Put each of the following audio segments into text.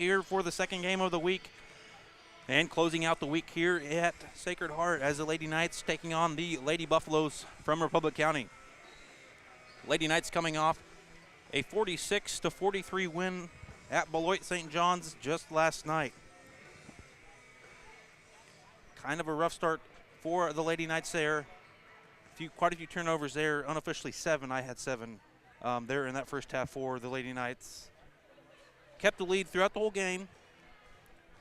here for the second game of the week. And closing out the week here at Sacred Heart as the Lady Knights taking on the Lady Buffaloes from Republic County. Lady Knights coming off a 46-43 win at Beloit St. John's just last night. Kind of a rough start for the Lady Knights there. Quite a few turnovers there, unofficially 7. I had 7 there in that first half for the Lady Knights. Kept the lead throughout the whole game.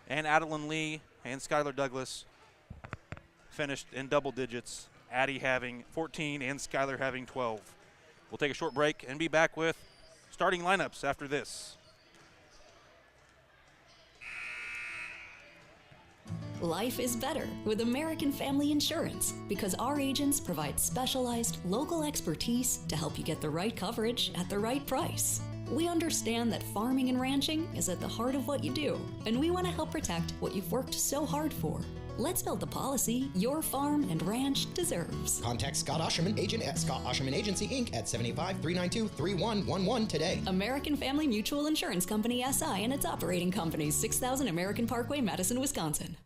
And Adeline Lee and Skylar Douglas finished in double digits. Addie having 14 and Skylar having 12. We'll take a short break and be back with starting lineups after this. Life is better with American Family Insurance because our agents provide specialized local expertise to help you get the right coverage at the right price. We understand that farming and ranching is at the heart of what you do, and we want to help protect what you've worked so hard for. Let's build the policy your farm and ranch deserves. Contact Scott Osherman, agent at Scott Osherman Agency, Inc. at 75-392-3111 today. American Family Mutual Insurance Company, SI, and its operating companies, 6000 American Parkway, Madison, Wisconsin.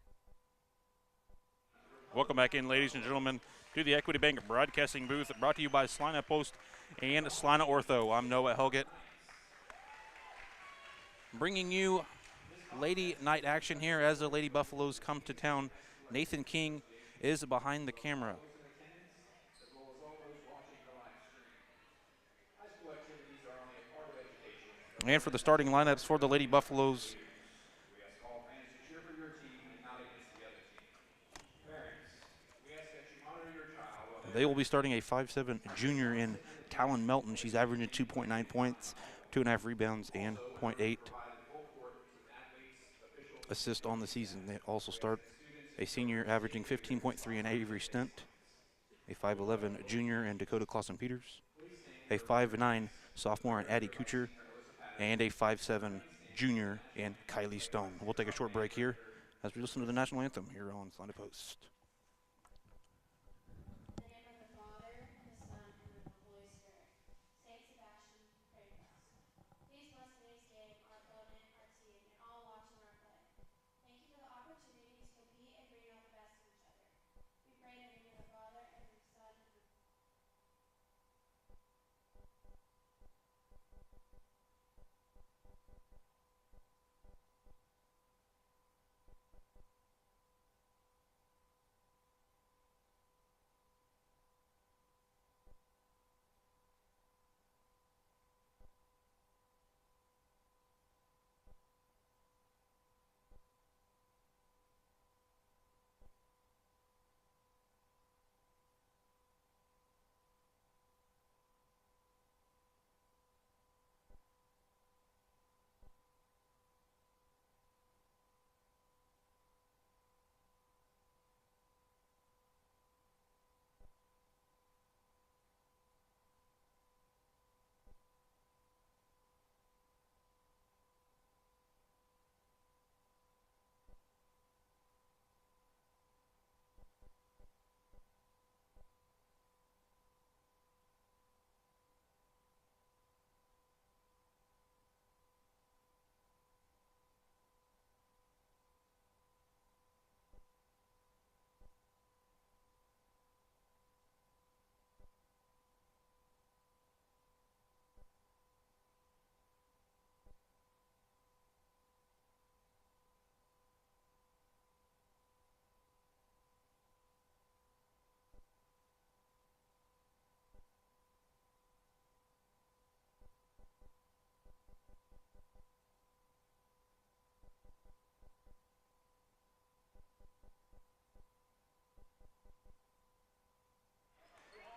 Welcome back in, ladies and gentlemen, to the Equity Bank Broadcasting booth, brought to you by Salina Post and Salina Ortho. I'm Noah Helget, bringing you Lady Night action here as the Lady Buffaloes come to town. Nathan King is behind the camera. And for the starting lineups for the Lady Buffaloes, they will be starting a 5'7" junior in Talon Melton. She's averaging 2.9 points, 2.5 rebounds, and 0.8 assists on the season. They also start a senior averaging 15.3 in Avery Stent, a 5'11" junior in Dakota Clausen-Peters, a 5'9" sophomore in Addie Kuchar, and a 5'7" junior in Kylie Stone. We'll take a short break here as we listen to the national anthem here on Salina Post.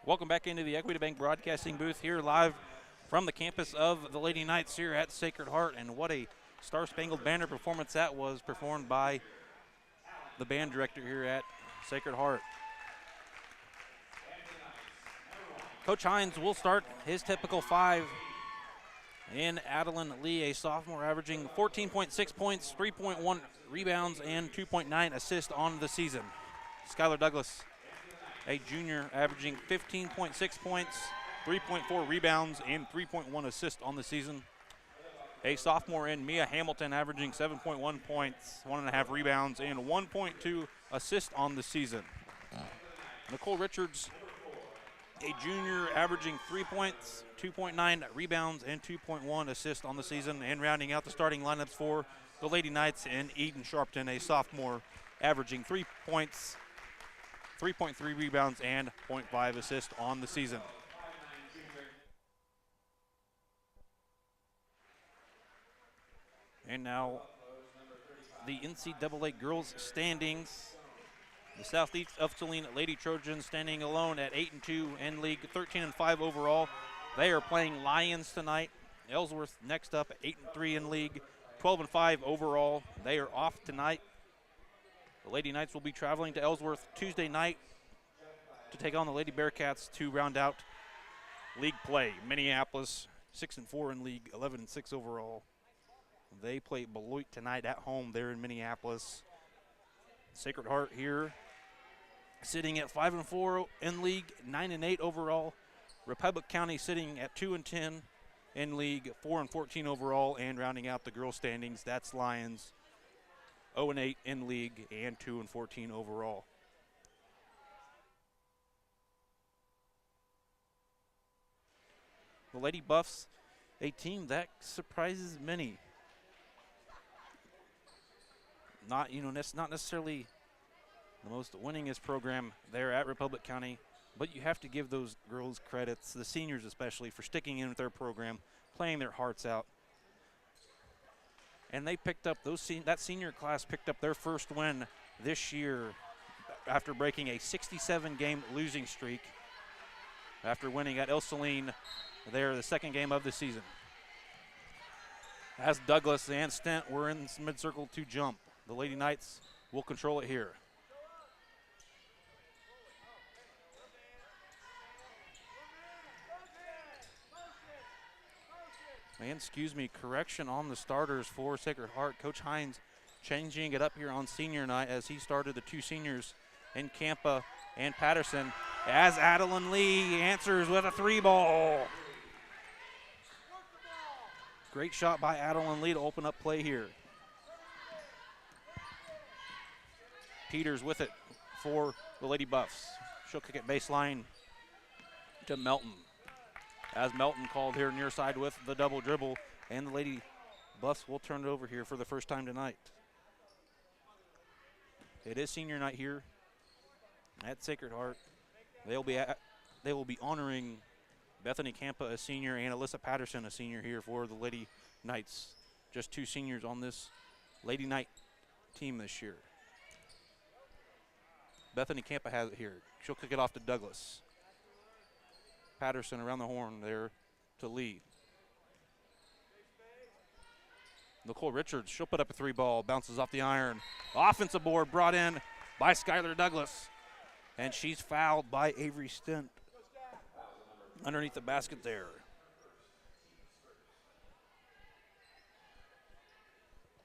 Welcome back into the Equity Bank Broadcasting booth here live from the campus of the Lady Knights here at Sacred Heart. And what a Star-Spangled Banner performance that was, performed by the band director here at Sacred Heart. Coach Hines will start his typical 5 in Adeline Lee, a sophomore averaging 14.6 points, 3.1 rebounds, and 2.9 assists on the season. Skylar Douglas, a junior, averaging 15.6 points, 3.4 rebounds, and 3.1 assists on the season. a sophomore in Mia Hamilton, averaging 7.1 points, 1.5 rebounds, and 1.2 assists on the season. Nicole Richards, a junior, averaging 3 points, 2.9 rebounds, and 2.1 assists on the season. And rounding out the starting lineups for the Lady Knights in Eden Sharpton, a sophomore, averaging 3 points, 3.3 rebounds, and 0.5 assists on the season. And now the NCAA girls standings. The Southeast of Salina Lady Trojans standing alone at 8-2 in league, 13-5 overall. They are playing Lions tonight. Ellsworth next up at 8-3 in league, 12-5 overall. They are off tonight. The Lady Knights will be traveling to Ellsworth Tuesday night to take on the Lady Bearcats to round out league play. Minneapolis 6-4 in league, 11-6 overall. They play Beloit tonight at home there in Minneapolis. Sacred Heart here, sitting at 5-4 in league, 9-8 overall. Republic County sitting at 2-10 in league, 4-14 overall, and rounding out the girls' standings, that's Lions, 0-8 in league and 2-14 overall. The Lady Buffs, a team that surprises many. That's not necessarily the most winningest program there at Republic County, but you have to give those girls credits, the seniors especially, for sticking in with their program, playing their hearts out. And they picked up that senior class picked up their first win this year after breaking a 67-game losing streak after winning at El Saline there the second game of the season. As Douglas and Stent were in mid-circle to jump. The Lady Knights will control it here. And correction on the starters for Sacred Heart. Coach Hines changing it up here on senior night as he started the two seniors in Campa and Patterson, as Adeline Lee answers with a 3-ball. Great shot by Adeline Lee to open up play here. Peters with it for the Lady Buffs. She'll kick it baseline to Melton. As Melton called here near side with the double dribble, and the Lady Buffs will turn it over here for the first time tonight. It is senior night here at Sacred Heart. They will be honoring Bethany Campa, a senior, and Alyssa Patterson, a senior, here for the Lady Knights. Just two seniors on this Lady Knight team this year. Bethany Campa has it here. She'll kick it off to Douglas. Patterson around the horn there to Lee. Nicole Richards, she'll put up a 3-ball, bounces off the iron. Offensive board brought in by Skylar Douglas. And she's fouled by Avery Stent underneath the basket there.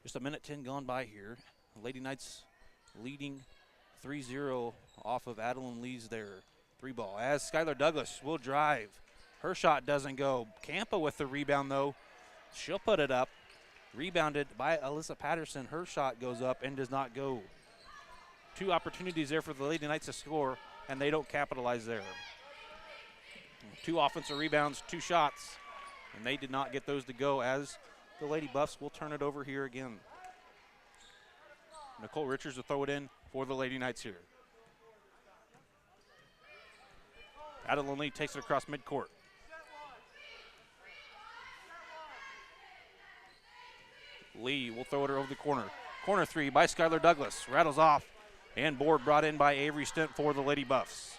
Just a minute 10 gone by here. Lady Knights leading 3-0 off of Adeline Lee's there. 3-ball as Skylar Douglas will drive. Her shot doesn't go. Campa with the rebound though. She'll put it up. Rebounded by Alyssa Patterson. Her shot goes up and does not go. Two opportunities there for the Lady Knights to score, and they don't capitalize there. Two offensive rebounds, two shots, and they did not get those to go as the Lady Buffs will turn it over here again. Nicole Richards will throw it in for the Lady Knights here. Adeline Lee takes it across midcourt. Lee will throw it over the corner. Corner three by Skylar Douglas. Rattles off. And board brought in by Avery Stent for the Lady Buffs.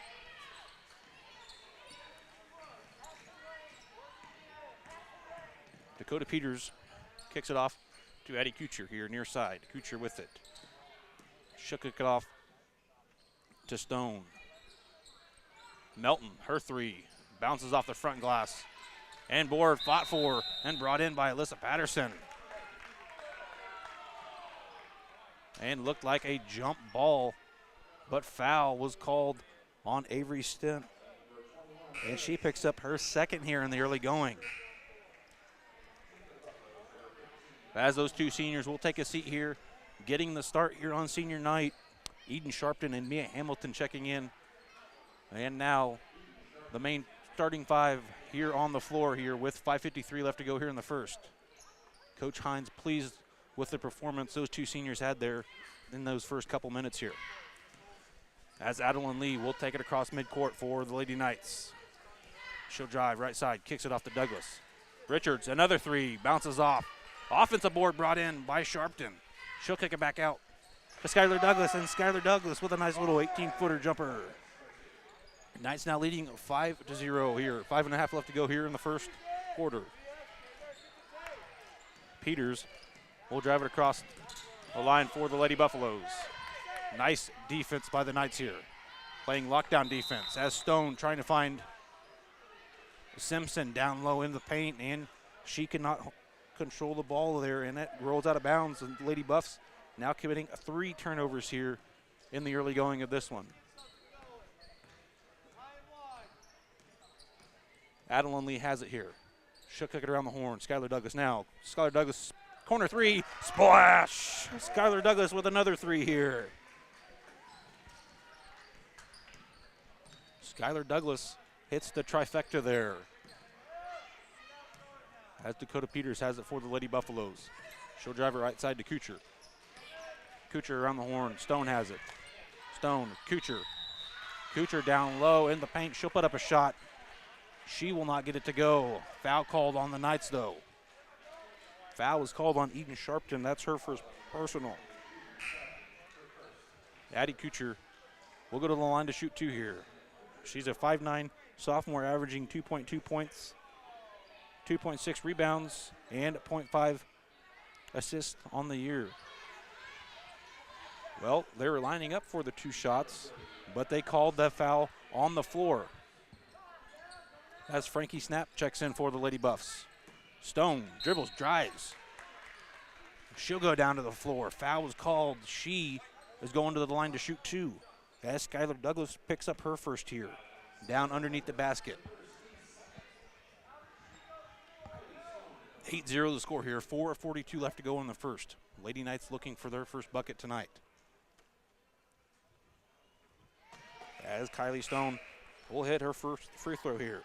Dakota Peters kicks it off to Addie Kucher here near side. Kucher with it. She'll kick it off to Stone. Melton, her three, bounces off the front glass. And board fought for and brought in by Alyssa Patterson. And looked like a jump ball, but foul was called on Avery Stent. And she picks up her second here in the early going. As those two seniors will take a seat here, getting the start here on senior night, Eden Sharpton and Mia Hamilton checking in. And now the main starting five here on the floor here with 5:53 left to go here in the first. Coach Hines pleased with the performance those two seniors had there in those first couple minutes here. As Adeline Lee will take it across midcourt for the Lady Knights. She'll drive right side, kicks it off to Douglas. Richards, another three, bounces off. Offensive board brought in by Sharpton. She'll kick it back out to Skylar Douglas, and Skylar Douglas with a nice little 18-footer jumper. Knights now leading 5-0 here. 5.5 left to go here in the first quarter. Peters will drive it across the line for the Lady Buffaloes. Nice defense by the Knights here. Playing lockdown defense as Stone trying to find Simpson down low in the paint, and she cannot control the ball there, and it rolls out of bounds. And the Lady Buffs now committing 3 turnovers here in the early going of this one. Adeline Lee has it here. She'll kick it around the horn. Skylar Douglas now. Skylar Douglas, corner three, splash! Skylar Douglas with another 3 here. Skylar Douglas hits the trifecta there. As Dakota Peters has it for the Lady Buffaloes. She'll drive it right side to Kucher. Kucher around the horn. Stone has it. Stone, Kucher. Kucher down low in the paint. She'll put up a shot. She will not get it to go. Foul called on the Knights, though. Foul was called on Eden Sharpton. That's her first personal. Addie Kucher will go to the line to shoot 2 here. She's a 5'9" sophomore, averaging 2.2 points, 2.6 rebounds, and 0.5 assists on the year. Well, they were lining up for the 2 shots, but they called the foul on the floor. As Frankie Snap checks in for the Lady Buffs. Stone dribbles, drives. She'll go down to the floor. Foul was called. She is going to the line to shoot 2. As Skylar Douglas picks up her first here. Down underneath the basket. 8-0 the score here. 4:42 left to go in the first. Lady Knights looking for their first bucket tonight. As Kylie Stone will hit her first free throw here.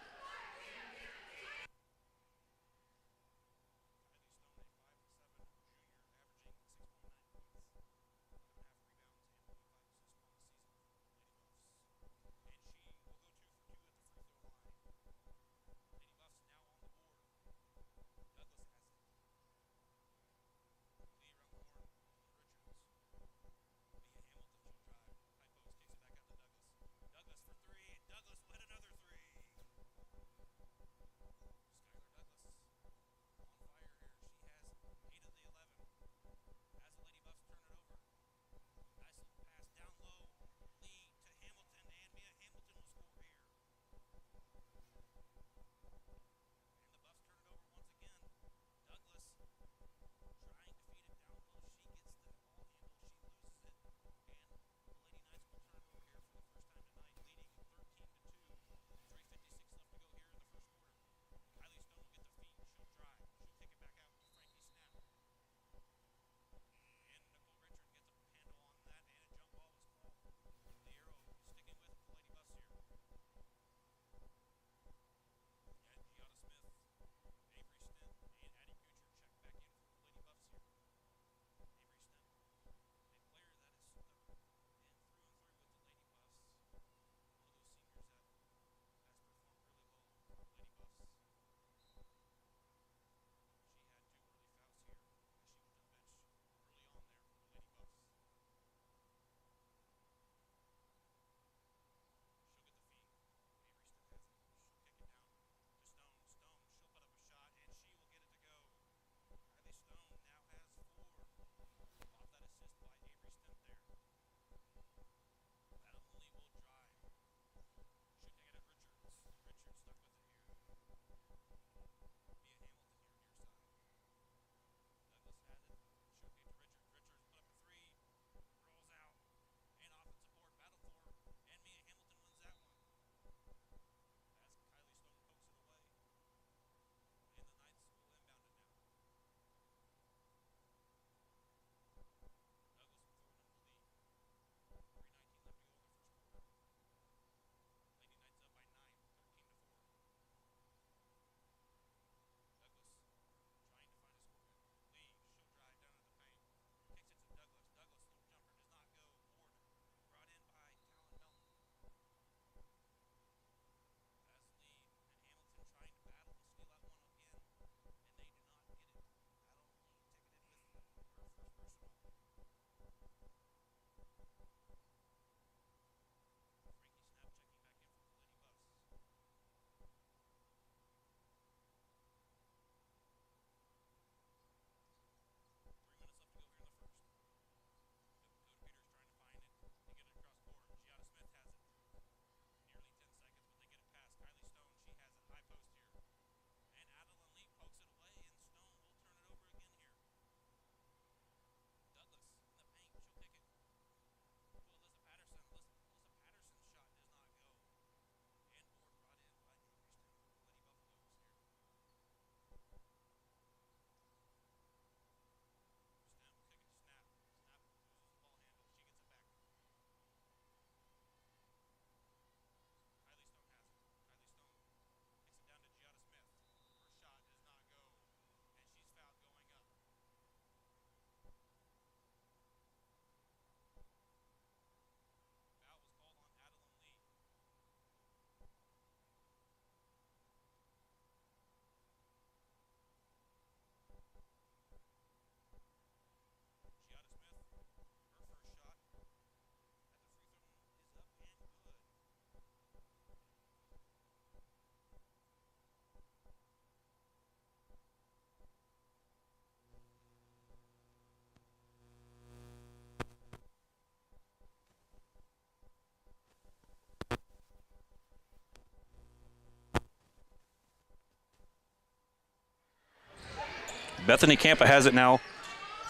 Bethany Campa has it now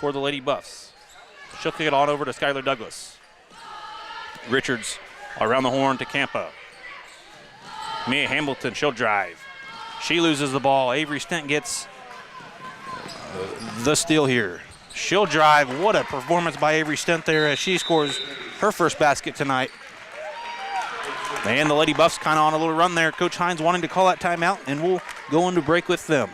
for the Lady Buffs. She'll kick it on over to Skylar Douglas. Richards around the horn to Campa. Mia Hamilton, she'll drive. She loses the ball. Avery Stent gets the steal here. She'll drive. What a performance by Avery Stent there as she scores her first basket tonight. And the Lady Buffs kind of on a little run there. Coach Hines wanting to call that timeout, and we'll go into break with them.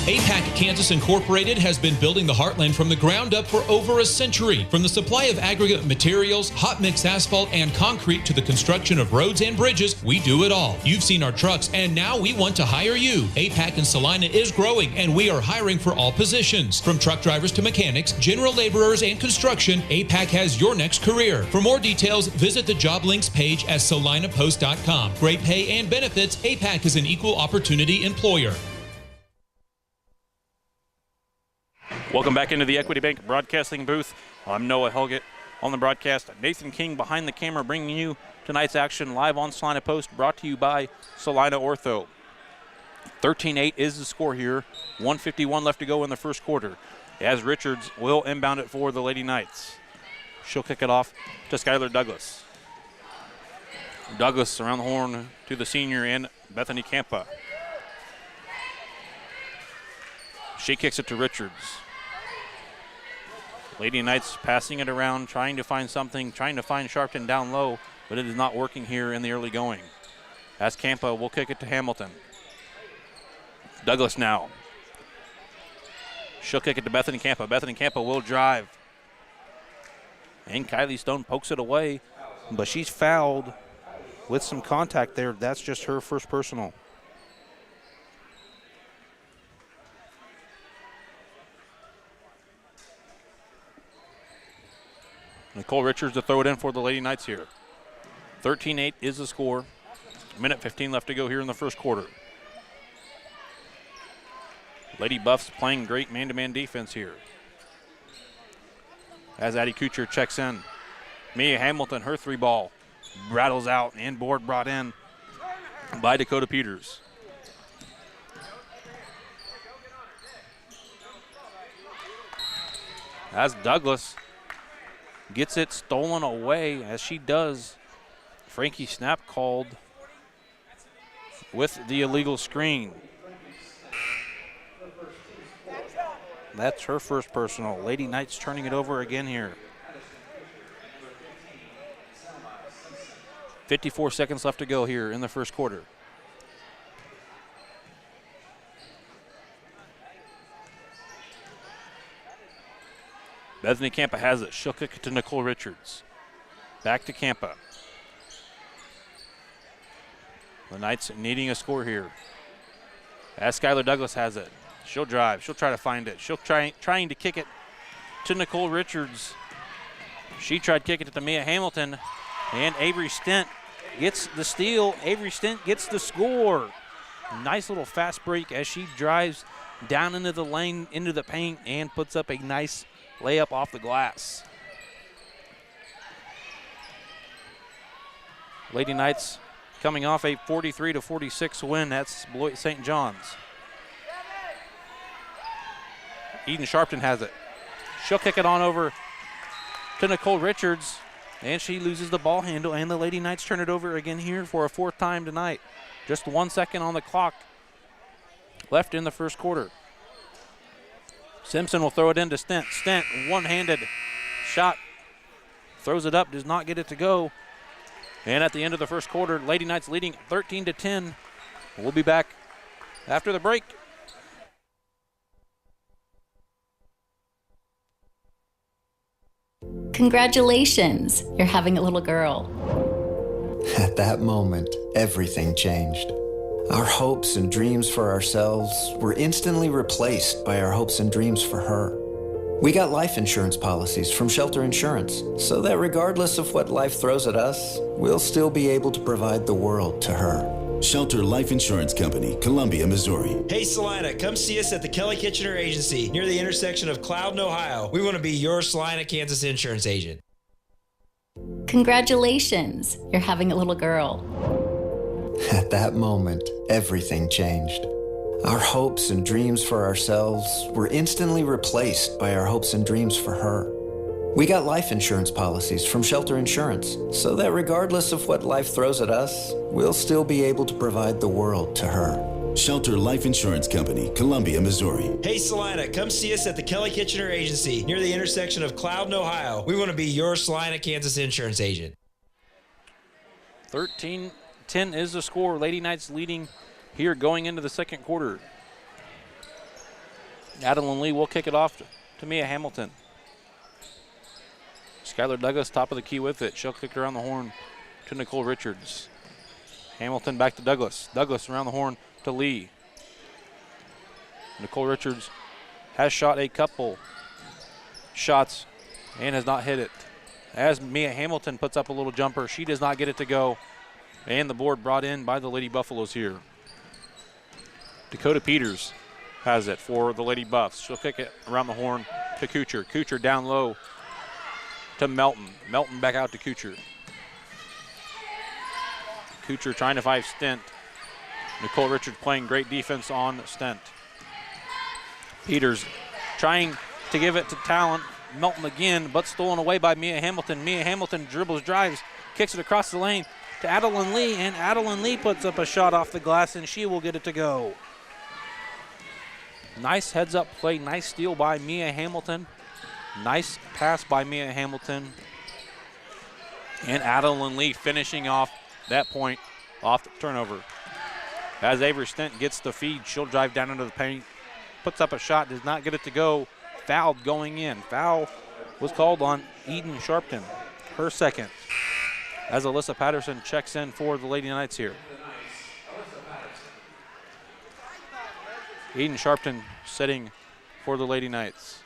APAC Kansas Incorporated has been building the Heartland from the ground up for over a century. From the supply of aggregate materials, hot mix asphalt, and concrete to the construction of roads and bridges, we do it all. You've seen our trucks, and now we want to hire you. APAC in Salina is growing, and we are hiring for all positions. From truck drivers to mechanics, general laborers, and construction, APAC has your next career. For more details, visit the job links page at salinapost.com. Great pay and benefits, APAC is an equal opportunity employer. Welcome back into the Equity Bank broadcasting booth. I'm Noah Helgett on the broadcast. Nathan King behind the camera bringing you tonight's action live on Salina Post, brought to you by Salina Ortho. 13-8 is the score here. 1:51 left to go in the first quarter, as Richards will inbound it for the Lady Knights. She'll kick it off to Skylar Douglas. Douglas around the horn to the senior and Bethany Campa. She kicks it to Richards. Lady Knights passing it around, trying to find something, trying to find Sharpton down low, but it is not working here in the early going. As Campa will kick it to Hamilton. Douglas now. She'll kick it to Bethany Campa. Bethany Campa will drive. And Kylie Stone pokes it away, but she's fouled with some contact there. That's just her first personal. Nicole Richards to throw it in for the Lady Knights here. 13-8 is the score. Minute 15 left to go here in the first quarter. Lady Buffs playing great man-to-man defense here. As Addie Kuchar checks in. Mia Hamilton, her three ball, rattles out and board brought in by Dakota Peters. As Douglas gets it stolen away, as she does. Frankie Snap called with the illegal screen. That's her first personal. Lady Knights turning it over again here. 54 seconds left to go here in the first quarter. Bethany Campa has it. She'll kick it to Nicole Richards. Back to Campa. The Knights needing a score here. As Skylar Douglas has it. She'll drive. She'll try to find it. She'll trying to kick it to Nicole Richards. She tried kicking it to Mia Hamilton. And Avery Stent gets the steal. Avery Stent gets the score. Nice little fast break as she drives down into the lane, into the paint, and puts up a nice layup off the glass. Lady Knights coming off a 43-46 win. That's Beloit St. John's. Eden Sharpton has it. She'll kick it on over to Nicole Richards, and she loses the ball handle, and the Lady Knights turn it over again here for a fourth time tonight. Just 1 second on the clock left in the first quarter. Simpson will throw it into Stent. Stent, one-handed shot. Throws it up, does not get it to go. And at the end of the first quarter, Lady Knights leading 13-10. We'll be back after the break. Congratulations, you're having a little girl. At that moment, everything changed. Our hopes and dreams for ourselves were instantly replaced by our hopes and dreams for her. We got life insurance policies from Shelter Insurance, so that regardless of what life throws at us, we'll still be able to provide the world to her. Shelter Life Insurance Company, Columbia, Missouri. Hey Salina, come see us at the Kelly Kitchener Agency near the intersection of Cloud and Ohio. We want to be your Salina, Kansas insurance agent. Congratulations, you're having a little girl. At that moment, everything changed. Our hopes and dreams for ourselves were instantly replaced by our hopes and dreams for her. We got life insurance policies from Shelter Insurance, so that regardless of what life throws at us, we'll still be able to provide the world to her. Shelter Life Insurance Company, Columbia, Missouri. Hey Salina, come see us at the Kelly Kitchener Agency near the intersection of Cloud and Ohio. We want to be your Salina, Kansas insurance agent. 13-10 is the score. Lady Knights leading here going into the second quarter. Adeline Lee will kick it off to Mia Hamilton. Skylar Douglas, top of the key with it. She'll kick it around the horn to Nicole Richards. Hamilton back to Douglas. Douglas around the horn to Lee. Nicole Richards has shot a couple shots and has not hit it. As Mia Hamilton puts up a little jumper, she does not get it to go. And the board brought in by the Lady Buffaloes here. Dakota Peters has it for the Lady Buffs. She'll kick it around the horn to Kuchar. Kuchar down low to Melton. Melton back out to Kuchar. Kuchar trying to find Stent. Nicole Richards playing great defense on Stent. Peters trying to give it to Talent. Melton again, but stolen away by Mia Hamilton. Mia Hamilton dribbles, drives, kicks it across the lane to Adeline Lee, and Adeline Lee puts up a shot off the glass, and she will get it to go. Nice heads-up play, nice steal by Mia Hamilton. Nice pass by Mia Hamilton. And Adeline Lee finishing off that point off the turnover. As Avery Stent gets the feed, she'll drive down into the paint, puts up a shot, does not get it to go. Fouled going in. Foul was called on Eden Sharpton, her second, as Alyssa Patterson checks in for the Lady Knights here. Eden Sharpton sitting for the Lady Knights.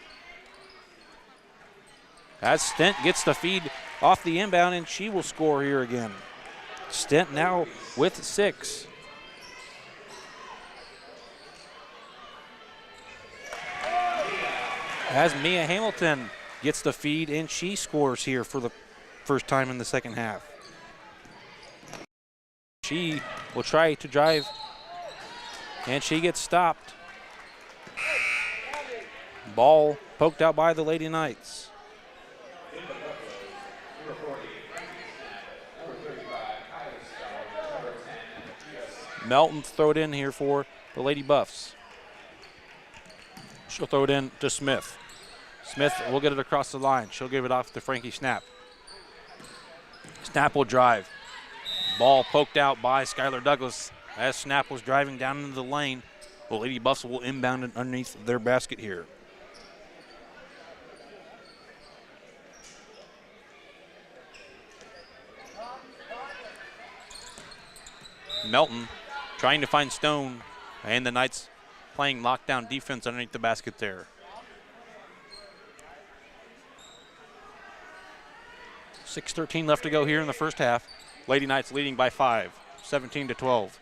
As Stent gets the feed off the inbound, and she will score here again. Stent now with 6. As Mia Hamilton gets the feed, and she scores here for the first time in the second half. She will try to drive, and she gets stopped. Ball poked out by the Lady Knights. Melton throw it in here for the Lady Buffs. She'll throw it in to Smith. Smith will get it across the line. She'll give it off to Frankie Snap. Snap will drive. Ball poked out by Skylar Douglas as Snap was driving down into the lane. The Lady Buffs will inbound it underneath their basket here. Melton trying to find Stone, and the Knights playing lockdown defense underneath the basket there. 6:13 left to go here in the first half. Lady Knights leading by 5, 17-12.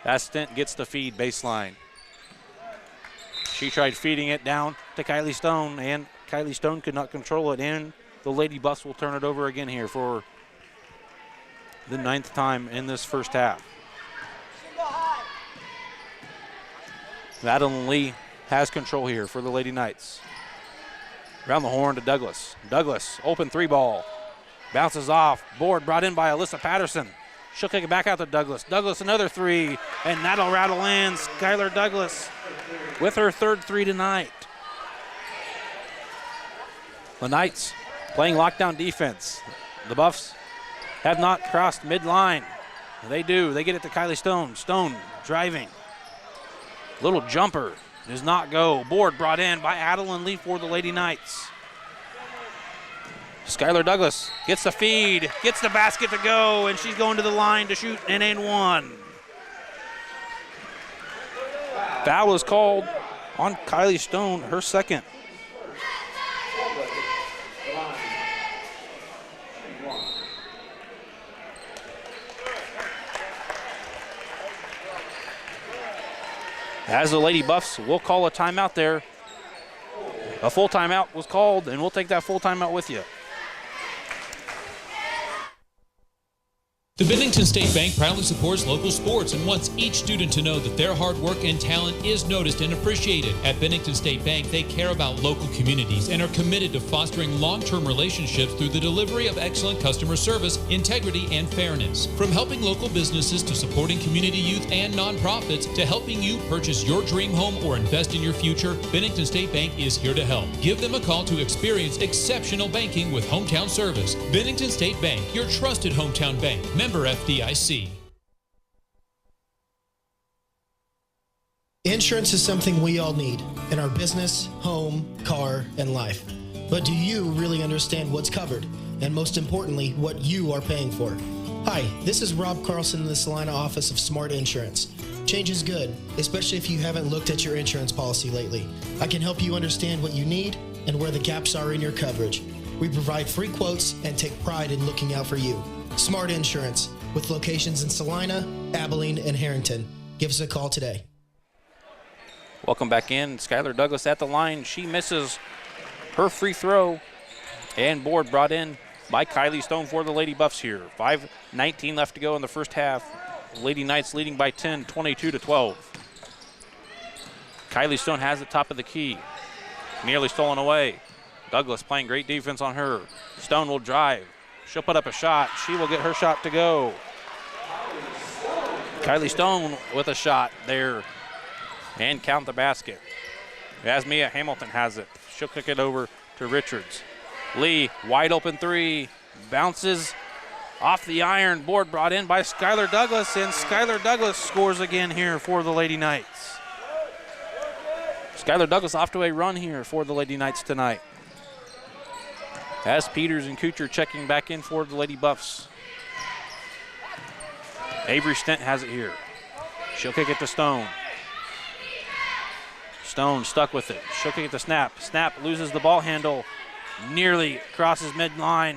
As Stent gets the feed baseline. She tried feeding it down to Kylie Stone, and Kylie Stone could not control it, and the Lady Buffs will turn it over again here for the 9th time in this first half. Madeline Lee has control here for the Lady Knights. Around the horn to Douglas. Douglas, open 3 ball. Bounces off. Board brought in by Alyssa Patterson. She'll kick it back out to Douglas. Douglas another 3, and that'll rattle in. Skylar Douglas with her 3rd 3 tonight. The Knights playing lockdown defense. The Buffs have not crossed midline. They do. They get it to Kylie Stone. Stone driving. Little jumper does not go. Board brought in by Adeline Lee for the Lady Knights. Skylar Douglas gets the feed, gets the basket to go, and she's going to the line to shoot an and 1. Foul is called on Kylie Stone, her second. As the Lady Buffs will call a timeout there. A full timeout was called, and we'll take that full timeout with you. The Bennington State Bank proudly supports local sports and wants each student to know that their hard work and talent is noticed and appreciated. At Bennington State Bank, they care about local communities and are committed to fostering long-term relationships through the delivery of excellent customer service, integrity, and fairness. From helping local businesses to supporting community youth and nonprofits to helping you purchase your dream home or invest in your future, Bennington State Bank is here to help. Give them a call to experience exceptional banking with hometown service. Bennington State Bank, your trusted hometown bank. Member FDIC. Insurance is something we all need in our business, home, car, and life. But do you really understand what's covered? And most importantly, what you are paying for? Hi, this is Rob Carlson in the Salina office of Smart Insurance. Change is good, especially if you haven't looked at your insurance policy lately. I can help you understand what you need and where the gaps are in your coverage. We provide free quotes and take pride in looking out for you. Smart Insurance, with locations in Salina, Abilene, and Harrington. Give us a call today. Welcome back in. Skylar Douglas at the line. She misses her free throw. And board brought in by Kylie Stone for the Lady Buffs here. 5:19 left to go in the first half. Lady Knights leading by 10, 22-12. Kylie Stone has the top of the key. Nearly stolen away. Douglas playing great defense on her. Stone will drive. She'll put up a shot. She will get her shot to go. Kylie Stone with a shot there and count the basket. As Mia Hamilton has it. She'll kick it over to Richards. Lee, wide open three. Bounces off the iron. Board brought in by Skylar Douglas, and Skylar Douglas scores again here for the Lady Knights. Skylar Douglas off to a run here for the Lady Knights tonight. As Peters and Kuchar checking back in for the Lady Buffs. Avery Stent has it here. She'll kick it to Stone. Stone stuck with it. She'll kick it to Snap. Snap loses the ball handle. Nearly crosses midline.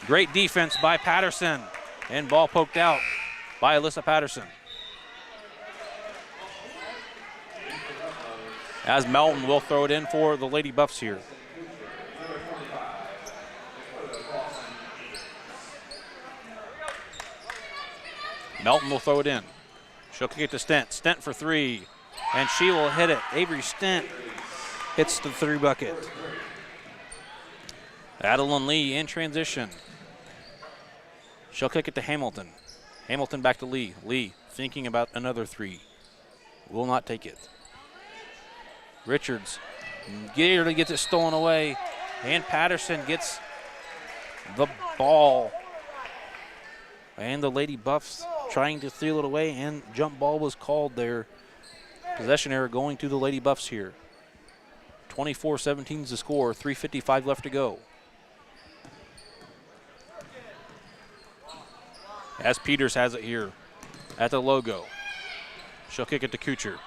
Great defense by Patterson. And ball poked out by Alyssa Patterson. As Melton will throw it in for the Lady Buffs here. Melton will throw it in. She'll kick it to Stent. Stent for three. And she will hit it. Avery Stent hits the three bucket. Adeline Lee in transition. She'll kick it to Hamilton. Hamilton back to Lee. Lee thinking about another three. Will not take it. Richards nearly gets it stolen away. And Patterson gets the ball. And the Lady Buffs trying to steal it away, and jump ball was called there. Possession error going to the Lady Buffs here. 24-17 is the score, 3:55 left to go. As Peters has it here at the logo. She'll kick it to Kuchar.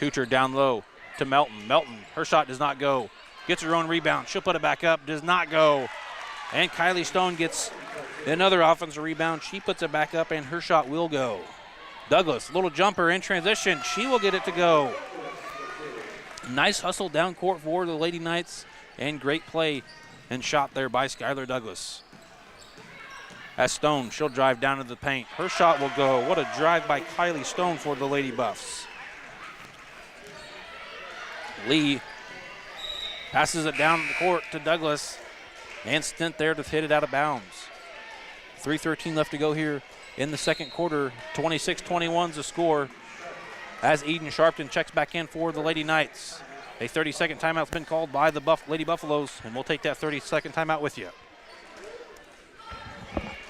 Kuchar down low to Melton. Melton, her shot does not go. Gets her own rebound. She'll put it back up, does not go. And Kylie Stone gets another offensive rebound. She puts it back up, and her shot will go. Douglas, little jumper in transition. She will get it to go. Nice hustle down court for the Lady Knights, and great play and shot there by Skylar Douglas. As Stone, she'll drive down to the paint. Her shot will go. What a drive by Kylie Stone for the Lady Buffs. Lee passes it down the court to Douglas, and Stent there to hit it out of bounds. 3:13 left to go here in the second quarter. 26-21 is the score as Eden Sharpton checks back in for the Lady Knights. A 30-second timeout's been called by the Lady Buffaloes, and we'll take that 30-second timeout with you.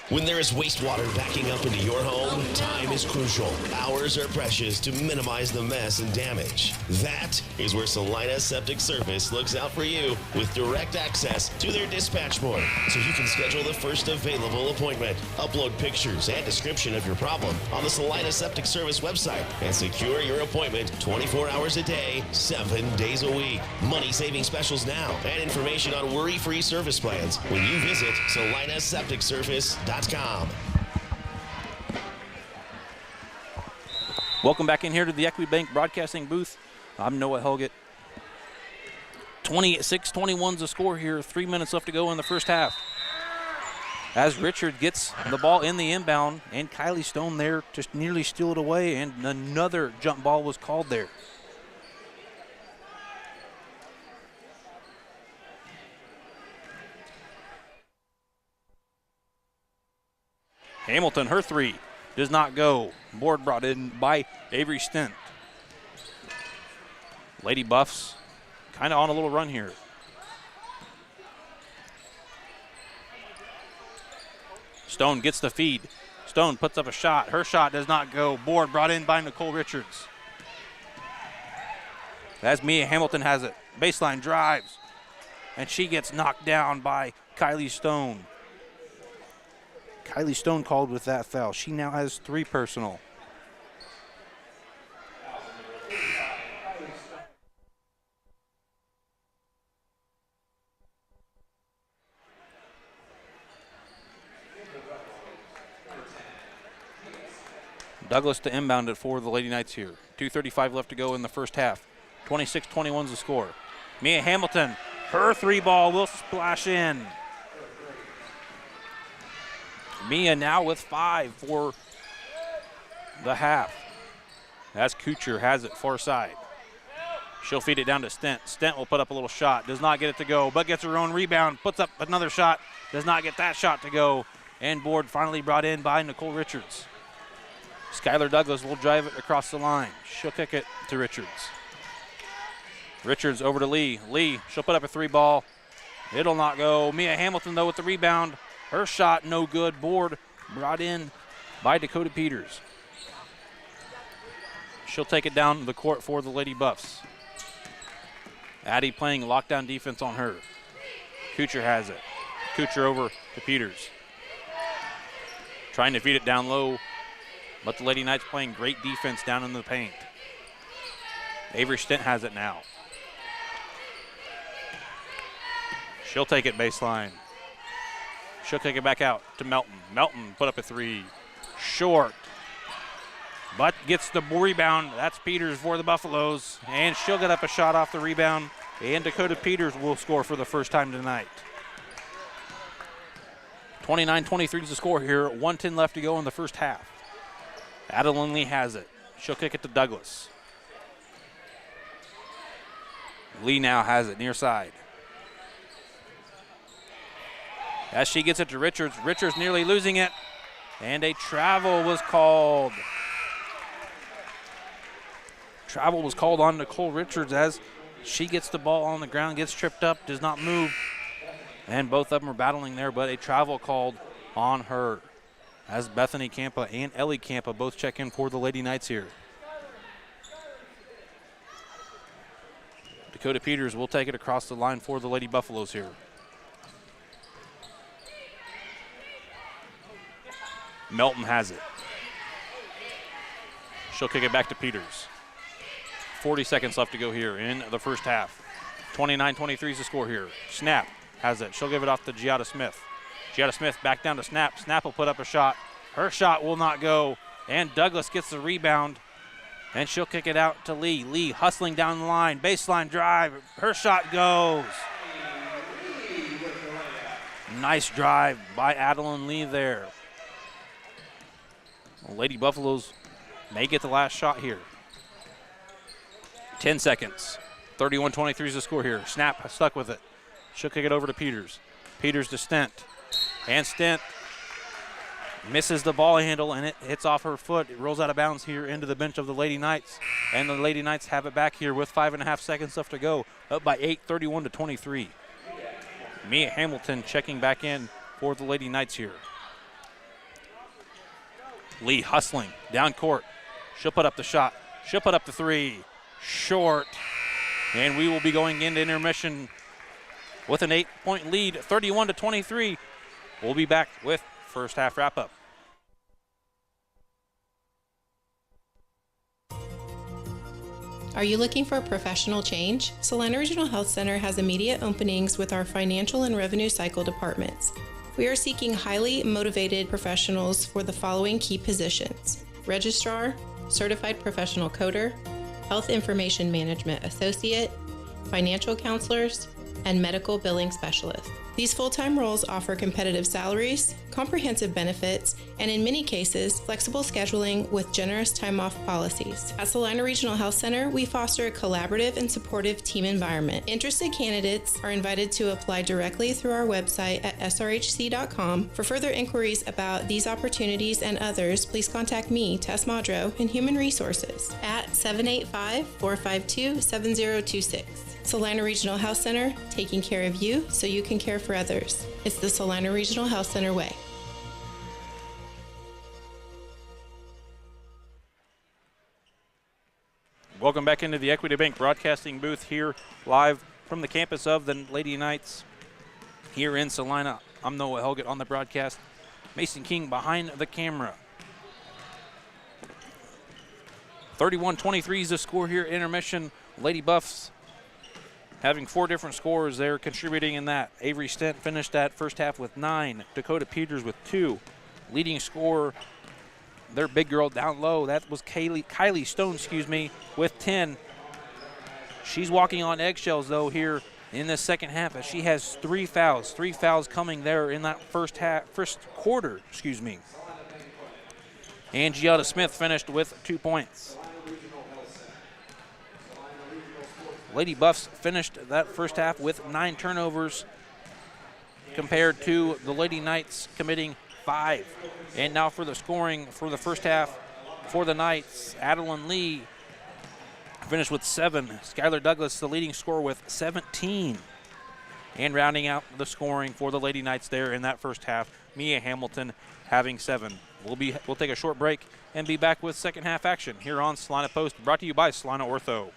When there is wastewater backing up into your home, time is crucial. Hours are precious to minimize the mess and damage. That is where Salina Septic Service looks out for you with direct access to their dispatch board, so you can schedule the first available appointment. Upload pictures and description of your problem on the Salina Septic Service website and secure your appointment 24 hours a day, 7 days a week. Money-saving specials now and information on worry-free service plans when you visit salinasepticservice.com. Welcome back in here to the Equity Bank Broadcasting booth. I'm Noah Helgett. 26-21 is the score here. 3 minutes left to go in the first half. as Richard gets the ball in the inbound, and Kylie Stone there just nearly steal it away, and another jump ball was called there. Hamilton, her three does not go. Board brought in by Avery Stent. Lady Buffs kind of on a little run here. Stone gets the feed. Stone puts up a shot. Her shot does not go. Board brought in by Nicole Richards. As Mia Hamilton has it. Baseline drives. And she gets knocked down by Kylie Stone. Kylie Stone called with that foul. She now has 3 personal. Douglas to inbound it for the Lady Knights here. 2:35 left to go in the first half. 26-21 is the score. Mia Hamilton, her 3 ball will splash in. Mia now with 5 for the half. As Kuchar has it far side. She'll feed it down to Stent. Stent will put up a little shot. Does not get it to go, but gets her own rebound. Puts up another shot. Does not get that shot to go. And board finally brought in by Nicole Richards. Skylar Douglas will drive it across the line. She'll kick it to Richards. Richards over to Lee. Lee, she'll put up a 3 ball. It'll not go. Mia Hamilton, though, with the rebound. Her shot, no good. Board brought in by Dakota Peters. She'll take it down the court for the Lady Buffs. Addie playing lockdown defense on her. Kuchar has it. Kuchar over to Peters. Trying to feed it down low, but the Lady Knights playing great defense down in the paint. Avery Stent has it now. She'll take it baseline. She'll kick it back out to Melton. Melton put up a 3. Short. But gets the rebound. That's Peters for the Buffaloes. And she'll get up a shot off the rebound. And Dakota Peters will score for the first time tonight. 29-23 is the score here. 1:10 left to go in the first half. Adeline Lee has it. She'll kick it to Douglas. Lee now has it near side. As she gets it to Richards, Richards nearly losing it, and a travel was called. Travel was called on Nicole Richards as she gets the ball on the ground, gets tripped up, does not move, and both of them are battling there, but a travel called on her as Bethany Campa and Ellie Campa both check in for the Lady Knights here. Dakota Peters will take it across the line for the Lady Buffaloes here. Melton has it. She'll kick it back to Peters. 40 seconds left to go here in the first half. 29-23 is the score here. Snap has it. She'll give it off to Giada Smith. Giada Smith back down to Snap. Snap will put up a shot. Her shot will not go. And Douglas gets the rebound. And she'll kick it out to Lee. Lee hustling down the line. Baseline drive. Her shot goes. Nice drive by Adeline Lee there. Lady Buffaloes may get the last shot here. 10 seconds. 31-23 is the score here. Snap stuck with it. She'll kick it over to Peters. Peters to Stent. And Stent misses the ball handle, and it hits off her foot. It rolls out of bounds here into the bench of the Lady Knights. And the Lady Knights have it back here with 5.5 seconds left to go. Up by 8, 31-23. Mia Hamilton checking back in for the Lady Knights here. Lee hustling down court. She'll put up the shot. She'll put up the 3. Short. And we will be going into intermission with an 8-point lead, 31-23. We'll be back with first half wrap up. Are you looking for a professional change? Salina Regional Health Center has immediate openings with our financial and revenue cycle departments. We are seeking highly motivated professionals for the following key positions: Registrar, Certified Professional Coder, Health Information Management Associate, Financial Counselors, and Medical Billing Specialist. These full-time roles offer competitive salaries, comprehensive benefits, and in many cases, flexible scheduling with generous time off policies. At Salina Regional Health Center, we foster a collaborative and supportive team environment. Interested candidates are invited to apply directly through our website at srhc.com. For further inquiries about these opportunities and others, please contact me, Tess Madro, in Human Resources at 785-452-7026. Salina Regional Health Center, taking care of you so you can care for others. It's the Salina Regional Health Center way. Welcome back into the Equity Bank broadcasting booth here live from the campus of the Lady Knights here in Salina. I'm Noah Helget on the broadcast. Mason King behind the camera. 31-23 is the score here at intermission. Lady Buffs having 4 different scores. They're contributing in that. Avery Stent finished that first half with 9. Dakota Peters with 2. Leading scorer, their big girl down low, that was Kylie Stone, with 10. She's walking on eggshells, though, here in the second half, as she has 3 fouls. 3 fouls coming there in that first quarter. And Giada Smith finished with 2 points. Lady Buffs finished that first half with 9 turnovers compared to the Lady Knights committing 5. And now for the scoring for the first half for the Knights, Adeline Lee finished with 7. Skylar Douglas, the leading scorer, with 17. And rounding out the scoring for the Lady Knights there in that first half, Mia Hamilton having 7. We'll take a short break and be back with second half action here on Salina Post, brought to you by Salina Ortho.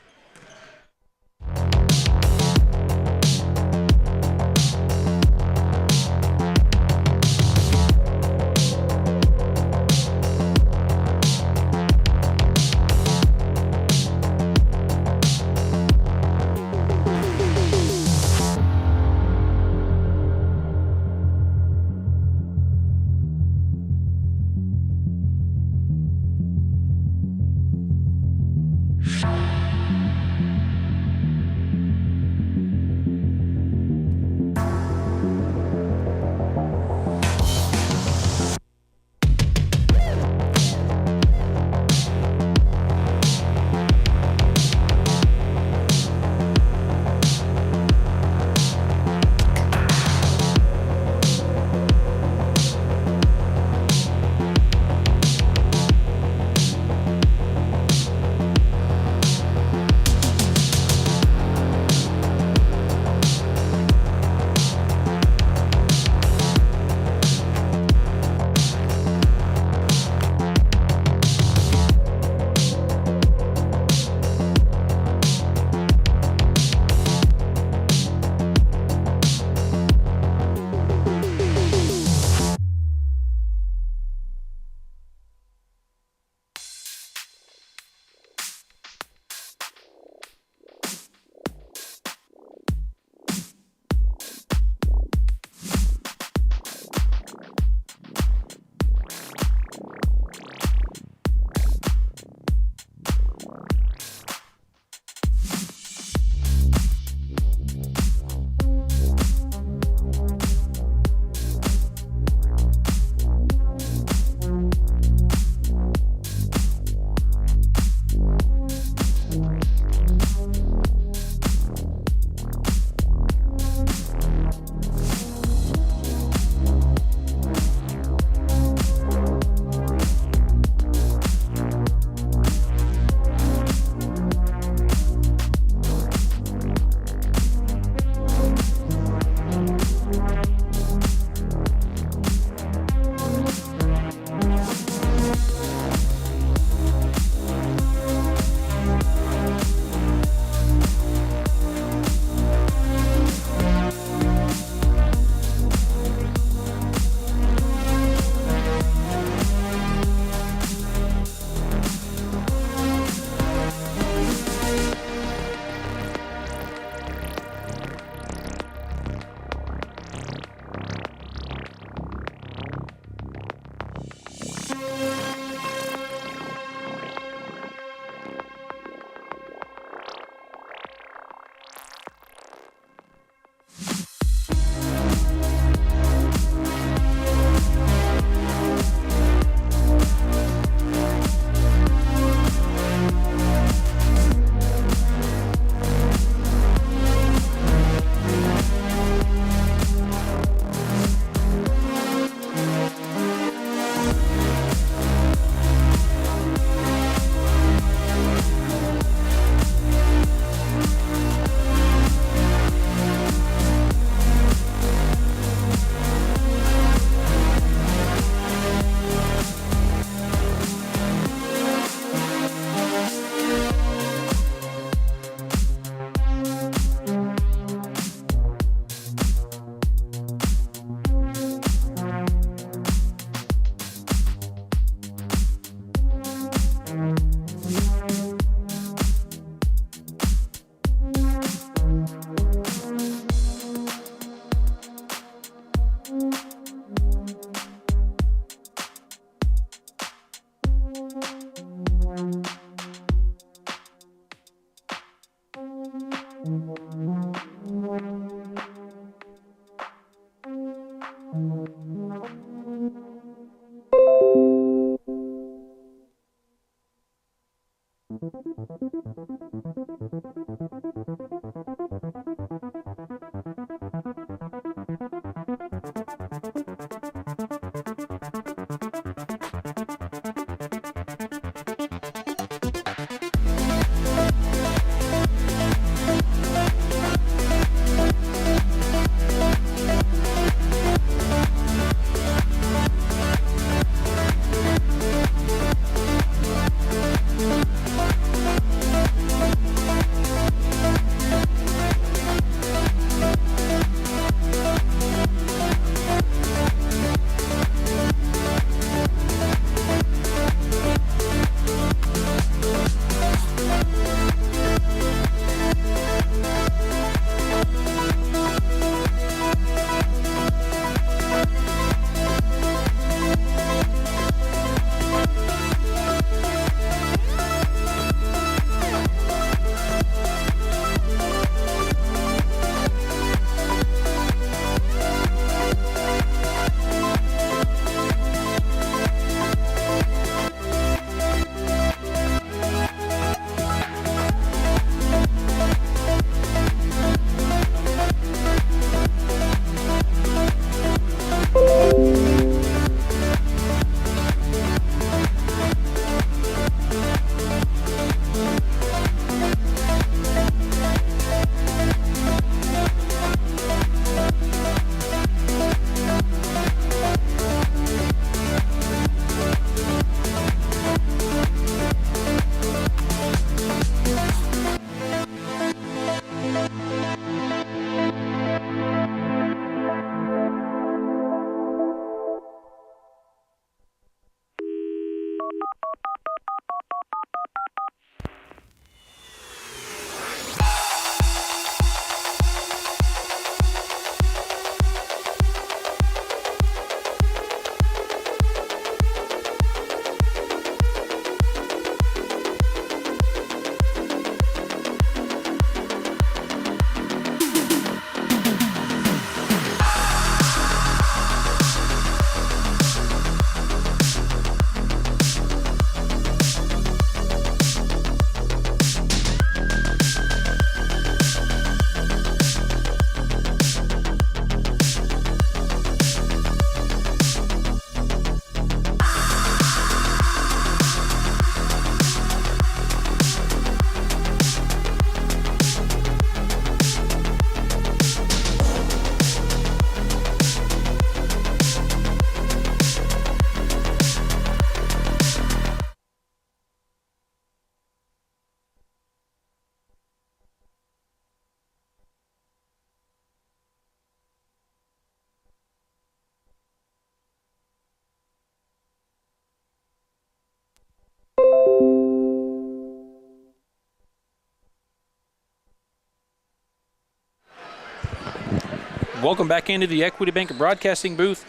Welcome back into the Equity Bank Broadcasting booth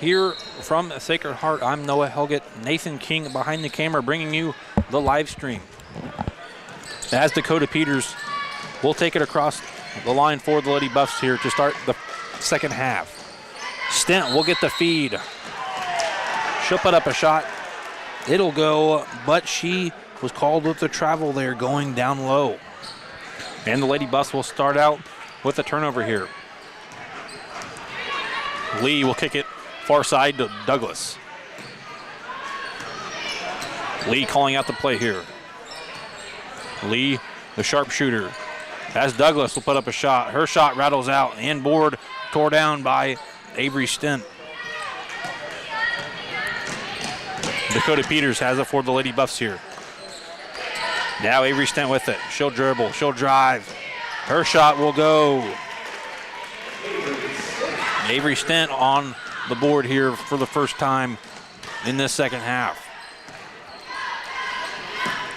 here from Sacred Heart. I'm Noah Helgett, Nathan King behind the camera bringing you the live stream. As Dakota Peters will take it across the line for the Lady Buffs here to start the second half. Stent will get the feed. She'll put up a shot. It'll go, but she was called with the travel there going down low. And the Lady Buffs will start out with a turnover here. Lee will kick it far side to Douglas. Lee calling out the play here. Lee, the sharpshooter. As Douglas will put up a shot. Her shot rattles out and board tore down by Avery Stent. Dakota Peters has it for the Lady Buffs here. Now Avery Stent with it. She'll dribble. She'll drive. Her shot will go. Avery Stent on the board here for the first time in this second half.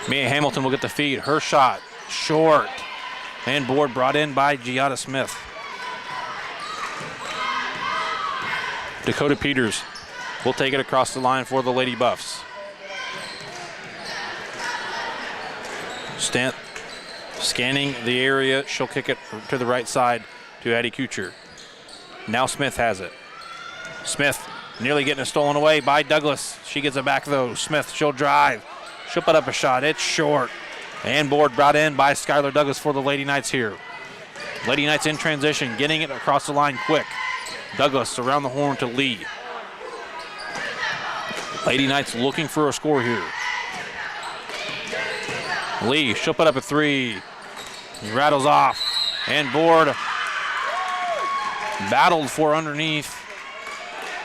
Mia Hamilton will get the feed. Her shot short. And board brought in by Giada Smith. Dakota Peters will take it across the line for the Lady Buffs. Stent scanning the area. She'll kick it to the right side to Addie Kuchar. Now Smith has it. Smith nearly getting it stolen away by Douglas. She gets it back though. Smith, she'll drive. She'll put up a shot. It's short. And board brought in by Skylar Douglas for the Lady Knights here. Lady Knights in transition, getting it across the line quick. Douglas around the horn to Lee. Lady Knights looking for a score here. Lee, she'll put up a three. He rattles off. And board battled for underneath.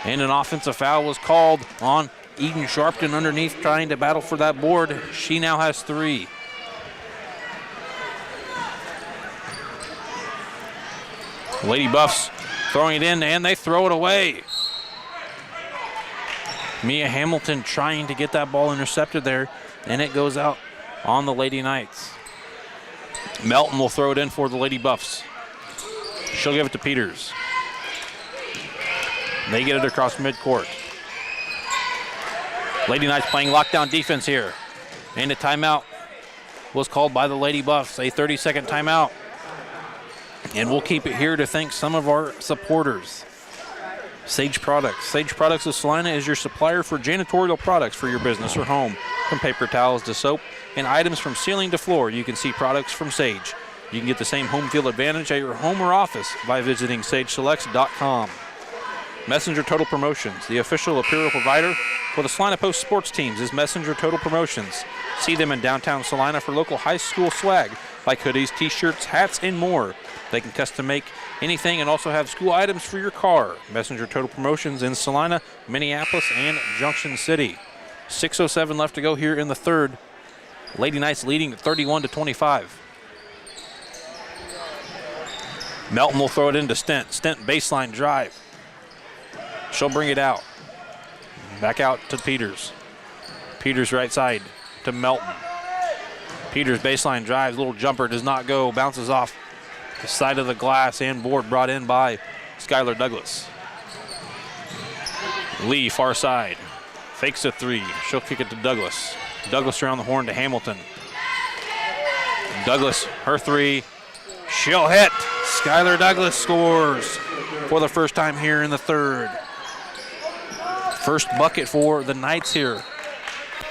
And an offensive foul was called on Eden Sharpton underneath trying to battle for that board. She now has three. Lady Buffs throwing it in and they throw it away. Mia Hamilton trying to get that ball intercepted there and it goes out on the Lady Knights. Melton will throw it in for the Lady Buffs. She'll give it to Peters. They get it across midcourt. Lady Knights playing lockdown defense here. And a timeout was called by the Lady Buffs, a 30-second timeout. And we'll keep it here to thank some of our supporters. Sage Products. Sage Products of Salina is your supplier for janitorial products for your business or home. From paper towels to soap and items from ceiling to floor, you can see products from Sage. You can get the same home field advantage at your home or office by visiting sageselects.com. Messenger Total Promotions, the official apparel provider for the Salina Post sports teams, is Messenger Total Promotions. See them in downtown Salina for local high school swag like hoodies, t-shirts, hats, and more. They can custom make anything and also have school items for your car. Messenger Total Promotions in Salina, Minneapolis, and Junction City. 6:07 left to go here in the third. Lady Knights leading 31-25. Melton will throw it into Stent. Stent baseline drive. She'll bring it out. Back out to Peters. Peters right side to Melton. Peters baseline drives. Little jumper does not go. Bounces off the side of the glass and board brought in by Skylar Douglas. Lee far side. Fakes a three. She'll kick it to Douglas. Douglas around the horn to Hamilton. Douglas, her three. She'll hit. Skylar Douglas scores for the first time here in the third. First bucket for the Knights here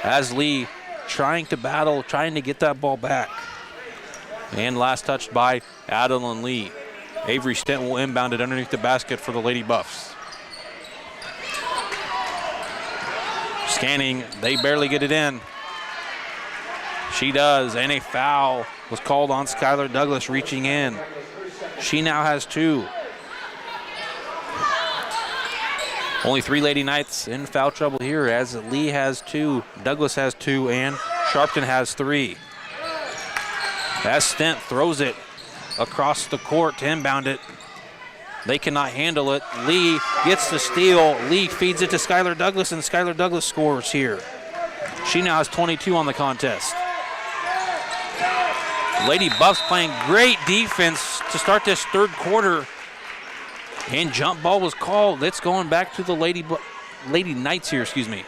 as Lee trying to battle, trying to get that ball back. And last touched by Adeline Lee. Avery Stent will inbound it underneath the basket for the Lady Buffs. Scanning, they barely get it in. She does, and a foul was called on Skylar Douglas reaching in. She now has two. Only three Lady Knights in foul trouble here as Lee has two, Douglas has two, and Sharpton has three. As Stent throws it across the court to inbound it. They cannot handle it. Lee gets the steal. Lee feeds it to Skylar Douglas, and Skylar Douglas scores here. She now has 22 on the contest. Lady Buffs playing great defense to start this third quarter. And jump ball was called. It's going back to the Lady Knights here, excuse me.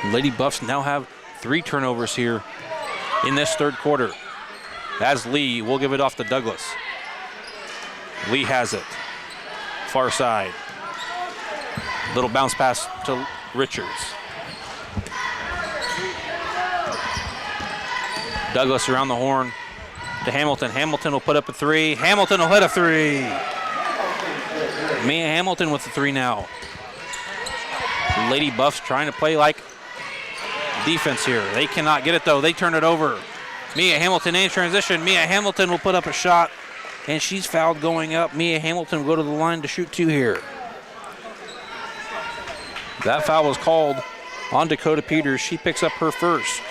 Lady Buffs now have 3 turnovers here in this third quarter. As Lee will give it off to Douglas. Lee has it. Far side. Little bounce pass to Richards. Douglas around the horn to Hamilton. Hamilton will put up a 3. Hamilton will hit a 3. Mia Hamilton with the 3 now. Lady Buffs trying to play like defense here. They cannot get it though. They turn it over. Mia Hamilton in transition. Mia Hamilton will put up a shot, and she's fouled going up. Mia Hamilton will go to the line to shoot 2 here. That foul was called on Dakota Peters. She picks up her first.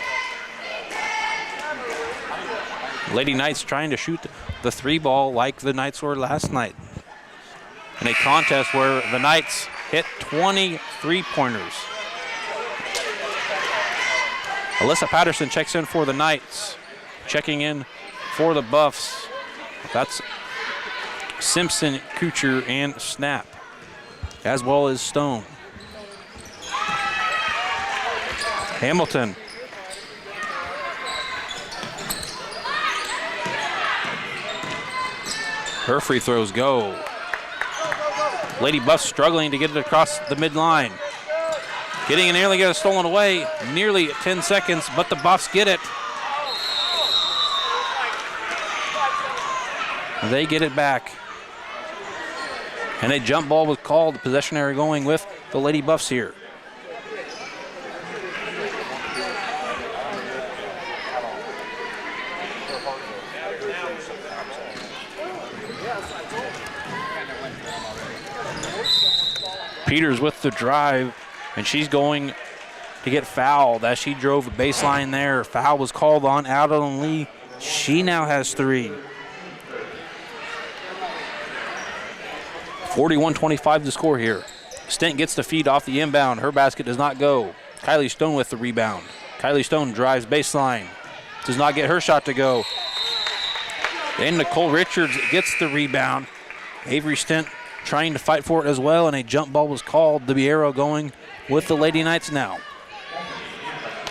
Lady Knights trying to shoot the 3 ball like the Knights were last night in a contest where the Knights hit 20 3-pointers. Alyssa Patterson checks in for the Knights. Checking in for the Buffs. That's Simpson, Kucher, and Snap, as well as Stone. Hamilton. Her free throws go. Lady Buffs struggling to get it across the midline. Getting it, nearly get it stolen away. Nearly 10 seconds, but the Buffs get it. They get it back. And a jump ball was called. The possession area going with the Lady Buffs here. Peters with the drive, and she's going to get fouled as she drove the baseline there. Foul was called on Adeline Lee. She now has 3. 41-25 the score here. Stent gets the feed off the inbound. Her basket does not go. Kylie Stone with the rebound. Kylie Stone drives baseline. Does not get her shot to go. And Nicole Richards gets the rebound. Avery Stent trying to fight for it as well, and a jump ball was called. The arrow going with the Lady Knights now.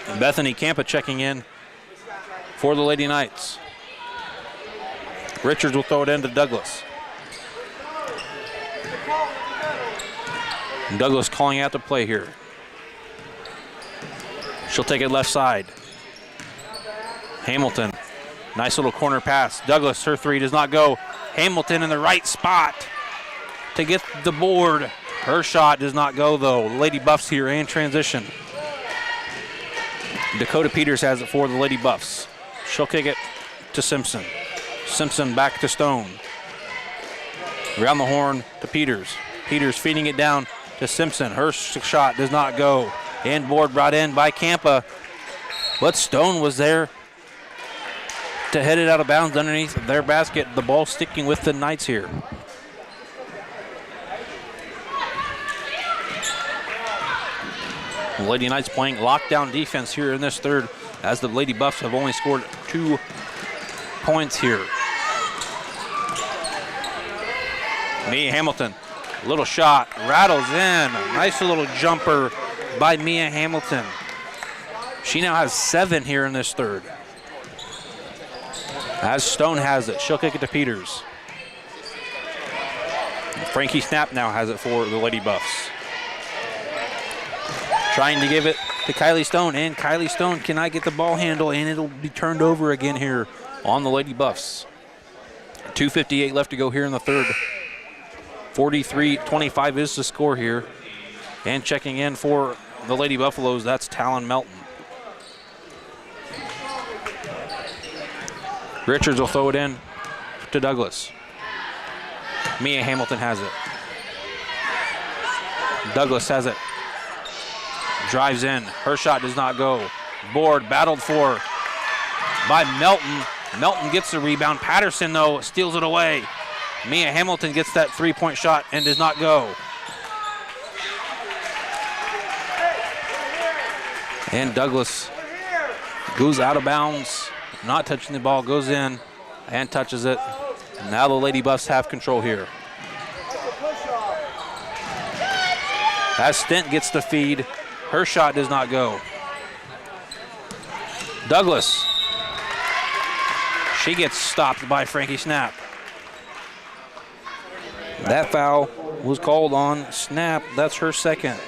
And Bethany Campa checking in for the Lady Knights. Richards will throw it into Douglas. And Douglas calling out the play here. She'll take it left side. Hamilton, nice little corner pass. Douglas, her 3 does not go. Hamilton in the right spot to get the board. Her shot does not go though. Lady Buffs here in transition. Dakota Peters has it for the Lady Buffs. She'll kick it to Simpson. Simpson back to Stone. Around the horn to Peters. Peters feeding it down to Simpson. Her shot does not go. And board brought in by Campa. But Stone was there to head it out of bounds underneath their basket. The ball sticking with the Knights here. The Lady Knights playing lockdown defense here in this third, as the Lady Buffs have only scored 2 points here. Mia Hamilton, little shot, rattles in. Nice little jumper by Mia Hamilton. She now has 7 here in this third. As Stone has it, she'll kick it to Peters. Frankie Snap now has it for the Lady Buffs. Trying to give it to Kylie Stone, and Kylie Stone cannot get the ball handle, and it'll be turned over again here on the Lady Buffs. 2:58 left to go here in the third. 43-25 is the score here. And checking in for the Lady Buffaloes, that's Talon Melton. Richards will throw it in to Douglas. Mia Hamilton has it. Douglas has it. Drives in. Her shot does not go. Board battled for by Melton. Melton gets the rebound. Patterson, though, steals it away. Mia Hamilton gets that 3-point shot and does not go. And Douglas goes out of bounds. Not touching the ball, goes in and touches it. Now the Lady Buffs have control here. as Stent gets the feed. Her shot does not go. Douglas. She gets stopped by Frankie Snap. That foul was called on Snap. That's her second.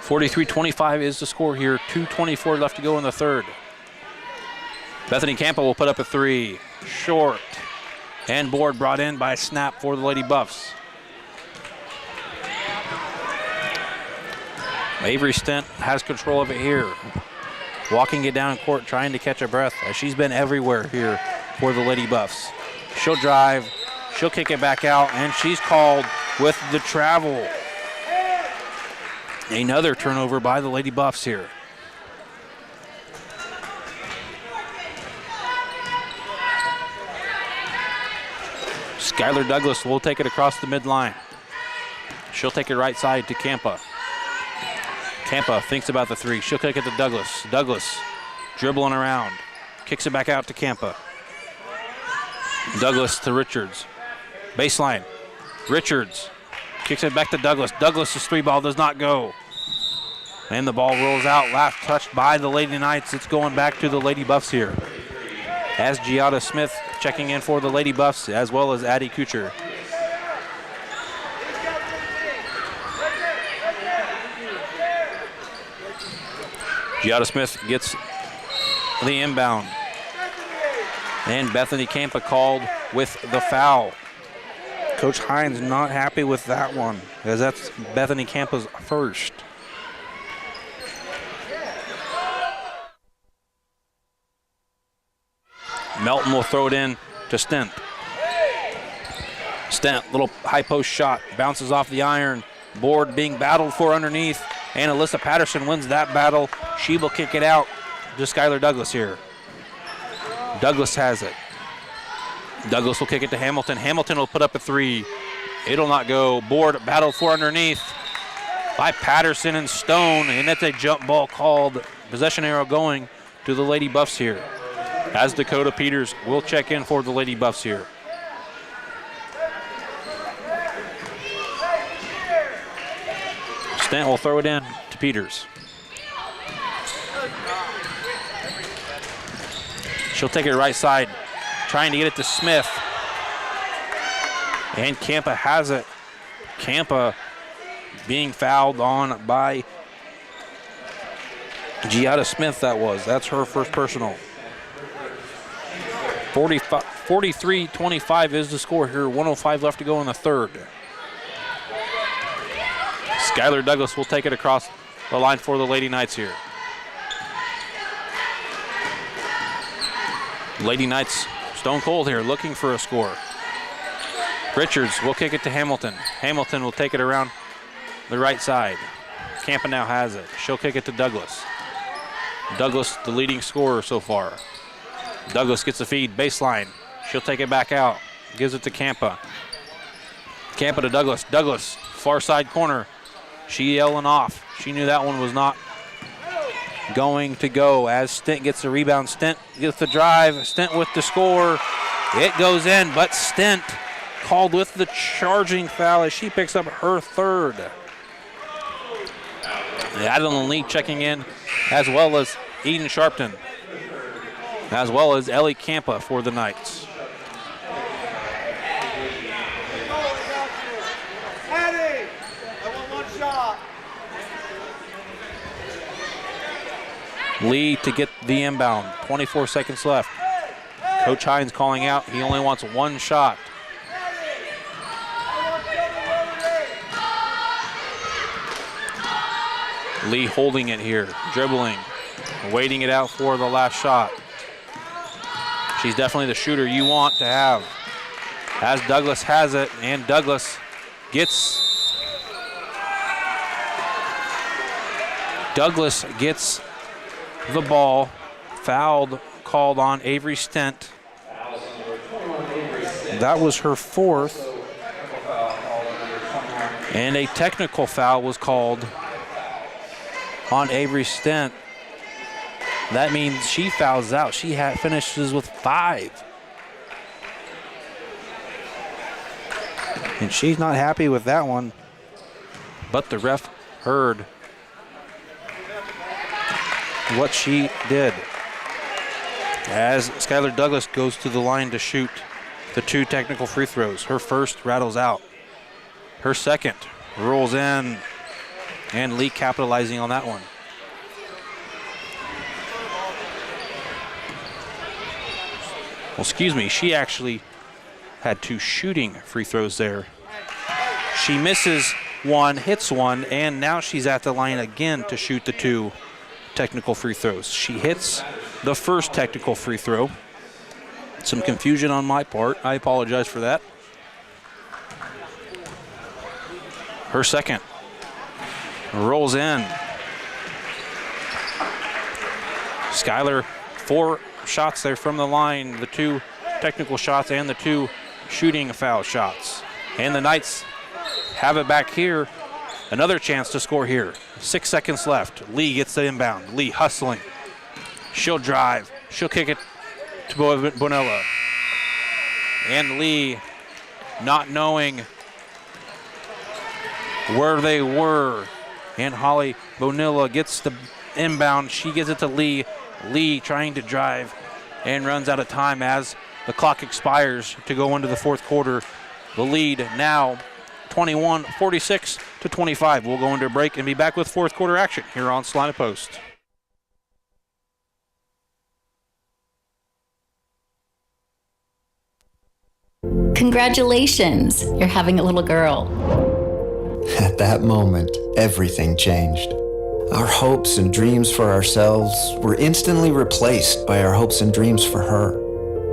43-25 is the score here. 2:24 left to go in the third. Bethany Campa will put up a three. Short. And board brought in by Snap for the Lady Buffs. Avery Stent has control of it here. Walking it down court, trying to catch a breath, as she's been everywhere here for the Lady Buffs. She'll drive, she'll kick it back out, and she's called with the travel. Another turnover by the Lady Buffs here. Skylar Douglas will take it across the midline. She'll take it right side to Campa. Campa thinks about the three. She'll kick it to Douglas. Douglas dribbling around. Kicks it back out to Campa. Douglas to Richards. Baseline. Richards kicks it back to Douglas. Douglas's three ball does not go. And the ball rolls out. Last touched by the Lady Knights. It's going back to the Lady Buffs here. As Giada Smith checking in for the Lady Buffs, as well as Addie Kucher. Giada Smith gets the inbound. And Bethany Campa called with the foul. Coach Hines not happy with that one, as that's Bethany Campa's first. Melton will throw it in to Stent. Stent, little high post shot, bounces off the iron. Board being battled for underneath, and Alyssa Patterson wins that battle. She will kick it out to Skylar Douglas here. Douglas has it. Douglas will kick it to Hamilton. Hamilton will put up a three. It'll not go. Board battled for underneath by Patterson and Stone, and that's a jump ball called. Possession arrow going to the Lady Buffs here, as Dakota Peters will check in for the Lady Buffs here. Stent will throw it in to Peters. She'll take it right side, trying to get it to Smith. And Campa has it. Campa being fouled on by Giada Smith, That's her first personal. 43-25 is the score here. 1:05 left to go in the third. Skylar Douglas will take it across the line for the Lady Knights here. Lady Knights stone cold here, looking for a score. Richards will kick it to Hamilton. Hamilton will take it around the right side. Campa now has it. She'll kick it to Douglas. Douglas, the leading scorer so far. Douglas gets the feed, baseline. She'll take it back out. Gives it to Campa. Campa to Douglas. Douglas, far side corner. She yelling off. She knew that one was not going to go, as Stent gets the rebound. Stent gets the drive. Stent with the score. It goes in, but Stent called with the charging foul as she picks up her third. Adeline Lee checking in, as well as Eden Sharpton, as well as Ellie Campa for the Knights. Lee to get the inbound. 24 seconds left. Coach Hines calling out. He only wants one shot. Lee holding it here, dribbling, waiting it out for the last shot. She's definitely the shooter you want to have, as Douglas has it, and Douglas gets the ball. Fouled, called on Avery Stent. That was her fourth. And a technical foul was called on Avery Stent. That means she fouls out. She finishes with 5. And she's not happy with that one. But the ref heard what she did. As Skylar Douglas goes to the line to shoot the 2 technical free throws. Her first rattles out. Her second rolls in. And Lee capitalizing on that one. Well, excuse me, she actually had 2 shooting free throws there. She misses one, hits one, and now she's at the line again to shoot the 2 technical free throws. She hits the first technical free throw. Some confusion on my part. I apologize for that. Her second rolls in. Skylar, 4 shots there from the line, the 2 technical shots and the 2 shooting foul shots. And the Knights have it back here. Another chance to score here. 6 seconds left. Lee gets the inbound. Lee hustling. She'll drive. She'll kick it to Bonilla. And Lee, not knowing where they were. And Holly Bonilla gets the inbound. She gives it to Lee. Lee trying to drive and runs out of time as the clock expires to go into the 4th quarter. The lead now 21-46 to 25. We'll go into a break and be back with 4th quarter action here on Salina Post. Congratulations, you're having a little girl. At that moment, everything changed. Our hopes and dreams for ourselves were instantly replaced by our hopes and dreams for her.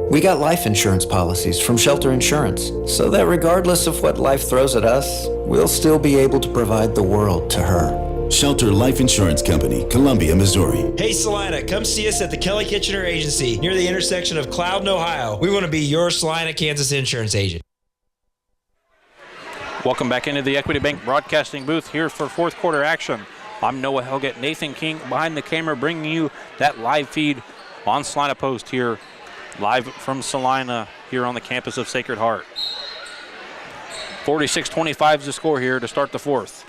We got life insurance policies from Shelter Insurance, so that regardless of what life throws at us, we'll still be able to provide the world to her. Shelter Life Insurance Company, Columbia, Missouri. Hey Salina, come see us at the Kelly Kitchener Agency near the intersection of Cloud and Ohio. We want to be your Salina, Kansas insurance agent. Welcome back into the Equity Bank broadcasting booth here for 4th quarter action. I'm Noah Helgett, Nathan King behind the camera, bringing you that live feed on Salina Post here, live from Salina here on the campus of Sacred Heart. 46-25 is the score here to start the 4th.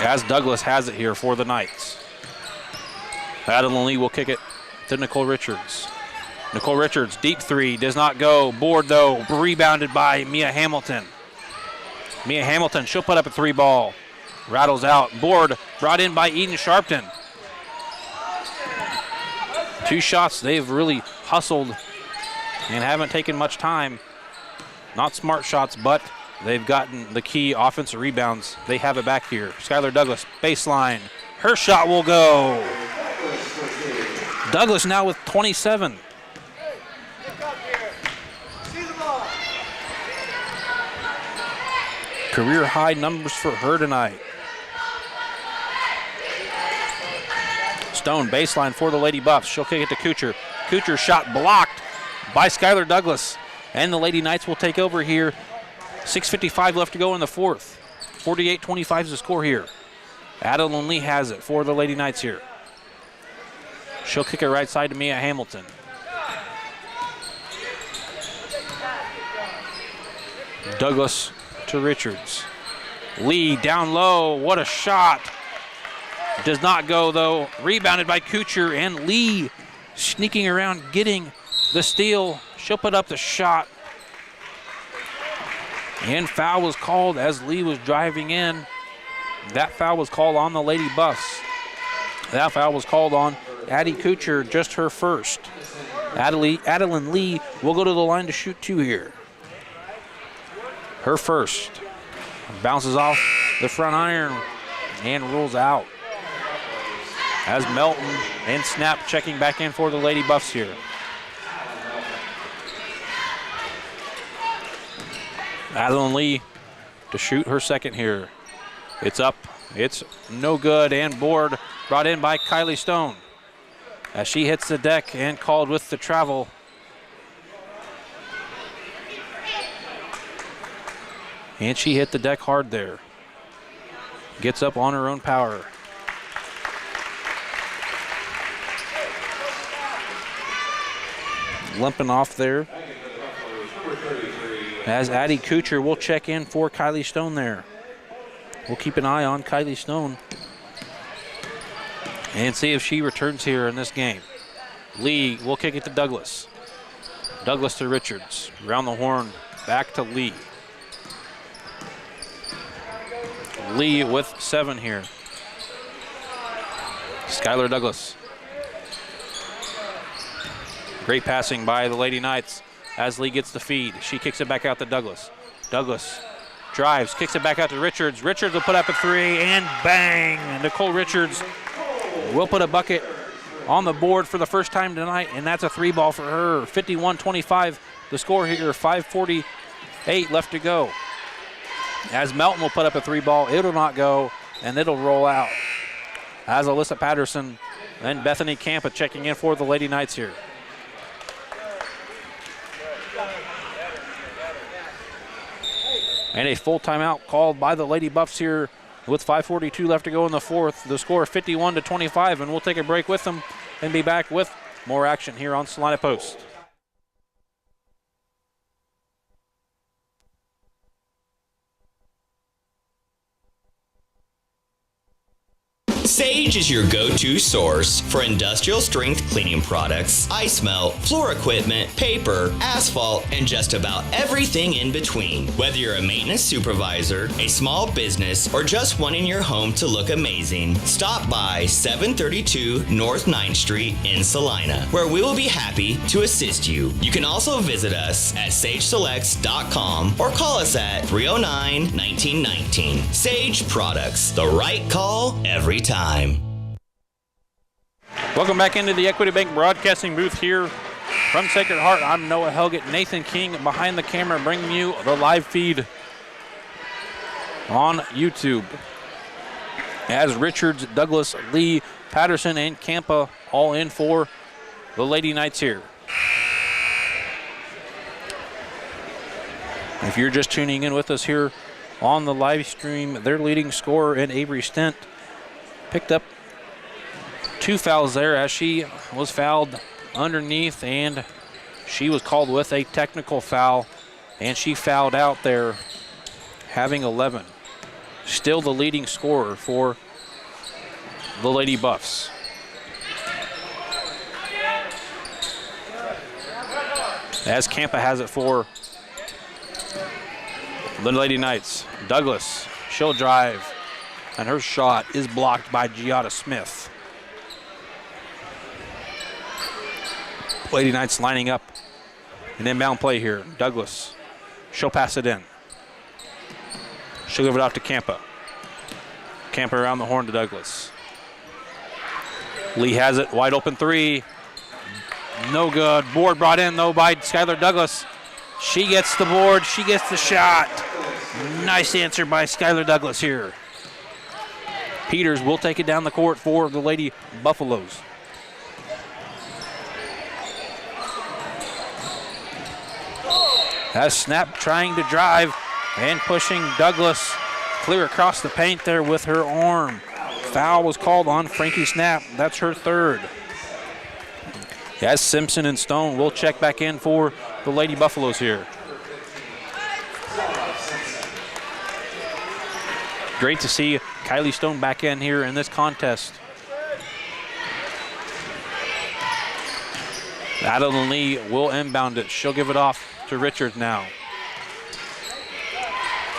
As Douglas has it here for the Knights. Adeline Lee will kick it to Nicole Richards. Nicole Richards, deep 3, does not go. Board though, rebounded by Mia Hamilton. Mia Hamilton, she'll put up a 3 ball. Rattles out. Board brought in by Eden Sharpton. 2 shots, they've really hustled and haven't taken much time. Not smart shots, but they've gotten the key offensive rebounds. They have it back here. Skylar Douglas, baseline. Her shot will go. Douglas now with 27. Career high numbers for her tonight. Stone baseline for the Lady Buffs. She'll kick it to Kuchar. Kuchar shot blocked by Skylar Douglas. And the Lady Knights will take over here. 6:55 left to go in the 4th. 48-25 is the score here. Adeline Lee has it for the Lady Knights here. She'll kick it right side to Mia Hamilton. Douglas to Richards. Lee down low. What a shot. Does not go though. Rebounded by Kuchar, and Lee sneaking around getting the steal. She'll put up the shot. And foul was called as Lee was driving in. That foul was called on the Lady Buffs. That foul was called on Addie Kuchar, just her first. Adeline Lee will go to the line to shoot 2 here. Her first. Bounces off the front iron and rolls out. As Melton and Snap checking back in for the Lady Buffs here. Adeline Lee to shoot her second here. It's up. It's no good, and board brought in by Kylie Stone as she hits the deck and called with the travel. And she hit the deck hard there. Gets up on her own power. limping off there. As Addie Kuchar will check in for Kylie Stone there. We'll keep an eye on Kylie Stone and see if she returns here in this game. Lee will kick it to Douglas. Douglas to Richards. Around the horn, back to Lee. Lee with 7 here. Skylar Douglas. Great passing by the Lady Knights as Lee gets the feed. She kicks it back out to Douglas. Douglas drives, kicks it back out to Richards. Richards will put up a 3, and bang! Nicole Richards will put a bucket on the board for the first time tonight, and that's a 3 ball for her. 51-25 the score here, 5:48 left to go. As Melton will put up a 3 ball, it'll not go, and it'll roll out. As Alyssa Patterson and Bethany Campa checking in for the Lady Knights here. And a full timeout called by the Lady Buffs here with 5:42 left to go in the fourth. The score 51-25, and we'll take a break with them and be back with more action here on Salina Post. Sage is your go-to source for industrial strength cleaning products, ice melt, floor equipment, paper, asphalt, and just about everything in between. Whether you're a maintenance supervisor, a small business, or just wanting your home to look amazing, stop by 732 North 9th Street in Salina, where we will be happy to assist you. You can also visit us at sageselects.com or call us at 309-1919. Sage Products, the right call every time. Welcome back into the Equity Bank broadcasting booth here from Sacred Heart. I'm Noah Helgett. Nathan King behind the camera bringing you the live feed on YouTube. As Richards, Douglas, Lee, Patterson, and Campa all in for the Lady Knights here. If you're just tuning in with us here on the live stream, their leading scorer in Avery Stent picked up 2 fouls there as she was fouled underneath, and she was called with a technical foul, and she fouled out there, having 11. Still the leading scorer for the Lady Buffs. As Campa has it for the Lady Knights. Douglas, she'll drive, and her shot is blocked by Giada Smith. Lady Knights lining up an inbound play here. Douglas, she'll pass it in. She'll give it off to Campa. Campa around the horn to Douglas. Lee has it, wide open 3. No good. Board brought in though by Skylar Douglas. She gets the board, she gets the shot. Nice answer by Skylar Douglas here. Peters will take it down the court for the Lady Buffaloes. As Snap trying to drive and pushing Douglas clear across the paint there with her arm. Foul was called on Frankie Snap. That's her 3rd. As Simpson and Stone will check back in for the Lady Buffaloes here. Great to see Kylie Stone back in here in this contest. Adeline Lee will inbound it. She'll give it off to Richards now.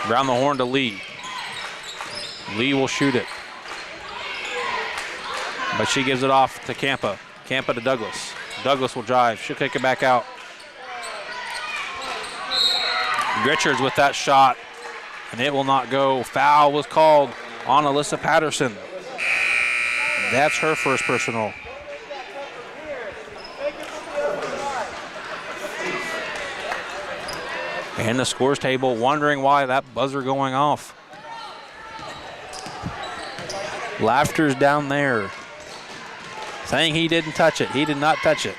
Around the horn to Lee. Lee will shoot it, but she gives it off to Campa. Campa to Douglas. Douglas will drive. She'll kick it back out. Richards with that shot, and it will not go. Foul was called on Alyssa Patterson. That's her first personal. And the scores table wondering why that buzzer going off. Laughter's down there, saying he didn't touch it. He did not touch it.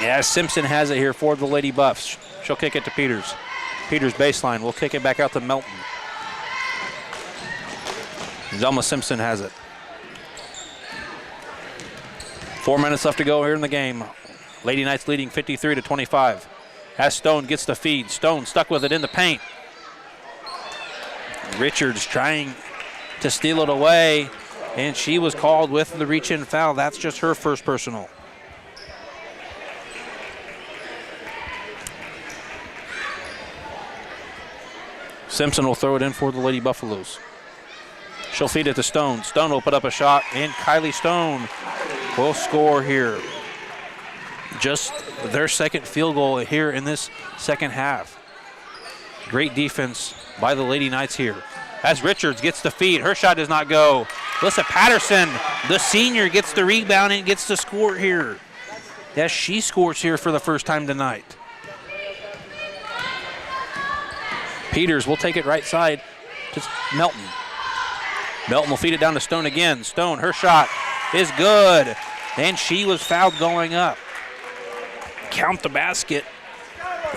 Yeah, Simpson has it here for the Lady Buffs. She'll kick it to Peters. Peters baseline will kick it back out to Melton. Zelma Simpson has it. 4 minutes left to go here in the game. Lady Knights leading 53-25. As Stone gets the feed. Stone stuck with it in the paint. Richards trying to steal it away, and she was called with the reach-in foul. That's just her first personal. Simpson will throw it in for the Lady Buffaloes. She'll feed it to Stone. Stone will put up a shot, and Kylie Stone will score here. Just their second field goal here in this second half. Great defense by the Lady Knights here. As Richards gets the feed, her shot does not go. Alyssa Patterson, the senior, gets the rebound and gets the score here. Yes, she scores here for the first time tonight. Peters will take it right side to Melton. Melton will feed it down to Stone again. Stone, her shot is good, and she was fouled going up. Count the basket,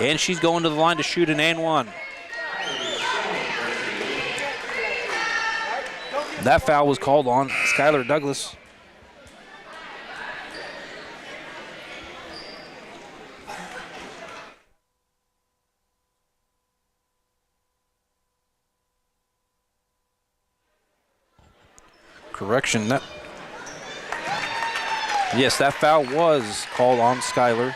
and she's going to the line to shoot an and one. That foul was called on Skylar Douglas. Correction, yes, that foul was called on Skylar.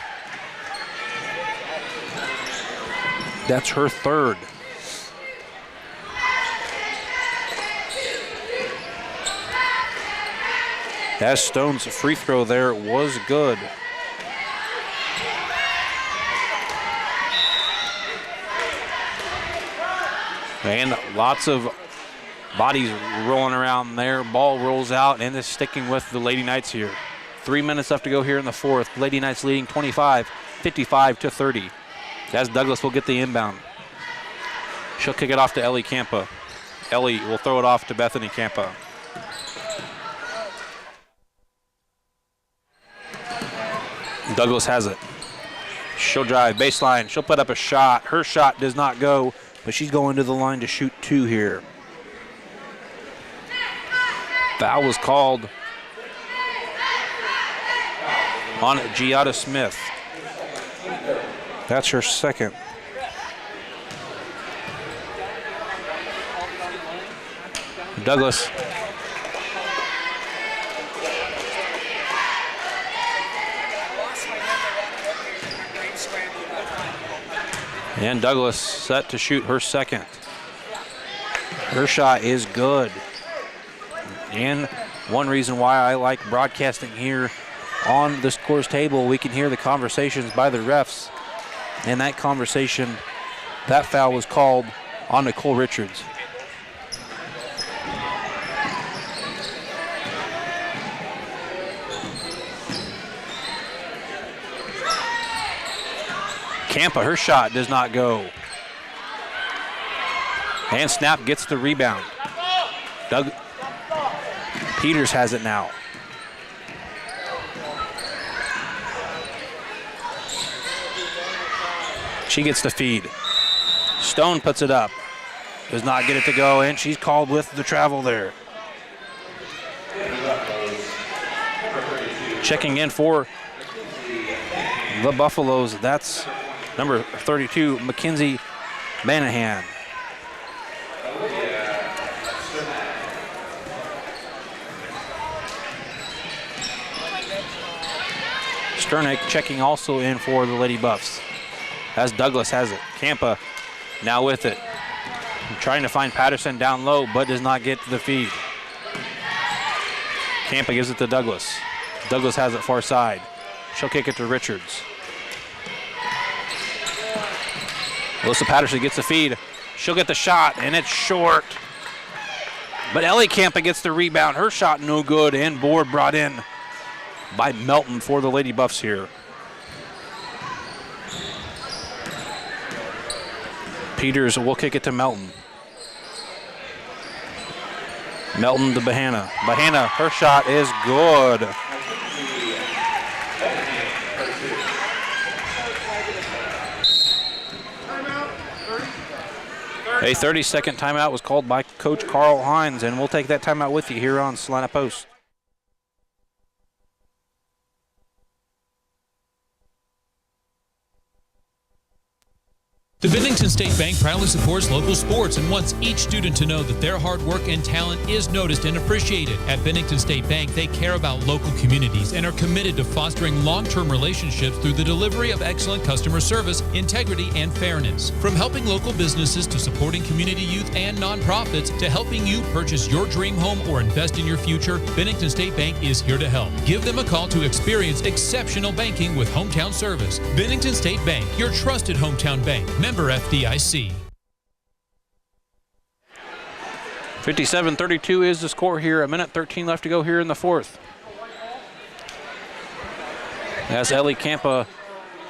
That's her third. As Stone's free throw there was good. And lots of bodies rolling around there. Ball rolls out and is sticking with the Lady Knights here. 3 minutes left to go here in the fourth. Lady Knights leading 55-30. As Douglas will get the inbound. She'll kick it off to Ellie Campa. Ellie will throw it off to Bethany Campa. Douglas has it. She'll drive baseline. She'll put up a shot. Her shot does not go, but she's going to the line to shoot two here. Foul was called on Giada Smith. That's her second. Douglas. And Douglas set to shoot her second. Her shot is good. And one reason why I like broadcasting here on the scores table, we can hear the conversations by the refs. And that conversation, that foul was called on Nicole Richards. Campa, her shot does not go. And Snap gets the rebound. Peters has it now. She gets the feed. Stone puts it up. Does not get it to go, and she's called with the travel there. Checking in for the Buffaloes, that's number 32, Mackenzie Banahan. Sternick checking also in for the Lady Buffs. As Douglas has it. Campa now with it. Trying to find Patterson down low, but does not get to the feed. Campa gives it to Douglas. Douglas has it far side. She'll kick it to Richards. Alyssa Patterson gets the feed. She'll get the shot, and it's short. But Ellie Campa gets the rebound. Her shot no good, and board brought in by Melton for the Lady Buffs here. Peters will kick it to Melton. Melton to Bahana. Bahana, her shot is good. A 30-second timeout was called by Coach Carl Hines, and we'll take that timeout with you here on Salina Post. The Bennington State Bank proudly supports local sports and wants each student to know that their hard work and talent is noticed and appreciated. At Bennington State Bank, they care about local communities and are committed to fostering long-term relationships through the delivery of excellent customer service, integrity, and fairness. From helping local businesses to supporting community youth and nonprofits to helping you purchase your dream home or invest in your future, Bennington State Bank is here to help. Give them a call to experience exceptional banking with hometown service. Bennington State Bank, your trusted hometown bank. Member FDIC. 57-32 is the score here. A minute 13 left to go here in the fourth. As Ellie Campa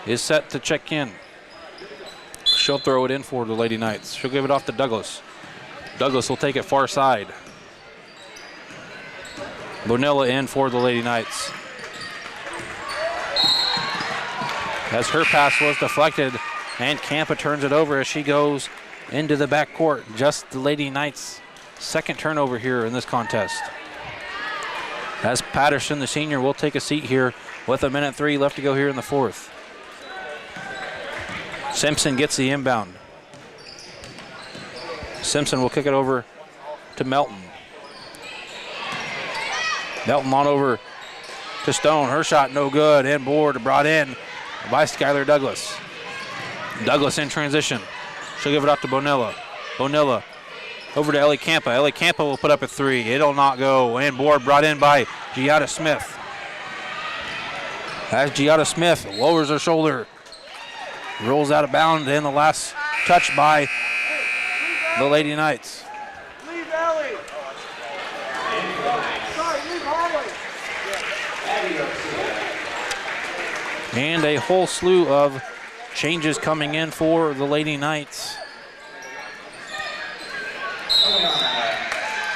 is set to check in. She'll throw it in for the Lady Knights. She'll give it off to Douglas. Douglas will take it far side. Bonilla in for the Lady Knights. As her pass was deflected, and Campa turns it over as she goes into the backcourt. Just the Lady Knights' second turnover here in this contest. As Patterson, the senior, will take a seat here with a minute 3 left to go here in the fourth. Simpson gets the inbound. Simpson will kick it over to Melton. Melton on over to Stone. Her shot no good, and board brought in by Skylar Douglas. Douglas in transition. She'll give it out to Bonilla. Bonilla over to Ellie Campa. Ellie Campa will put up a 3. It'll not go. And board brought in by Giada Smith. As Giada Smith lowers her shoulder, rolls out of bounds, and the last touch by the Lady Knights. Leave Ellie. Sorry, leave Harley. And a whole slew of changes coming in for the Lady Knights.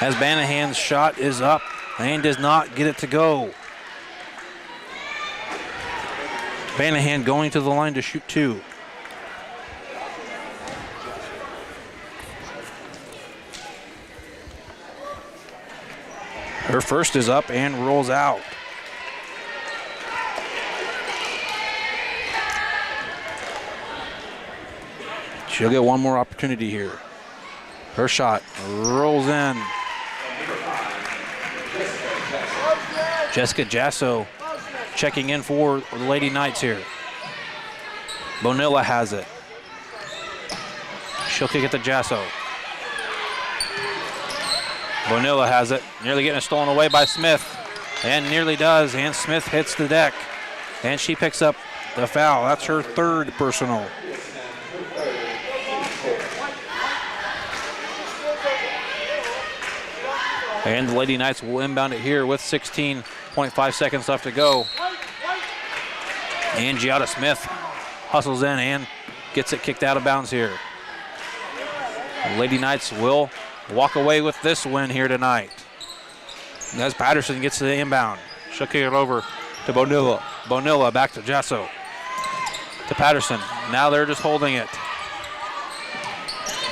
As Banahan's shot is up and does not get it to go. Banahan going to the line to shoot 2. Her first is up and rolls out. She'll get one more opportunity here. Her shot rolls in. Jessica Jasso checking in for the Lady Knights here. Bonilla has it. She'll kick it to Jasso. Bonilla has it, nearly getting it stolen away by Smith, and nearly does, and Smith hits the deck, and she picks up the foul. That's her third personal. And the Lady Knights will inbound it here with 16.5 seconds left to go. And Giada Smith hustles in and gets it kicked out of bounds here. The Lady Knights will walk away with this win here tonight. As Patterson gets to the inbound, she'll kick it over to Bonilla. Bonilla back to Jasso. To Patterson. Now they're just holding it.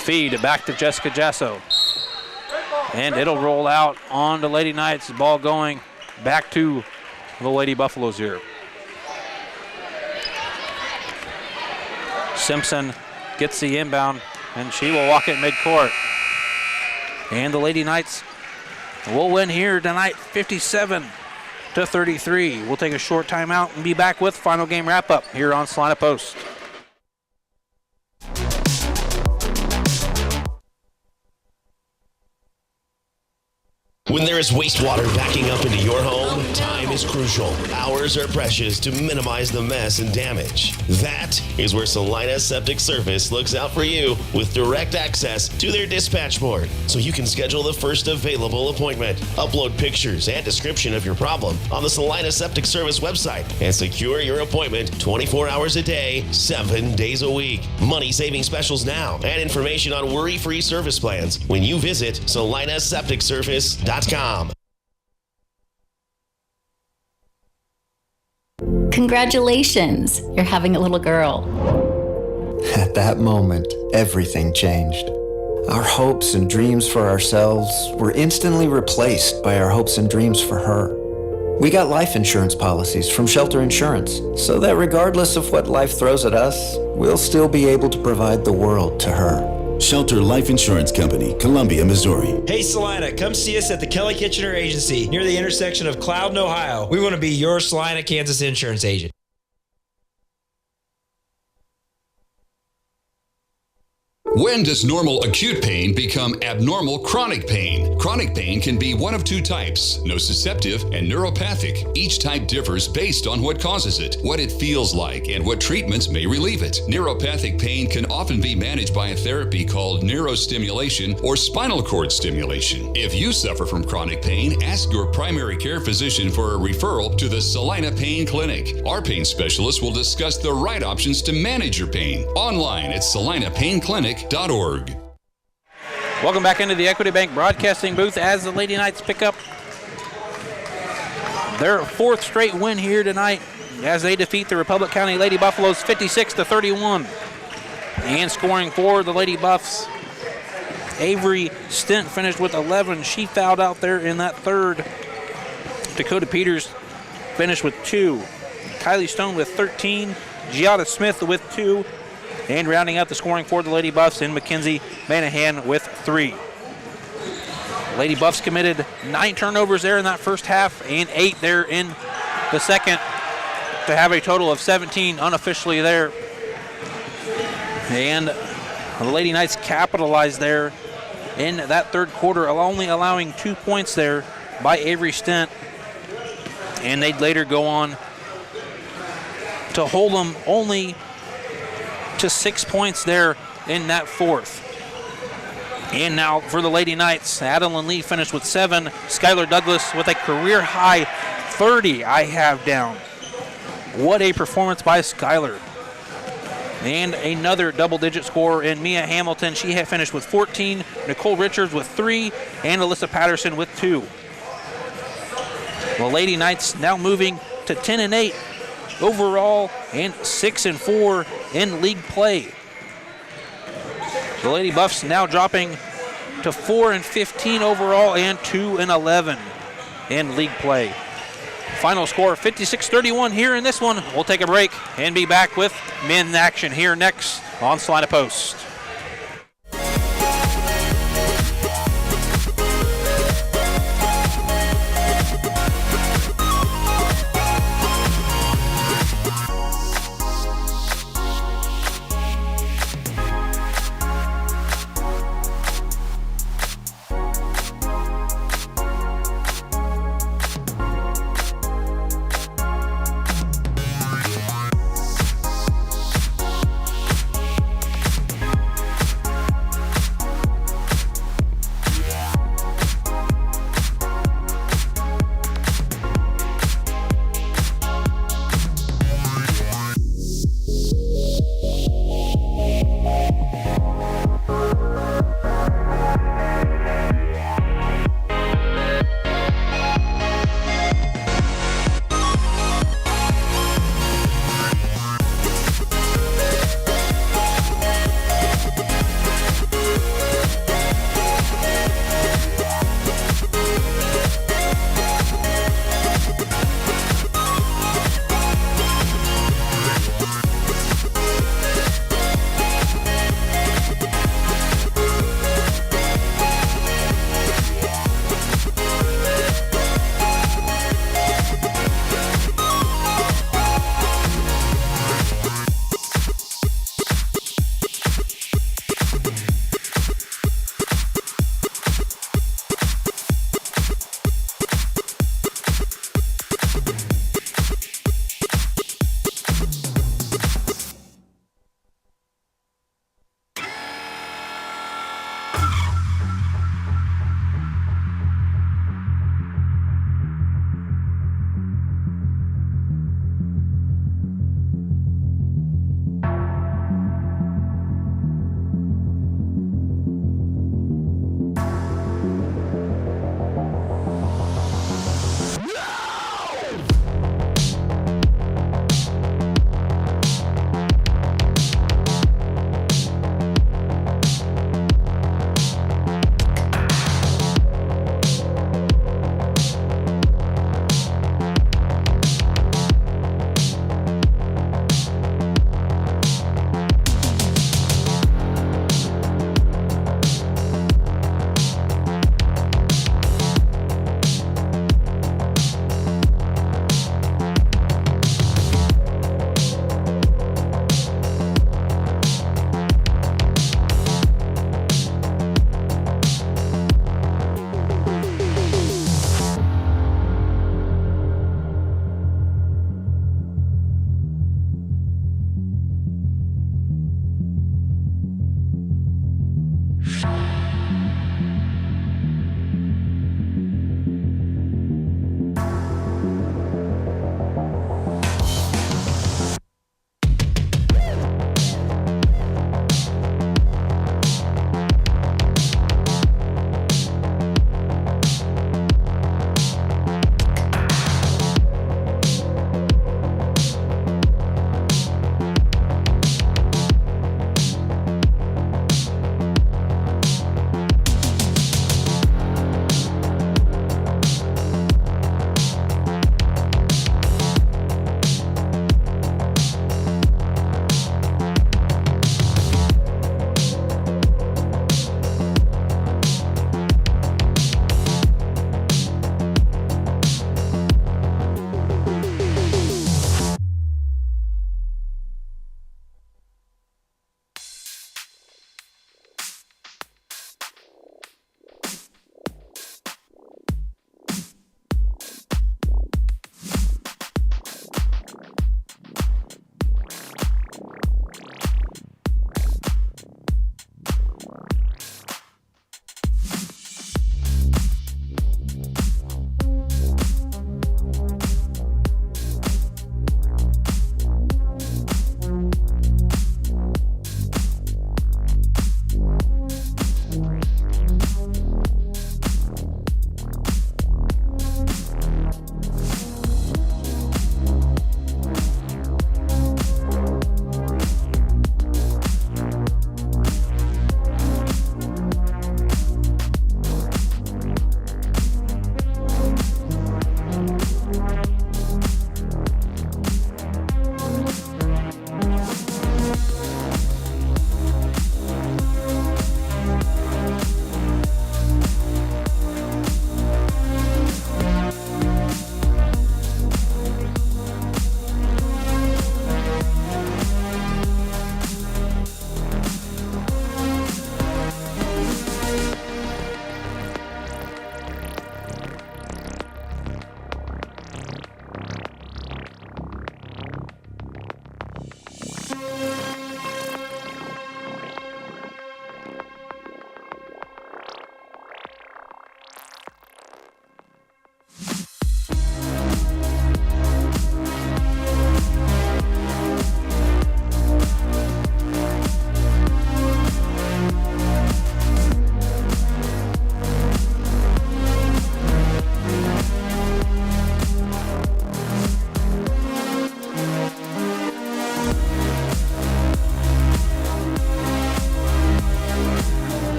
Feed back to Jessica Jasso. And it'll roll out on the Lady Knights. Ball going back to the Lady Buffaloes here. Simpson gets the inbound, and she will walk it midcourt. And the Lady Knights will win here tonight, 57-33. We'll take a short timeout and be back with final game wrap-up here on Salina Post. When there is wastewater backing up into your home, time is crucial. Hours are precious to minimize the mess and damage. That is where Salina Septic Service looks out for you with direct access to their dispatch board, so you can schedule the first available appointment. Upload pictures and description of your problem on the Salina Septic Service website and secure your appointment 24 hours a day, 7 days a week. Money-saving specials now and information on worry-free service plans when you visit salinasepticservice.com. Congratulations, you're having a little girl. At that moment, everything changed. Our hopes and dreams for ourselves were instantly replaced by our hopes and dreams for her. We got life insurance policies from Shelter Insurance, so that regardless of what life throws at us, we'll still be able to provide the world to her. Shelter Life Insurance Company, Columbia, Missouri. Hey Salina, come see us at the Kelly Kitchener Agency near the intersection of Cloud and Ohio. We want to be your Salina, Kansas insurance agent. When does normal acute pain become abnormal chronic pain? Chronic pain can be one of two types, nociceptive and neuropathic. Each type differs based on what causes it, what it feels like, and what treatments may relieve it. Neuropathic pain can often be managed by a therapy called neurostimulation or spinal cord stimulation. If you suffer from chronic pain, ask your primary care physician for a referral to the Salina Pain Clinic. Our pain specialists will discuss the right options to manage your pain. Online at salinapainclinic.org. Welcome back into the Equity Bank Broadcasting booth as the Lady Knights pick up their fourth straight win here tonight as they defeat the Republic County Lady Buffaloes 56-31. And scoring for the Lady Buffs, Avery Stent finished with 11. She fouled out there in that third. Dakota Peters finished with 2. Kylie Stone with 13. Giada Smith with 2. And rounding out the scoring for the Lady Buffs in Mackenzie Manahan with 3. Lady Buffs committed 9 turnovers there in that first half and 8 there in the second to have a total of 17 unofficially there. And the Lady Knights capitalized there in that third quarter, only allowing 2 points there by Avery Stent. And they'd later go on to hold them only to 6 points there in that fourth. And now for the Lady Knights, Adeline Lee finished with 7. Skylar Douglas with a career high 30 I have down. What a performance by Skylar. And another double-digit scorer in Mia Hamilton. She had finished with 14. Nicole Richards with 3. And Alyssa Patterson with 2. The Lady Knights now moving to 10-8 overall and 6-4 in league play. The Lady Buffs now dropping to 4-15 overall and 2-11 in league play. Final score 56-31 here in this one. We'll take a break and be back with men's action here next on Salina Post.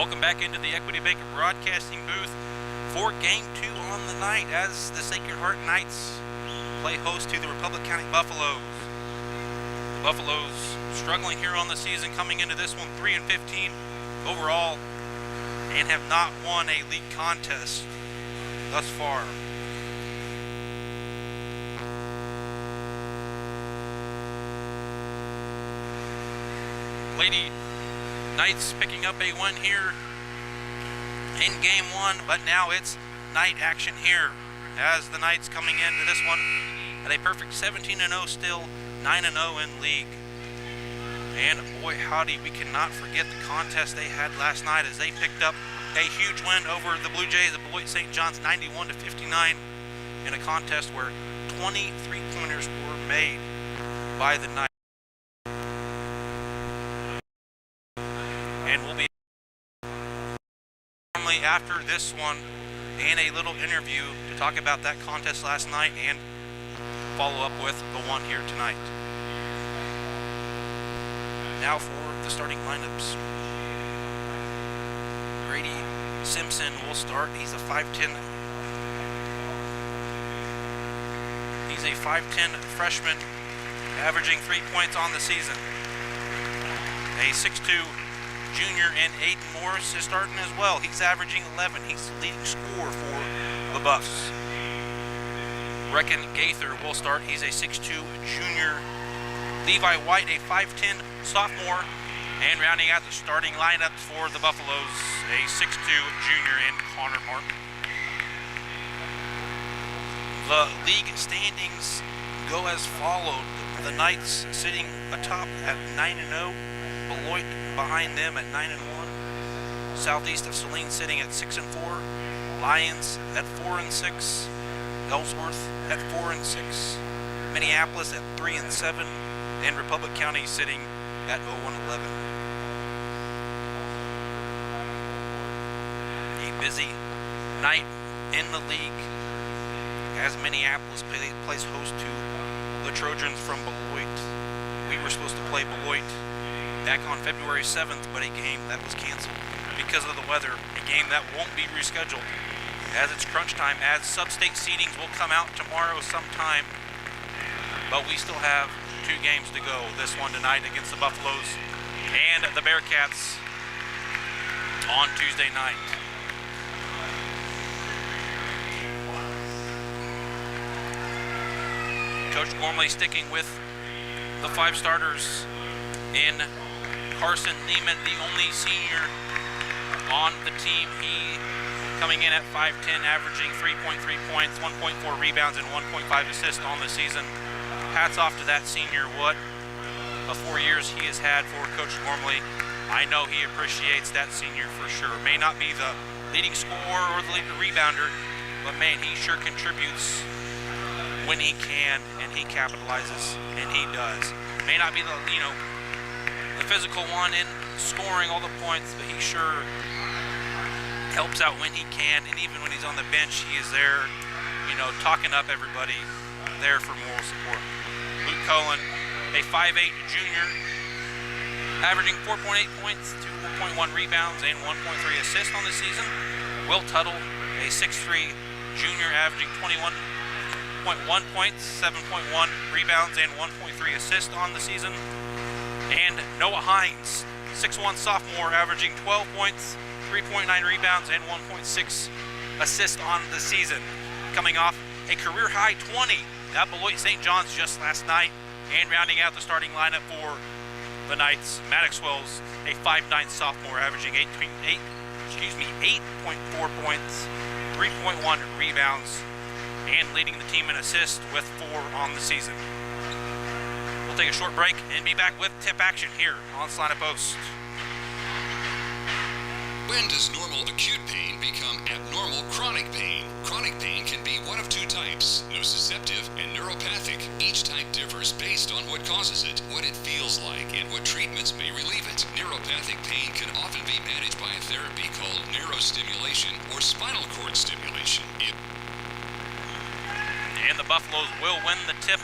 Welcome back into the Equity Bank Broadcasting booth for Game 2 on the night as the Sacred Heart Knights play host to the Republic County Buffaloes. The Buffaloes struggling here on the season, coming into this one 3-15 overall, and have not won a league contest thus far. Lady Knights picking up a win here in Game 1, but now it's night action here as the Knights coming into this one at a perfect 17-0 still, 9-0 in league. And boy howdy, we cannot forget the contest they had last night as they picked up a huge win over the Blue Jays of Beloit St. John's 91-59 in a contest where 20 3-pointers were made by the Knights. And we'll be normally after this one and a little interview to talk about that contest last night and follow up with the one here tonight. Now for the starting lineups. Grady Simpson will start. He's a 5'10". He's a 5'10" freshman, averaging 3 points on the season. A 6'2" junior and Aiden Morris is starting as well. He's averaging 11. He's the leading scorer for the Buffs. Reckon Gaither will start. He's a 6'2" junior. Levi White, a 5'10" sophomore. And rounding out the starting lineups for the Buffaloes, a 6'2" junior and Connor Martin. The league standings go as followed. The Knights sitting atop at 9-0. Beloit behind them at 9-1. Southeast of Salina sitting at 6-4. Lions at 4-6. Ellsworth at 4-6. Minneapolis at 3-7. And Republic County sitting at 0-11. A busy night in the league as Minneapolis plays host to the Trojans from Beloit. We were supposed to play Beloit back on February 7th, but a game that was canceled because of the weather. A game that won't be rescheduled as it's crunch time, as sub-state seedings will come out tomorrow sometime. But we still have 2 games to go. This one tonight against the Buffaloes and the Bearcats on Tuesday night. Coach Gormley sticking with the 5 starters in Carson Neiman, the only senior on the team. He coming in at 5'10", averaging 3.3 points, 1.4 rebounds, and 1.5 assists on the season. Hats off to that senior. What a 4 years he has had for Coach Gormley. I know he appreciates that senior for sure. May not be the leading scorer or the leading rebounder, but man, he sure contributes when he can, and he capitalizes, and he does. May not be the, the physical one in scoring all the points, but he sure helps out when he can, and even when he's on the bench, he is there, talking up everybody, there for moral support. Luke Cullen, a 5'8" junior, averaging 4.8 points, 2.1 rebounds, and 1.3 assists on the season. Will Tuttle, a 6'3" junior, averaging 21.1 points, 7.1 rebounds, and 1.3 assists on the season. And Noah Hines, 6'1" sophomore, averaging 12 points, 3.9 rebounds, and 1.6 assists on the season. Coming off a career-high 20 at Beloit St. John's just last night. And rounding out the starting lineup for the Knights, Maddox Wells, a 5'9" sophomore, averaging 8.4 points, 3.1 rebounds, and leading the team in assists with 4 on the season. We'll take a short break and be back with tip action here on Salina Post. When does normal acute pain become abnormal chronic pain? Chronic pain can be one of 2 types, nociceptive and neuropathic. Each type differs based on what causes it, what it feels like, and what treatments may relieve it. Neuropathic pain can often be managed by a therapy called neurostimulation or spinal cord stimulation. And the Buffaloes will win the tip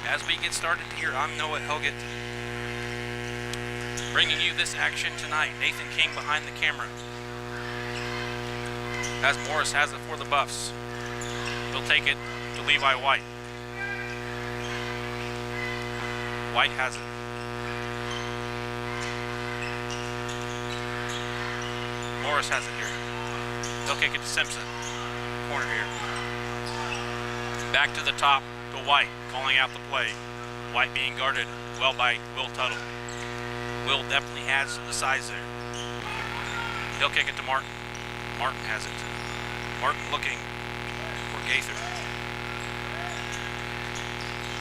as we get started here. I'm Noah Helgett. Bringing you this action tonight, Nathan King behind the camera. As Morris has it for the Buffs. He'll take it to Levi White. White has it. Morris has it here. He'll kick it to Simpson. Corner here. Back to the top to White, calling out the play. White being guarded well by Will Tuttle. Will definitely has the size there. He'll kick it to Martin. Martin has it. Martin looking for Gaither.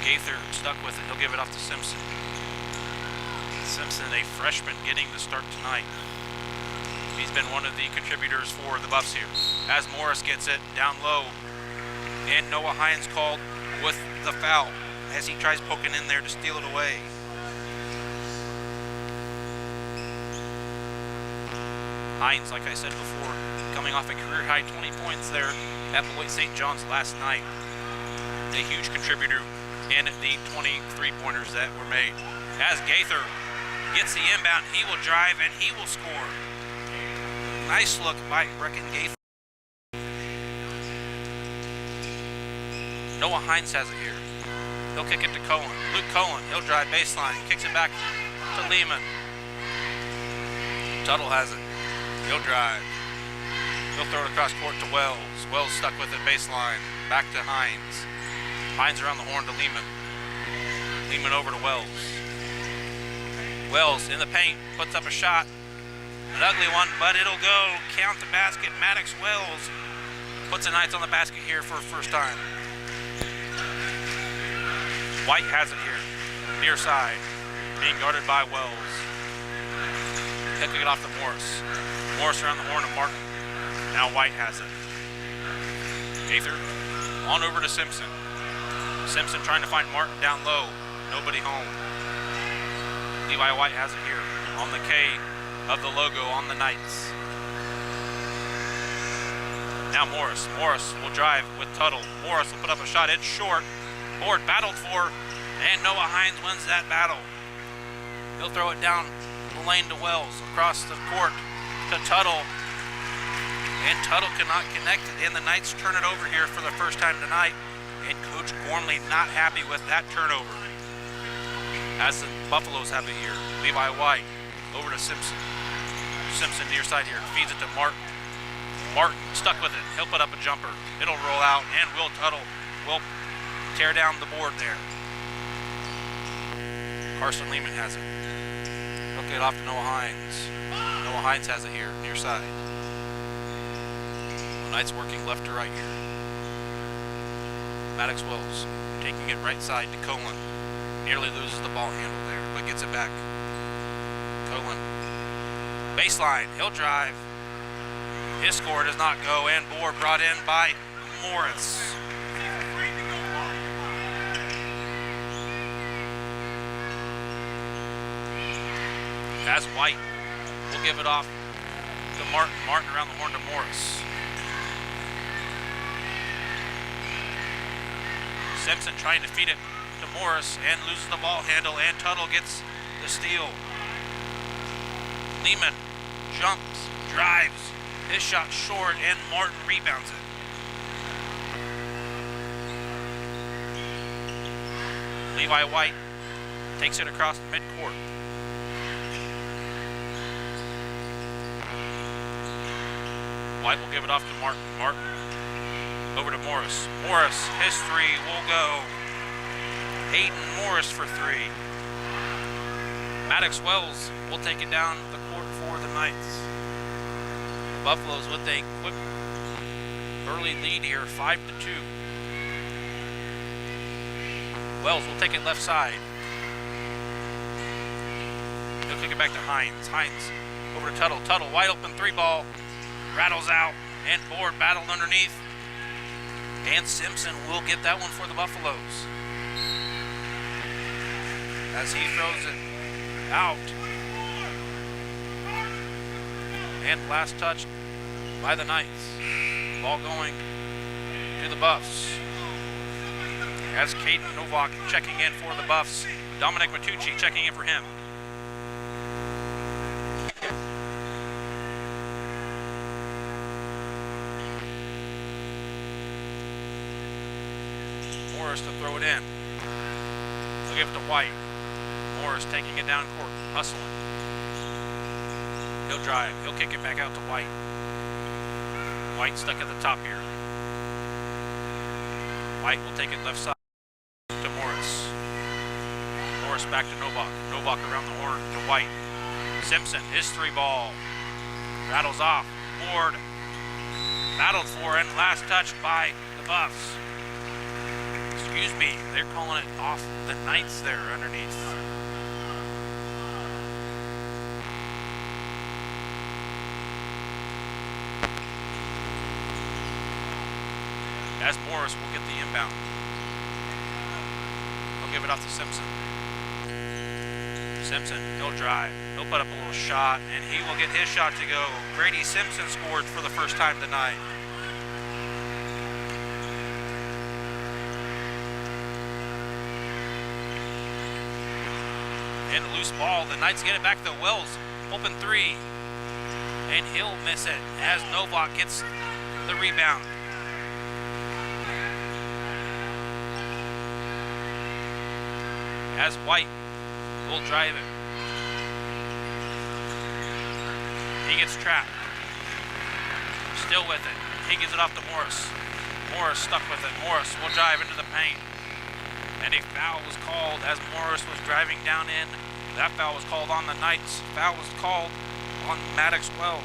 Gaither stuck with it. He'll give it off to Simpson. Simpson, a freshman, getting the start tonight. He's been one of the contributors for the Buffs here. As Morris gets it down low, and Noah Hines called with the foul as he tries poking in there to steal it away. Hines, like I said before, coming off a career-high 20 points there at Beloit St. John's last night. A huge contributor in the 23 pointers that were made. As Gaither gets the inbound, he will drive and he will score. Nice look by Brecken Gaither. Noah Hines has it here. He'll kick it to Cohen. Luke Cohen, he'll drive baseline, kicks it back to Lehman. Tuttle has it. He'll drive. He'll throw it across court to Wells. Wells stuck with it baseline. Back to Hines. Hines around the horn to Lehman. Lehman over to Wells. Wells in the paint, puts up a shot. An ugly one, but it'll go. Count the basket. Maddox Wells puts the Knights on the basket here for the first time. White has it here. Near side. Being guarded by Wells. Kicking it off to Morris. Morris around the horn of Martin. Now White has it. Gaither on over to Simpson. Simpson trying to find Martin down low. Nobody home. Levi White has it here on the K of the logo on the Knights. Now Morris. Morris will drive with Tuttle. Morris will put up a shot. It's short. Board battled for, and Noah Hines wins that battle. He'll throw it down the lane to Wells. Across the court to Tuttle. And Tuttle cannot connect it, and the Knights turn it over here for the first time tonight. And Coach Gormley not happy with that turnover. As the Buffaloes have it here. Levi White over to Simpson. Simpson near side here. Feeds it to Martin. Martin stuck with it. He'll put up a jumper. It'll roll out, and Will Tuttle will tear down the board there. Carson Lehman has it. He'll get it off to Noah Hines. Noah Hines has it here, near side. The Knights working left to right here. Maddox Wells taking it right side to Colin. Nearly loses the ball handle there, but gets it back. Colin. Baseline, he'll drive. His score does not go, and board brought in by Morris. As White will give it off to Martin. Martin around the horn to Morris. Simpson trying to feed it to Morris and loses the ball handle, and Tuttle gets the steal. Lehman jumps, drives, his shot short, and Martin rebounds it. Levi White takes it across the midcourt. White will give it off to Martin. Martin over to Morris. Morris, his three will go. Hayden Morris for three. Maddox Wells will take it down the court for the Knights. The Buffaloes with a quick early lead here, 5-2. Wells will take it left side. He'll kick it back to Hines. Hines over to Tuttle. Tuttle, wide open three ball. Rattles out, and board battled underneath. And Simpson will get that one for the Buffaloes. As he throws it out. And last touch by the Knights. Ball going to the Buffs. As Caden Novak checking in for the Buffs. Dominic Matucci checking in for him. Morris to throw it in. He'll give it to White. Morris taking it down court, hustling. He'll drive. He'll kick it back out to White. White stuck at the top here. White will take it left side to Morris. Morris back to Novak. Novak around the horn to White. Simpson, his 3-ball. Rattles off. Ward. Battled for and last touched by the Buffs. Excuse me, they're calling it off the Knights there underneath. As Morris will get the inbound. He'll give it off to Simpson. Simpson, he'll drive. He'll put up a little shot, and he will get his shot to go. Grady Simpson scored for the first time tonight. And a loose ball. The Knights get it back to Wells. Open 3. And he'll miss it as Novak gets the rebound. As White will drive it. He gets trapped. Still with it. He gives it off to Morris. Morris stuck with it. Morris will drive into the paint. And a foul was called as Morris was driving down in. That foul was called on the Knights. Foul was called on Maddox Wells.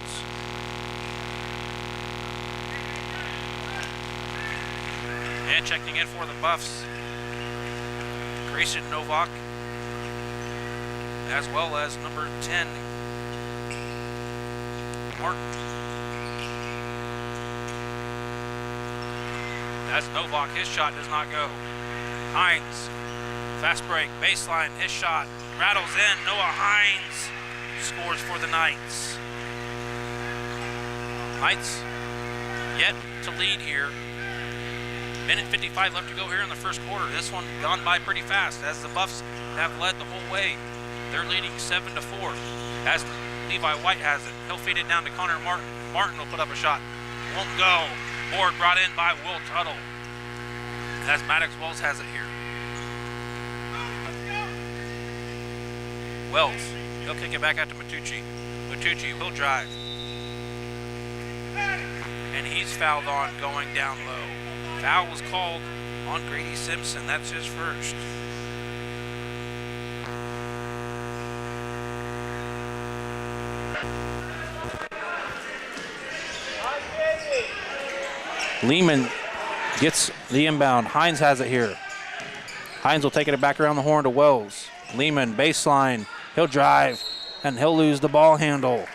And checking in for the Buffs, Grayson Novak, as well as number 10, Martin. As Novak, his shot does not go. Hines, fast break, baseline, his shot rattles in. Noah Hines scores for the Knights. Knights yet to lead here. Minute 55 left to go here in the first quarter. This one gone by pretty fast as the Buffs have led the whole way. They're leading 7-4 as Levi White has it. He'll feed it down to Connor Martin. Martin will put up a shot. Won't go. Board brought in by Will Tuttle as Maddox Wells has it here. Wells, he'll kick it back out to Matucci. Matucci will drive. And he's fouled on going down low. Foul was called on Grady Simpson. That's his first. Lehman gets the inbound. Hines has it here. Hines will take it back around the horn to Wells. Lehman, baseline. He'll drive, and he'll lose the ball handle.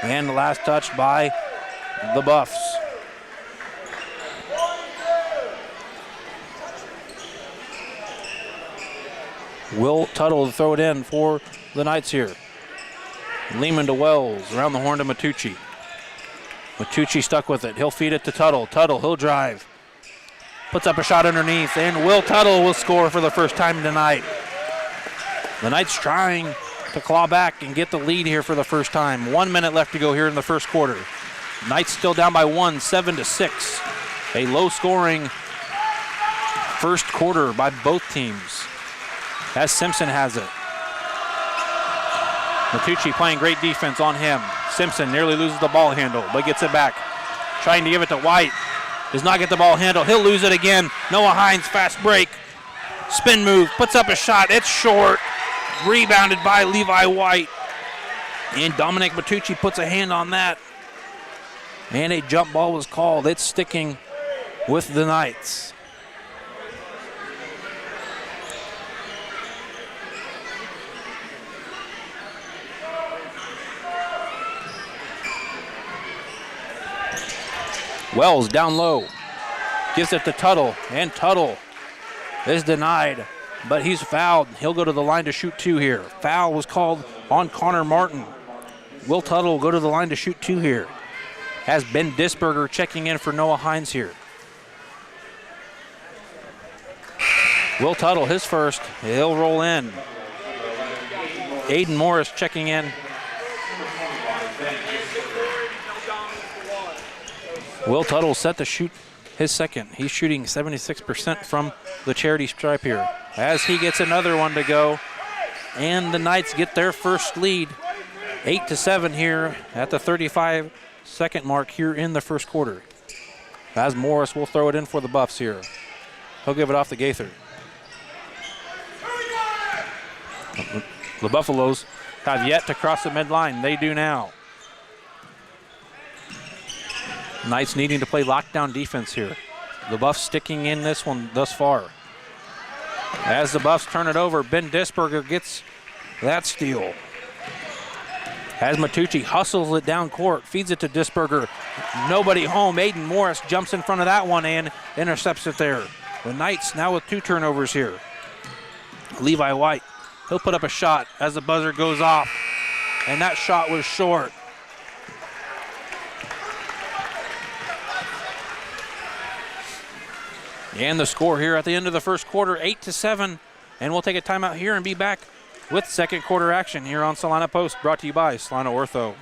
And the last touch by the Buffs. Will Tuttle to throw it in for the Knights here. Lehman to Wells, around the horn to Matucci. Matucci stuck with it. He'll feed it to Tuttle. Tuttle, he'll drive. Puts up a shot underneath, and Will Tuttle will score for the first time tonight. The Knights trying to claw back and get the lead here for the first time. 1 minute left to go here in the first quarter. Knights still down by 1, 7-6. A low-scoring first quarter by both teams. As Simpson has it. Matucci playing great defense on him. Simpson nearly loses the ball handle, but gets it back. Trying to give it to White. Does not get the ball handle. He'll lose it again. Noah Hines, fast break. Spin move, puts up a shot. It's short. Rebounded by Levi White. And Dominic Matucci puts a hand on that. And a jump ball was called. It's sticking with the Knights. Wells down low. Gives it to Tuttle, and Tuttle is denied, but he's fouled. He'll go to the line to shoot 2 here. Foul was called on Connor Martin. Will Tuttle will go to the line to shoot 2 here. Has Ben Disberger checking in for Noah Hines here. Will Tuttle, his first. He'll roll in. Aiden Morris checking in. Will Tuttle set to shoot his second. He's shooting 76% from the charity stripe here. As he gets another one to go, and the Knights get their first lead, 8-7 here at the 35-second mark here in the first quarter. As Morris will throw it in for the Buffs here. He'll give it off to Gaither. The Buffaloes have yet to cross the midline. They do now. Knights needing to play lockdown defense here. The Buffs sticking in this one thus far. As the Buffs turn it over, Ben Disberger gets that steal. As Matucci hustles it down court, feeds it to Disberger. Nobody home. Aiden Morris jumps in front of that one and intercepts it there. The Knights now with 2 turnovers here. Levi White, he'll put up a shot as the buzzer goes off, and that shot was short. And the score here at the end of the first quarter, 8-7, and we'll take a timeout here and be back with second quarter action here on Salina Post, brought to you by Salina Ortho.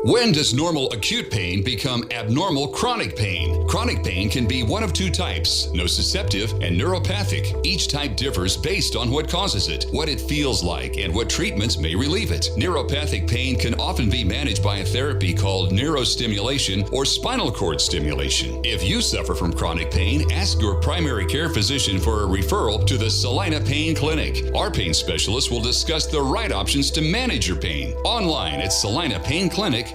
When does normal acute pain become abnormal chronic pain? Chronic pain can be one of 2 types, nociceptive and neuropathic. Each type differs based on what causes it, what it feels like, and what treatments may relieve it. Neuropathic pain can often be managed by a therapy called neurostimulation or spinal cord stimulation. If you suffer from chronic pain, ask your primary care physician for a referral to the Salina Pain Clinic. Our pain specialists will discuss the right options to manage your pain. Online at salinapainclinic.org.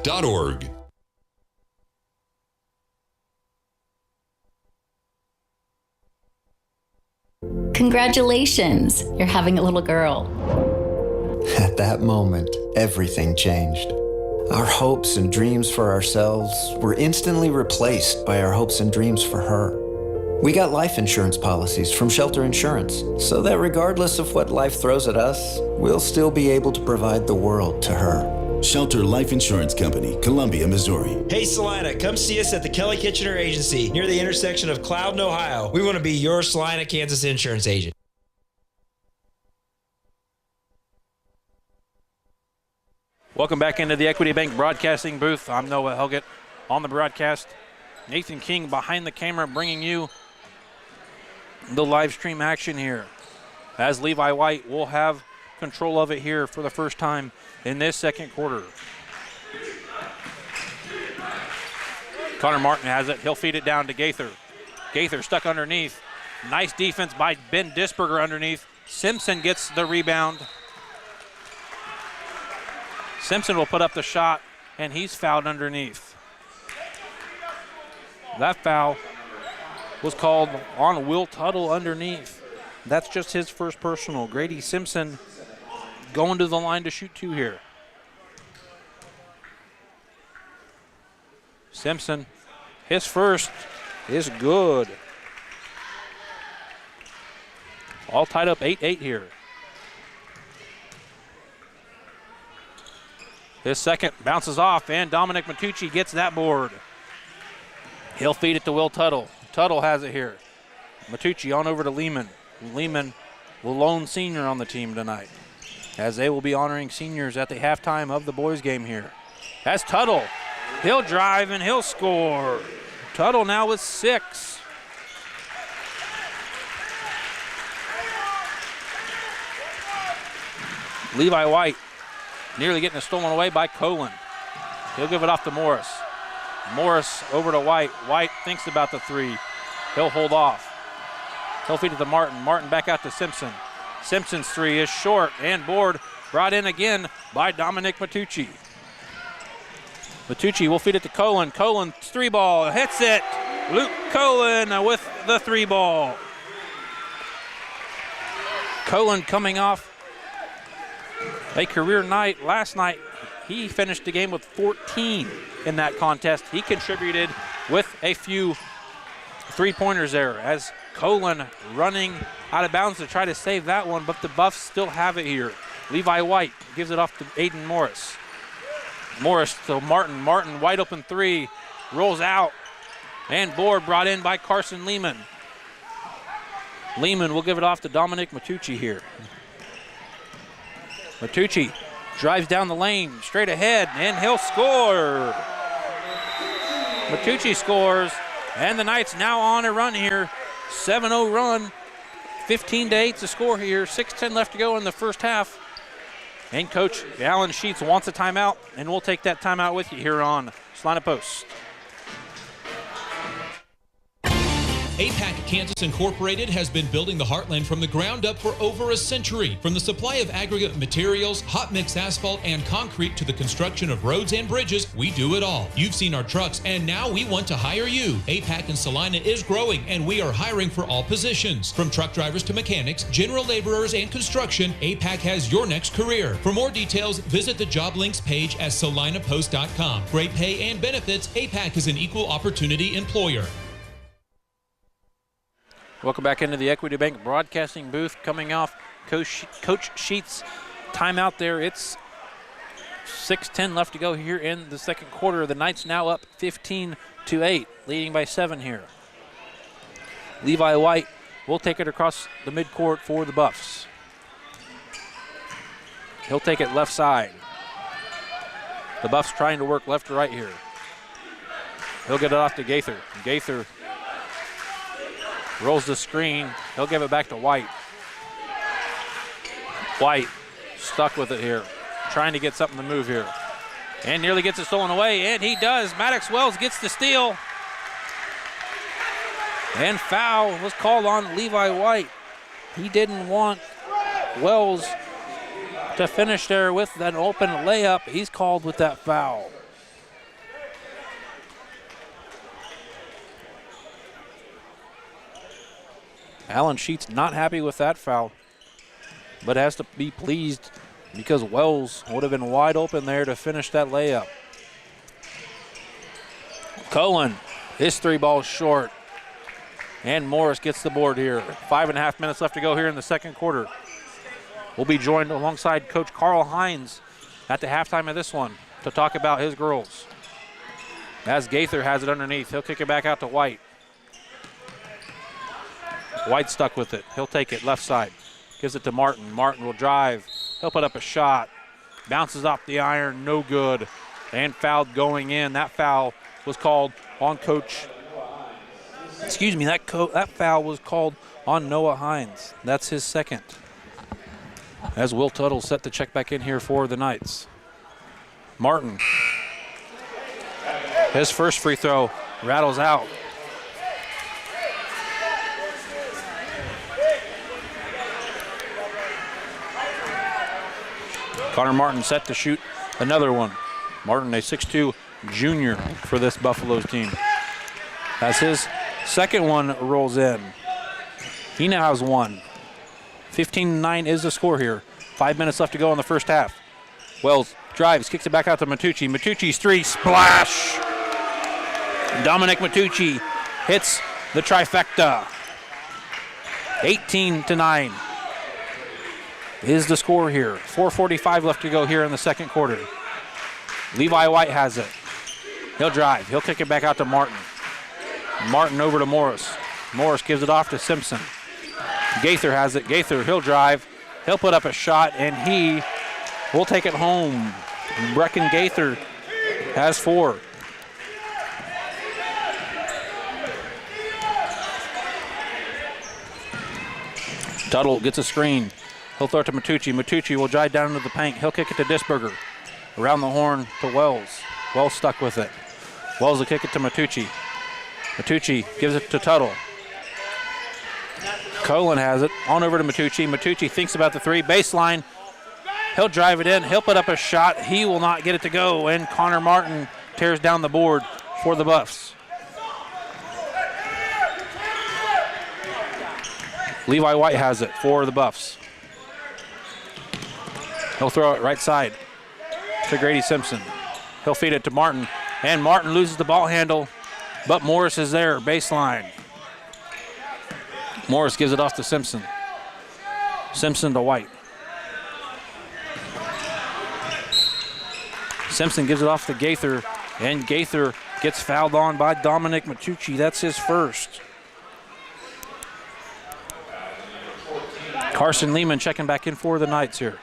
Congratulations, you're having a little girl. At that moment, everything changed. Our hopes and dreams for ourselves were instantly replaced by our hopes and dreams for her. We got life insurance policies from Shelter Insurance, so that regardless of what life throws at us, we'll still be able to provide the world to her. Shelter Life Insurance Company, Columbia, Missouri. Hey Salina, come see us at the Kelly Kitchener Agency near the intersection of Cloud and Ohio. We want to be your Salina, Kansas insurance agent. Welcome back into the Equity Bank broadcasting booth. I'm Noah Helgett on the broadcast. Nathan King behind the camera bringing you the live stream action here. As Levi White will have control of it here for the first time in this second quarter. Connor Martin has it. He'll feed it down to Gaither. Gaither stuck underneath. Nice defense by Ben Disberger underneath. Simpson gets the rebound. Simpson will put up the shot, and he's fouled underneath. That foul was called on Will Tuttle underneath. That's just his first personal. Grady Simpson going to the line to shoot 2 here. Simpson, his first is good. All tied up 8-8 here. His second bounces off, and Dominic Matucci gets that board. He'll feed it to Will Tuttle. Tuttle has it here. Matucci on over to Lehman. Lehman, the lone senior on the team tonight, as they will be honoring seniors at the halftime of the boys game here. That's Tuttle. He'll drive and he'll score. Tuttle now with 6. Levi White nearly getting it stolen away by Colin. He'll give it off to Morris. Morris over to White. White thinks about the 3. He'll hold off. He'll feed it to Martin. Martin back out to Simpson. Simpson's 3 is short, and board brought in again by Dominic Matucci. Matucci will feed it to Colin. Colin's 3 ball hits it. Luke Colin with the 3 ball. Colin coming off a career night. Last night, he finished the game with 14 in that contest. He contributed with a few 3-pointers there, as Colin running out of bounds to try to save that one, but the Buffs still have it here. Levi White gives it off to Aiden Morris. Morris to Martin. Martin, wide open 3, rolls out, and board brought in by Carson Lehman. Lehman will give it off to Dominic Matucci here. Matucci drives down the lane, straight ahead, and he'll score. Matucci scores And the Knights now on a run here. 7-0 run. 15-8 to score here. 6:10 left to go in the first half. And Coach Alan Sheets wants a timeout, and we'll take that timeout with you here on Salina Post. APAC Kansas Incorporated has been building the Heartland from the ground up for over a century. From the supply of aggregate materials, hot mix asphalt, and concrete to the construction of roads and bridges, we do it all. You've seen our trucks, and now we want to hire you. APAC in Salina is growing, and we are hiring for all positions. From truck drivers to mechanics, general laborers, and construction, APAC has your next career. For more details, visit the job links page at salinapost.com. Great pay and benefits, APAC is an equal opportunity employer. Welcome back into the Equity Bank broadcasting booth. Coming off Coach Sheets' timeout there. It's 6:10 left to go here in the second quarter. The Knights now up 15-8, leading by 7 here. Levi White will take it across the midcourt for the Buffs. He'll take it left side. The Buffs trying to work left to right here. He'll get it off to Gaither. Gaither rolls the screen. He'll give it back to White. White stuck with it here, trying to get something to move here. And nearly gets it stolen away, and he does. Maddox Wells gets the steal. And foul was called on Levi White. He didn't want Wells to finish there with an open layup. He's called with that foul. Alan Sheets not happy with that foul, but has to be pleased because Wells would have been wide open there to finish that layup. Cohen, his 3 balls short. And Morris gets the board here. 5.5 minutes left to go here in the second quarter. We'll be joined alongside Coach Carl Hines at the halftime of this one to talk about his girls. As Gaither has it underneath, he'll kick it back out to White. White stuck with it. He'll take it left side. Gives it to Martin. Martin will drive. He'll put up a shot. Bounces off the iron. No good. And fouled going in. That foul was called on Coach. Excuse me. That foul was called on Noah Hines. That's his second. As Will Tuttle set to check back in here for the Knights. Martin. His first free throw rattles out. Connor Martin set to shoot another one. Martin, a 6'2 junior for this Buffaloes team. As his second one rolls in, he now has 1. 15-9 is the score here. 5 minutes left to go in the first half. Wells drives, kicks it back out to Matucci. Matucci's 3, splash! Dominic Matucci hits the trifecta. 18-9. Is the score here. 4:45 left to go here in the second quarter. Levi White has it. He'll drive. He'll kick it back out to Martin. Martin over to Morris. Morris gives it off to Simpson. Gaither has it. Gaither, he'll drive. He'll put up a shot, and he will take it home. Brecken Gaither has 4. Tuttle gets a screen. He'll throw it to Matucci. Matucci will drive down into the paint. He'll kick it to Disberger. Around the horn to Wells. Wells stuck with it. Wells will kick it to Matucci. Matucci gives it to Tuttle. Colin has it. On over to Matucci. Matucci thinks about the 3. Baseline. He'll drive it in. He'll put up a shot. He will not get it to go. And Connor Martin tears down the board for the Buffs. Levi White has it for the Buffs. He'll throw it right side to Grady Simpson. He'll feed it to Martin, and Martin loses the ball handle, but Morris is there, baseline. Morris gives it off to Simpson. Simpson to White. Simpson gives it off to Gaither, and Gaither gets fouled on by Dominic Matucci. That's his first. Carson Lehman checking back in for the Knights here.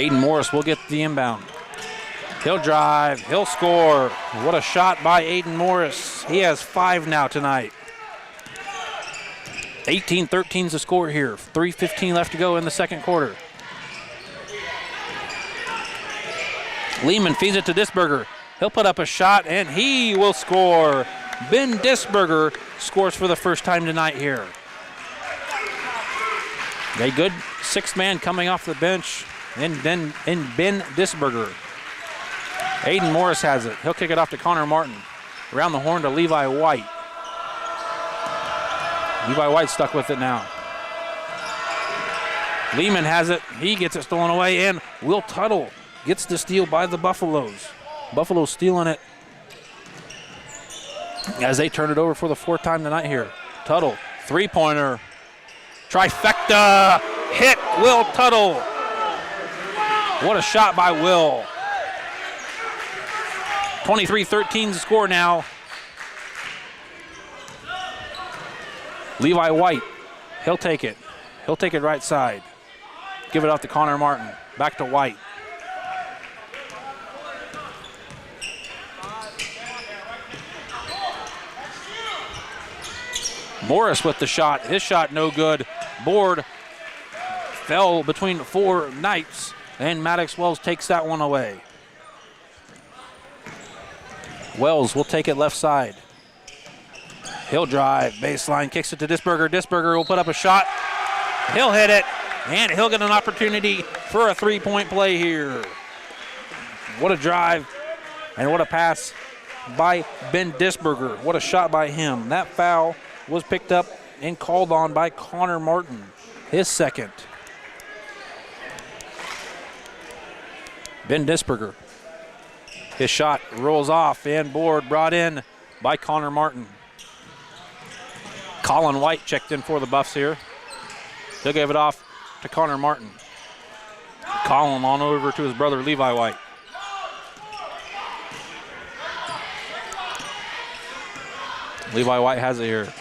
Aiden Morris will get the inbound. He'll drive, he'll score. What a shot by Aiden Morris. He has 5 now tonight. 18-13 is the score here. 3:15 left to go in the second quarter. Lehman feeds it to Disberger. He'll put up a shot, and he will score. Ben Disberger scores for the first time tonight here. A good sixth man coming off the bench, and Ben Disberger. Aiden Morris has it. He'll kick it off to Connor Martin. Around the horn to Levi White. Levi White stuck with it now. Lehman has it. He gets it stolen away, and Will Tuttle gets the steal by the Buffaloes. Buffalo stealing it as they turn it over for the 4th time tonight here. Tuttle, three-pointer. Trifecta hit Will Tuttle. What a shot by Will. 23-13 the score now. Levi White, he'll take it. He'll take it right side. Give it off to Connor Martin. Back to White. Morris with the shot. His shot no good. Board fell between 4 Knights, and Maddox Wells takes that one away. Wells will take it left side. He'll drive, baseline, kicks it to Disberger. Disberger will put up a shot. He'll hit it, and he'll get an opportunity for a 3-point play here. What a drive, and what a pass by Ben Disberger. What a shot by him. That foul was picked up and called on by Connor Martin, his second. Ben Disberger. His shot rolls off, and board brought in by Connor Martin. Colin White checked in for the Buffs here. He'll give it off to Connor Martin. Colin on over to his brother Levi White. Levi White has it here.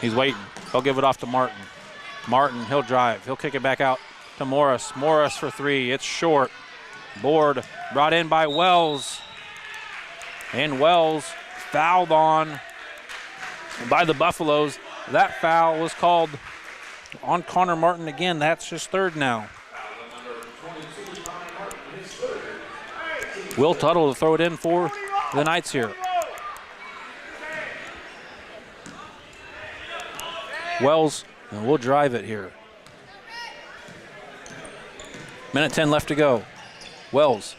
He's waiting. He'll give it off to Martin. Martin, he'll drive. He'll kick it back out to Morris. Morris for 3. It's short. Board brought in by Wells. And Wells fouled on by the Buffaloes. That foul was called on Connor Martin again. That's his 3rd now. Will Tuttle to throw it in for the Knights here. Wells, and we'll drive it here. Minute 10 left to go. Wells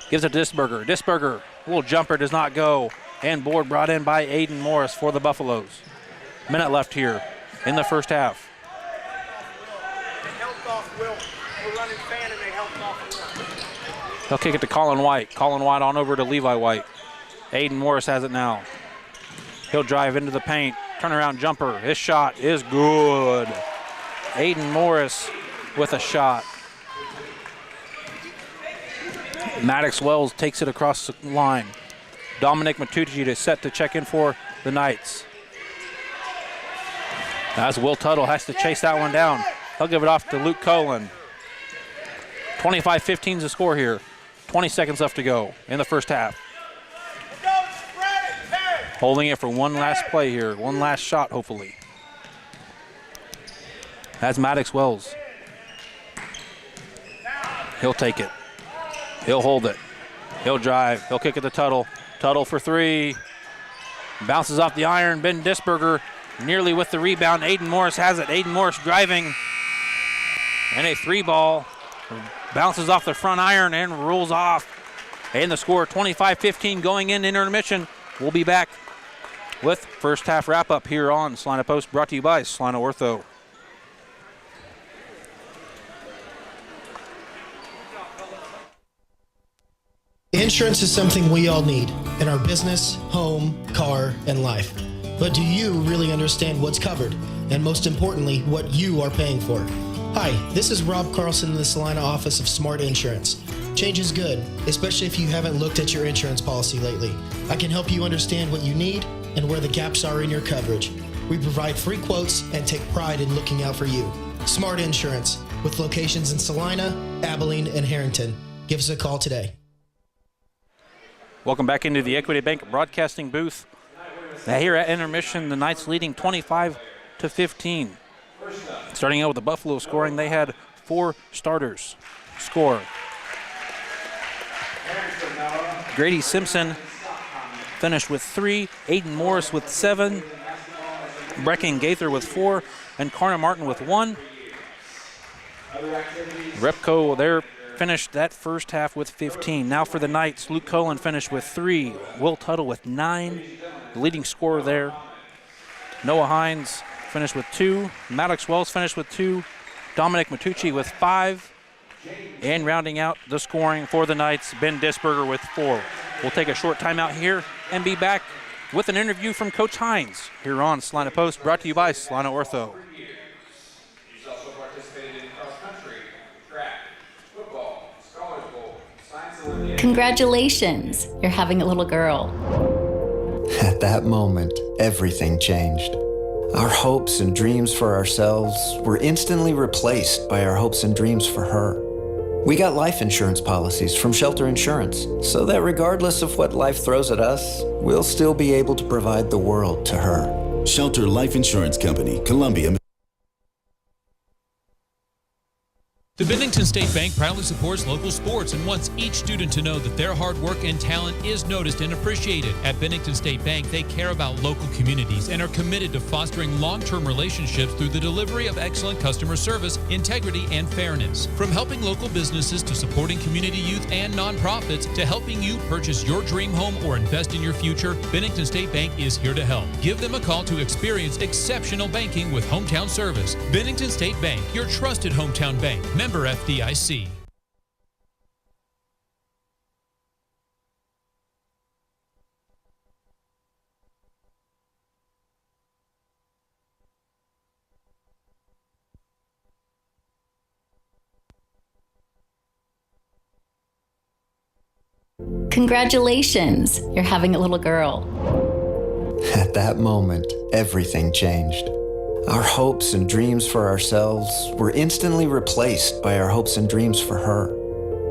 gives it to Disberger. Disberger, little jumper does not go. And board brought in by Aiden Morris for the Buffaloes. Minute left here in the first half. He'll kick it to Colin White. Colin White on over to Levi White. Aiden Morris has it now. He'll drive into the paint. Turnaround jumper. His shot is good. Aiden Morris with a shot. Maddox Wells takes it across the line. Dominic Matucci is set to check in for the Knights. As Will Tuttle has to chase that one down. He'll give it off to Luke Colan. 25-15 is the score here. 20 seconds left to go in the first half. Holding it for one last play here. One last shot, hopefully. That's Maddox Wells. He'll take it. He'll hold it. He'll drive. He'll kick it to Tuttle. Tuttle for 3. Bounces off the iron. Ben Disberger nearly with the rebound. Aiden Morris has it. Aiden Morris driving. And a 3-ball. Bounces off the front iron and rolls off. And the score 25-15 going in intermission. We'll be back with first half wrap up here on Salina Post, brought to you by Salina Ortho. Insurance is something we all need in our business, home, car, and life. But do you really understand what's covered? And most importantly, what you are paying for? Hi, this is Rob Carlson in the Salina office of Smart Insurance. Change is good, especially if you haven't looked at your insurance policy lately. I can help you understand what you need and where the gaps are in your coverage. We provide free quotes and take pride in looking out for you. Smart Insurance. with locations in Salina, Abilene, and Harrington. Give us a call today. Welcome back into the Equity Bank broadcasting booth. Now here at intermission, the Knights leading 25-15. Starting out with the Buffalo scoring, they had 4 starters score. Grady Simpson finished with 3, Aiden Morris with 7, Brecken Gaither with 4, and Karna Martin with 1. Repco there finished that first half with 15. Now for the Knights, Luke Cullen finished with 3, Will Tuttle with 9, the leading scorer there. Noah Hines finished with 2, Maddox Wells finished with 2, Dominic Matucci with 5, and rounding out the scoring for the Knights, Ben Disberger with 4. We'll take a short timeout here and be back with an interview from Coach Hines here on Salina Post, brought to you by Salina Ortho. Congratulations, you're having a little girl. At that moment, everything changed. Our hopes and dreams for ourselves were instantly replaced by our hopes and dreams for her. We got life insurance policies from Shelter Insurance, so that regardless of what life throws at us, we'll still be able to provide the world to her. Shelter Life Insurance Company, Columbia. The Bennington State Bank proudly supports local sports and wants each student to know that their hard work and talent is noticed and appreciated. At Bennington State Bank, they care about local communities and are committed to fostering long-term relationships through the delivery of excellent customer service, integrity, and fairness. From helping local businesses to supporting community youth and nonprofits to helping you purchase your dream home or invest in your future, Bennington State Bank is here to help. Give them a call to experience exceptional banking with hometown service. Bennington State Bank, your trusted hometown bank. Member FDIC. Congratulations, you're having a little girl. At that moment, everything changed. Our hopes and dreams for ourselves were instantly replaced by our hopes and dreams for her.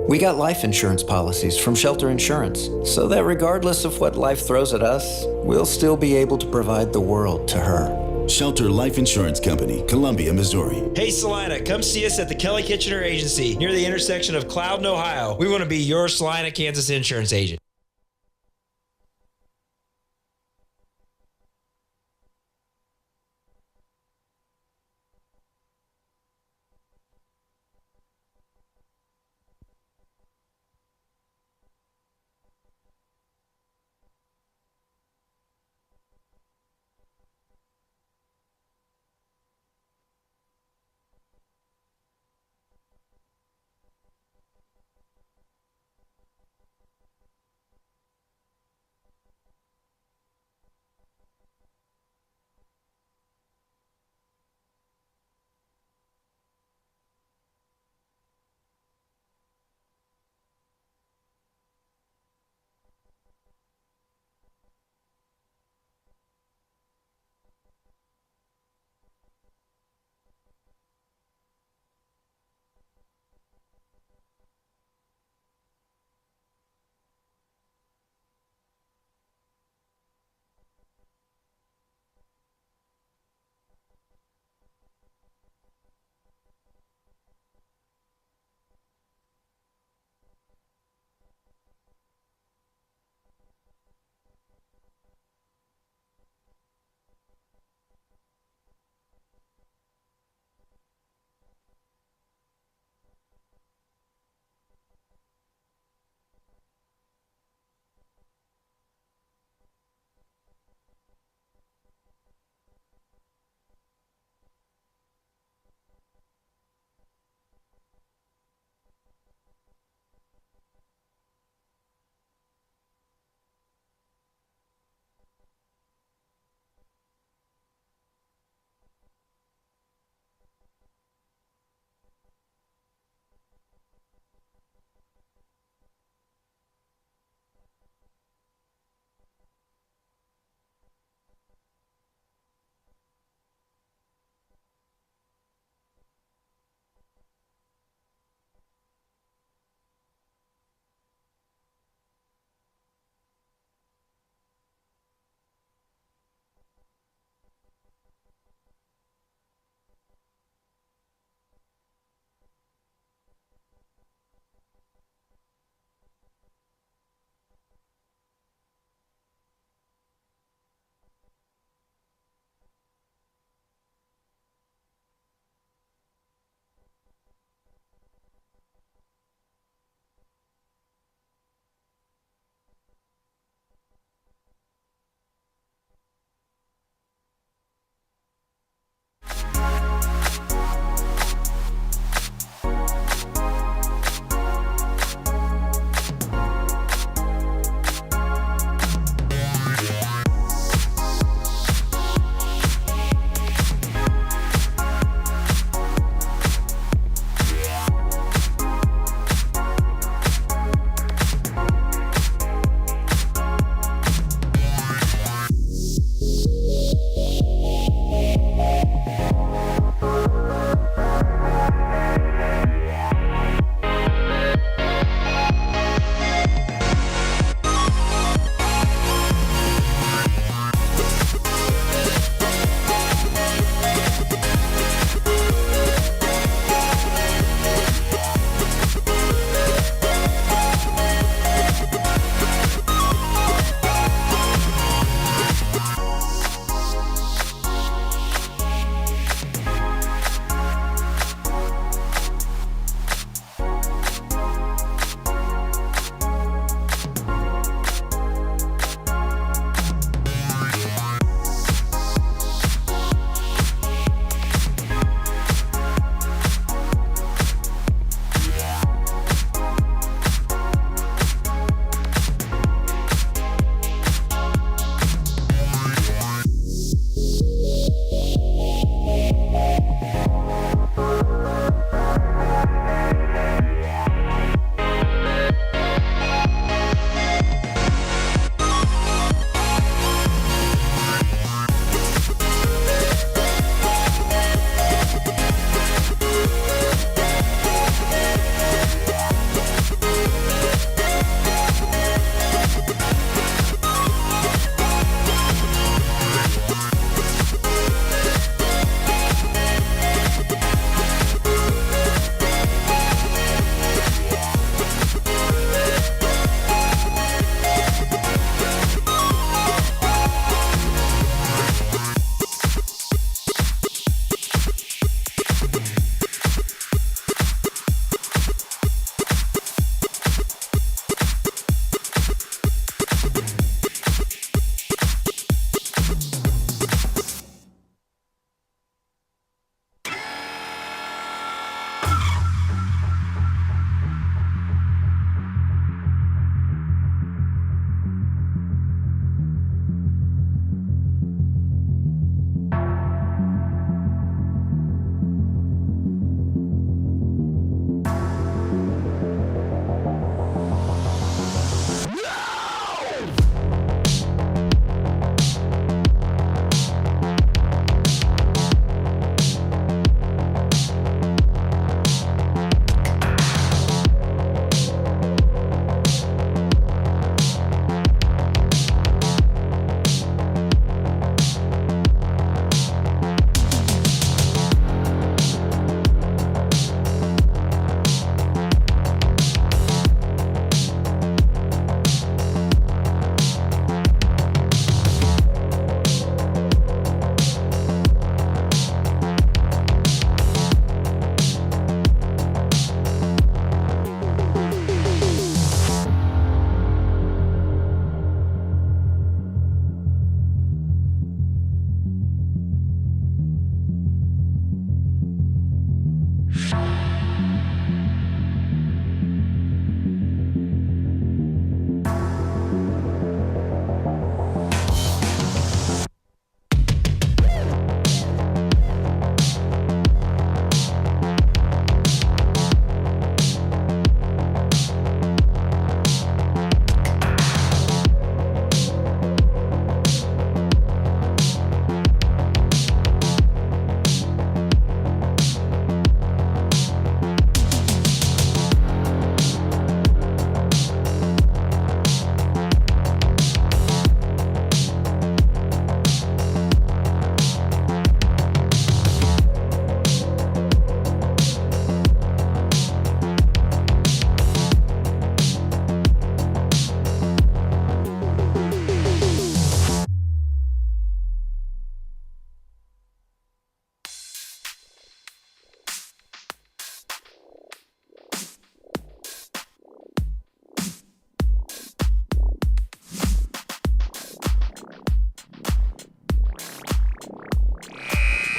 We got life insurance policies from Shelter Insurance, so that regardless of what life throws at us, we'll still be able to provide the world to her. Shelter Life Insurance Company, Columbia, Missouri. Hey Salina, come see us at the Kelly Kitchener Agency near the intersection of Cloud and Ohio. We want to be your Salina, Kansas insurance agent.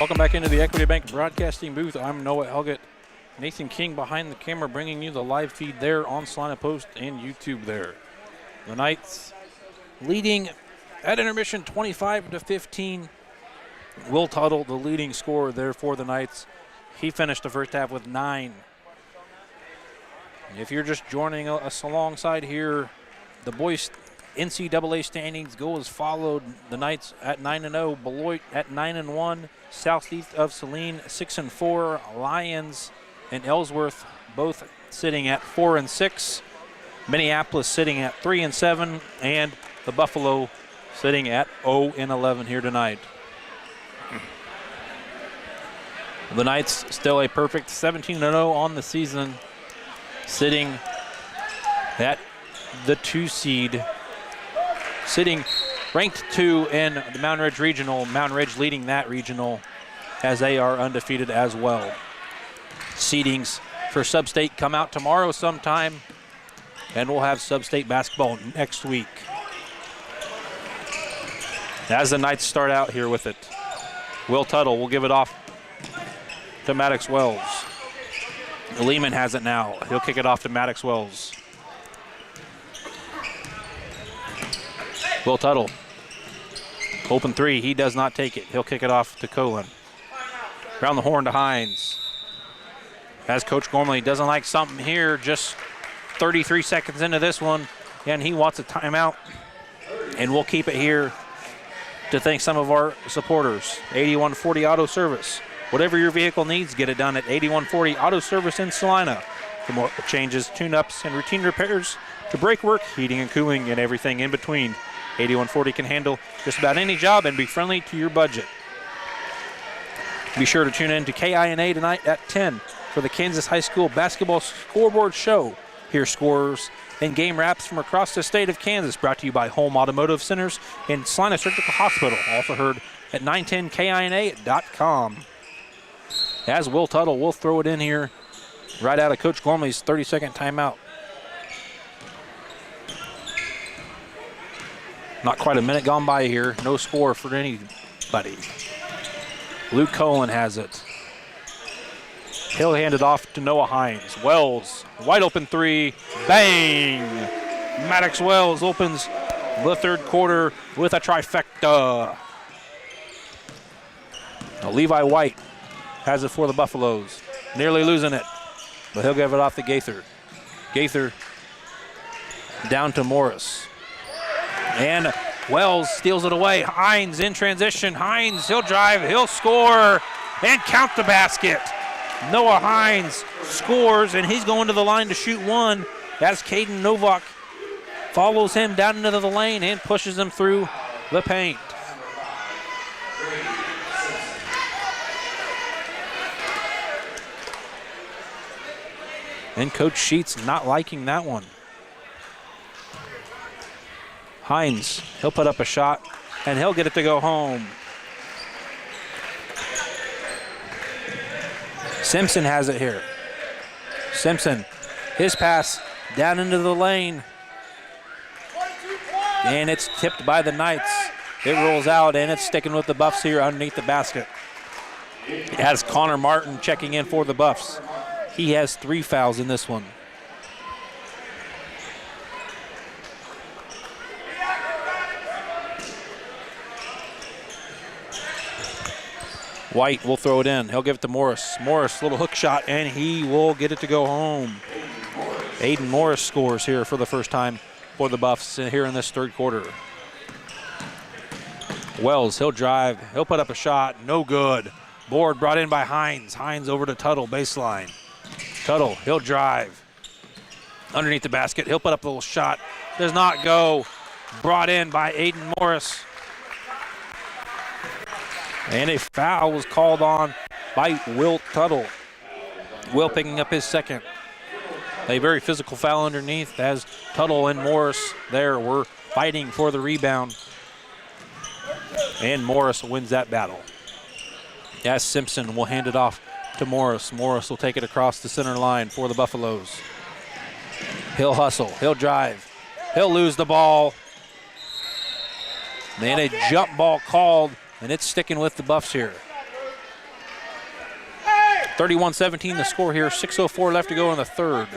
Welcome back into the Equity Bank broadcasting booth. I'm Noah Elgett. Nathan King behind the camera bringing you the live feed there on Salina Post and YouTube there. The Knights leading at intermission 25-15. Will Tuttle, the leading scorer there for the Knights. He finished the first half with 9. If you're just joining us alongside here, the boys NCAA standings go as followed. The Knights at 9-0, Beloit at 9-1, southeast of Salina 6-4, Lions and Ellsworth both sitting at 4-6, Minneapolis sitting at 3-7, and the Buffalo sitting at 0-11 here tonight. The Knights still a perfect 17-0 on the season, sitting at the 2 seed, sitting ranked 2 in the Mountain Ridge Regional. Mountain Ridge leading that regional as they are undefeated as well. Seedings for Sub-State come out tomorrow sometime, and we'll have Sub-State basketball next week. As the Knights start out here with it, Will Tuttle will give it off to Maddox Wells. Lehman has it now. He'll kick it off to Maddox Wells. Will Tuttle, open 3, he does not take it. He'll kick it off to Colin. Around the horn to Hines. As Coach Gormley doesn't like something here, just 33 seconds into this one, and he wants a timeout. And we'll keep it here to thank some of our supporters. 8140 Auto Service. Whatever your vehicle needs, get it done at 8140 Auto Service in Salina. For more changes, tune-ups, and routine repairs to brake work, heating and cooling, and everything in between. 8140 can handle just about any job and be friendly to your budget. Be sure to tune in to KINA tonight at 10 for the Kansas High School Basketball Scoreboard Show. Hear scores and game wraps from across the state of Kansas, brought to you by Home Automotive Centers and Salina Surgical Hospital. Also heard at 910KINA.com. As Will Tuttle will throw it in here right out of Coach Gormley's 30-second timeout. Not quite a minute gone by here. No score for anybody. Luke Colin has it. He'll hand it off to Noah Hines. Wells, wide open 3. Bang! Maddox Wells opens the third quarter with a trifecta. Now Levi White has it for the Buffaloes. Nearly losing it, but he'll give it off to Gaither. Gaither down to Morris. And Wells steals it away. Hines in transition. Hines, he'll drive, he'll score, and count the basket. Noah Hines scores, and he's going to the line to shoot 1 as Caden Novak follows him down into the lane and pushes him through the paint. And Coach Sheets not liking that one. Hines, he'll put up a shot, and he'll get it to go home. Simpson has it here. Simpson, his pass down into the lane. And it's tipped by the Knights. It rolls out, and it's sticking with the Buffs here underneath the basket. It has Connor Martin checking in for the Buffs. He has 3 fouls in this one. White will throw it in. He'll give it to Morris. Morris, little hook shot, and he will get it to go home. Aiden Morris scores here for the first time for the Buffs here in this third quarter. Wells, he'll drive. He'll put up a shot. No good. Board brought in by Hines. Hines over to Tuttle, baseline. Tuttle, he'll drive. Underneath the basket, he'll put up a little shot. Does not go. Brought in by Aiden Morris. And a foul was called on by Will Tuttle. Will picking up his second. A very physical foul underneath as Tuttle and Morris there were fighting for the rebound. And Morris wins that battle. As Simpson will hand it off to Morris. Morris will take it across the center line for the Buffaloes. He'll hustle. He'll drive. He'll lose the ball. Then a jump ball called, and it's sticking with the Buffs here. 31-17 the score here. 6:04 left to go in the third.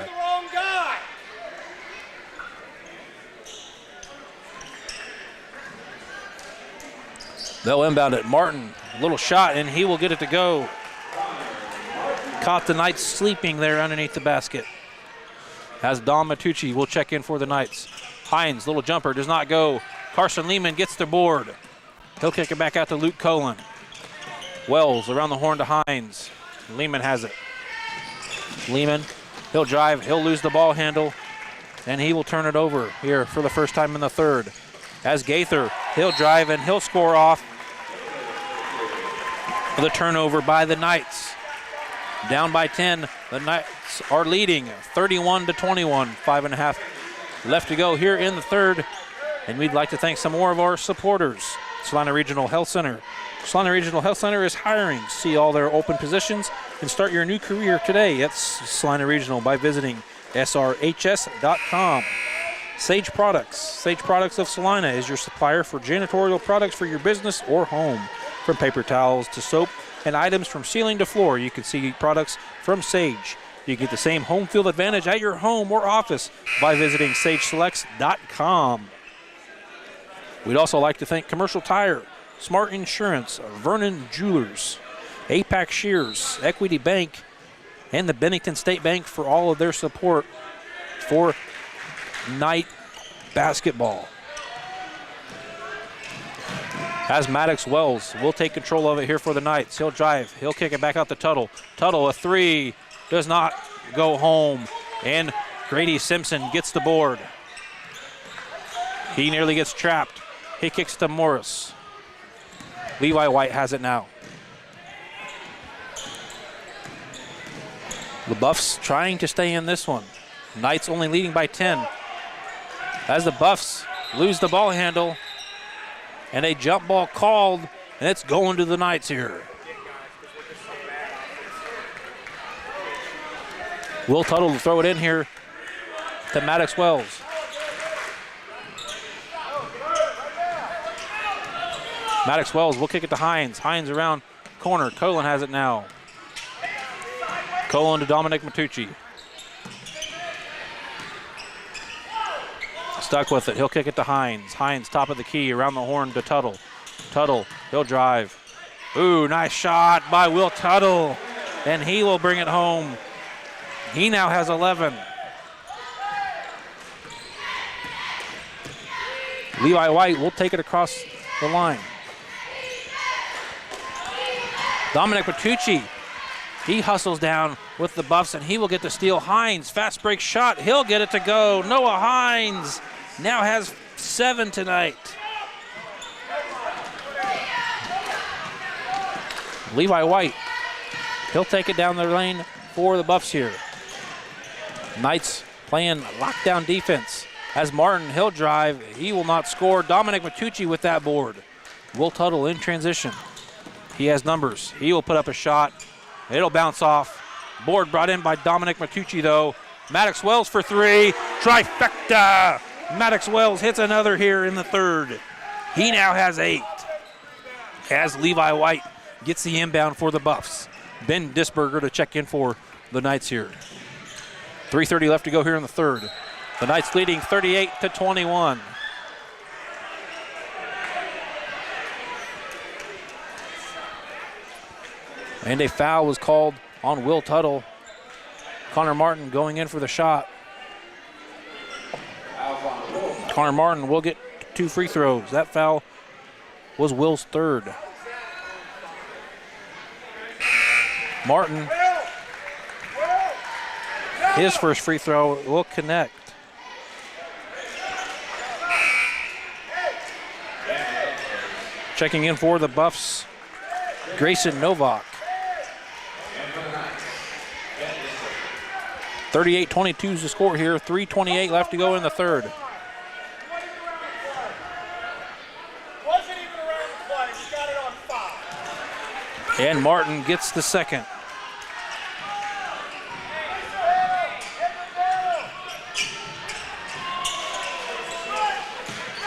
They'll inbound it. Martin, little shot, and he will get it to go. Caught the Knights sleeping there underneath the basket. As Dom Matucci will check in for the Knights. Hines, little jumper, does not go. Carson Lehman gets the board. He'll kick it back out to Luke Colon. Wells around the horn to Hines. Lehman has it. Lehman, he'll drive, he'll lose the ball handle, and he will turn it over here for the first time in the third. As Gaither, he'll drive and he'll score off the turnover by the Knights. Down by 10, the Knights are leading 31-21, 5.5 left to go here in the third. And we'd like to thank some more of our supporters. Salina Regional Health Center. Salina Regional Health Center is hiring. See all their open positions and start your new career today at Salina Regional by visiting srhs.com. Sage Products. Sage Products of Salina is your supplier for janitorial products for your business or home. From paper towels to soap and items from ceiling to floor, you can see products from Sage. You get the same home field advantage at your home or office by visiting sageselects.com. We'd also like to thank Commercial Tire, Smart Insurance, Vernon Jewelers, APAC Shears, Equity Bank, and the Bennington State Bank for all of their support for night basketball. As Maddox Wells will take control of it here for the Knights. He'll drive, he'll kick it back out to Tuttle. Tuttle, a three, does not go home, and Grady Simpson gets the board. He nearly gets trapped. He kicks to Morris. Levi White has it now. The Buffs trying to stay in this one. Knights only leading by 10. As the Buffs lose the ball handle, and a jump ball called, and it's going to the Knights here. Will Tuttle will throw it in here to Maddox Wells. Maddox Wells will kick it to Hines. Hines around corner. Colin has it now. Colin to Dominic Matucci. Stuck with it. He'll kick it to Hines. Hines top of the key around the horn to Tuttle. Tuttle, he'll drive. Ooh, nice shot by Will Tuttle. And he will bring it home. He now has 11. Levi White will take it across the line. Dominic Matucci, he hustles down with the Buffs, and he will get the steal. Hines, fast break shot. He'll get it to go. Noah Hines now has 7 tonight. Levi White, he'll take it down the lane for the Buffs here. Knights playing lockdown defense. As Martin, he'll drive. He will not score. Dominic Matucci with that board. Will Tuttle in transition. He has numbers. He will put up a shot. It'll bounce off. Board brought in by Dominic Matucci, though. Maddox Wells for 3. Trifecta. Maddox Wells hits another here in the third. He now has 8. As Levi White gets the inbound for the Buffs. Ben Disberger to check in for the Knights here. 3:30 left to go here in the third. The Knights leading 38-21. And a foul was called on Will Tuttle. Connor Martin going in for the shot. Connor Martin will get 2 free throws. That foul was Will's third. Martin, his first free throw will connect. Checking in for the Buffs, Grayson Novak. 38-22 is the score here. 3:28 left to go in the third. And Martin gets the second.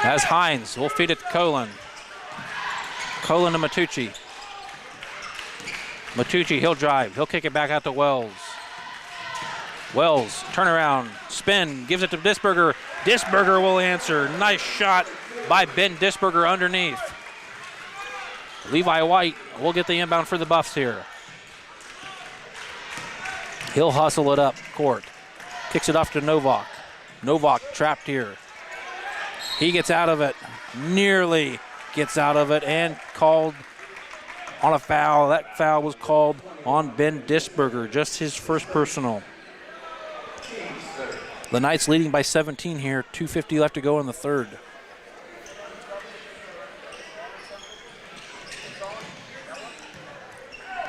As Hines will feed it to Colin. Colin to Matucci. Matucci, he'll drive. He'll kick it back out to Wells. Wells, turnaround, spin, gives it to Disberger. Disberger will answer. Nice shot by Ben Disberger underneath. Levi White will get the inbound for the Buffs here. He'll hustle it up court. Kicks it off to Novak. Novak trapped here. He gets out of it. Nearly gets out of it and called on a foul. That foul was called on Ben Disberger, just his first personal. The Knights leading by 17 here. 2:50 left to go in the third.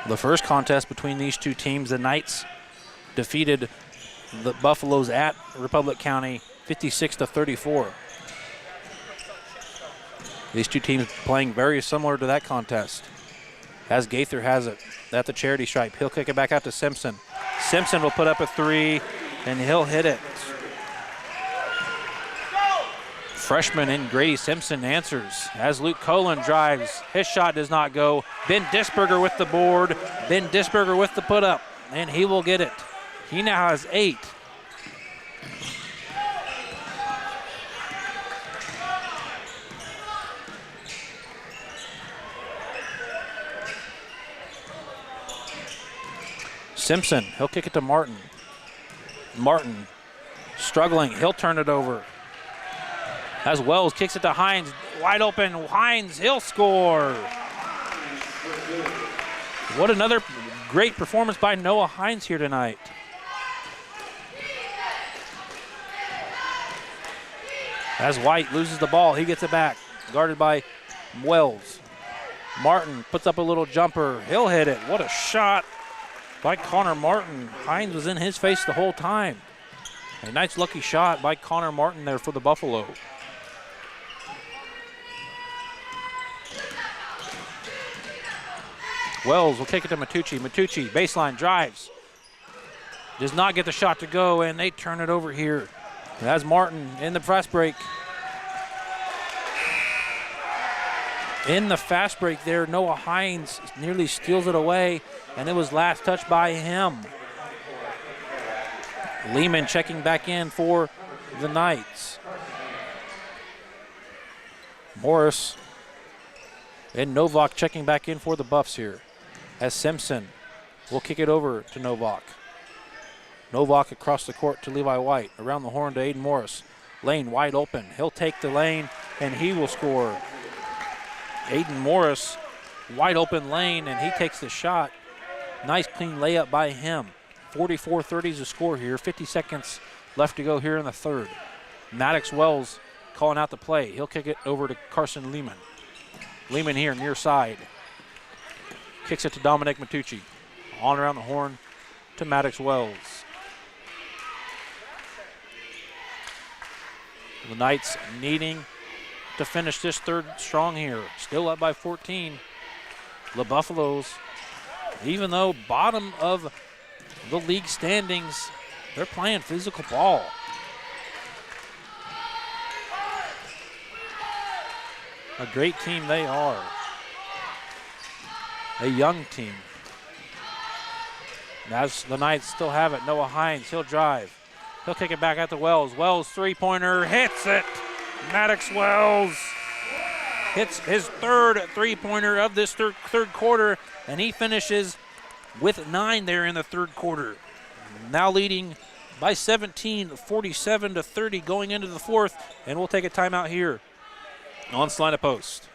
The first contest between these two teams, the Knights defeated the Buffaloes at Republic County 56-34. These two teams playing very similar to that contest. As Gaither has it at the charity stripe, he'll kick it back out to Simpson. Simpson will put up a three, and he'll hit it. Freshman in Grady Simpson answers as Luke Colin drives. His shot does not go. Ben Disberger with the board. Ben Disberger with the put up, and he will get it. He now has 8. Simpson, he'll kick it to Martin. Martin struggling, he'll turn it over. As Wells kicks it to Hines, wide open, Hines, he'll score. What another great performance by Noah Hines here tonight. As White loses the ball, he gets it back, guarded by Wells. Martin puts up a little jumper, he'll hit it. What a shot by Connor Martin. Hines was in his face the whole time. A nice lucky shot by Connor Martin there for the Buffalo. Wells will kick it to Matucci. Matucci, baseline, drives. Does not get the shot to go, and they turn it over here. That's Martin in the fast break. In the fast break there, Noah Hines nearly steals it away, and it was last touched by him. Lehman checking back in for the Knights. Morris and Novak checking back in for the Buffs here. As Simpson will kick it over to Novak. Novak across the court to Levi White. Around the horn to Aiden Morris. Lane wide open. He'll take the lane, and he will score. Aiden Morris, wide open lane, and he takes the shot. Nice clean layup by him. 44-30 is the score here. 50 seconds left to go here in the third. Maddox Wells calling out the play. He'll kick it over to Carson Lehman. Lehman here near side. Kicks it to Dominic Matucci. On around the horn to Maddox Wells. The Knights needing to finish this third strong here. Still up by 14. The Buffaloes, even though bottom of the league standings, they're playing physical ball. A great team they are. A young team. As the Knights still have it, Noah Hines, he'll drive. He'll kick it back out to Wells. Wells, three-pointer, hits it. Maddox Wells hits his third three-pointer of this third quarter, and he finishes with 9 there in the third quarter. Now leading by 17, 47-30 going into the fourth, and we'll take a timeout here on Salina Post.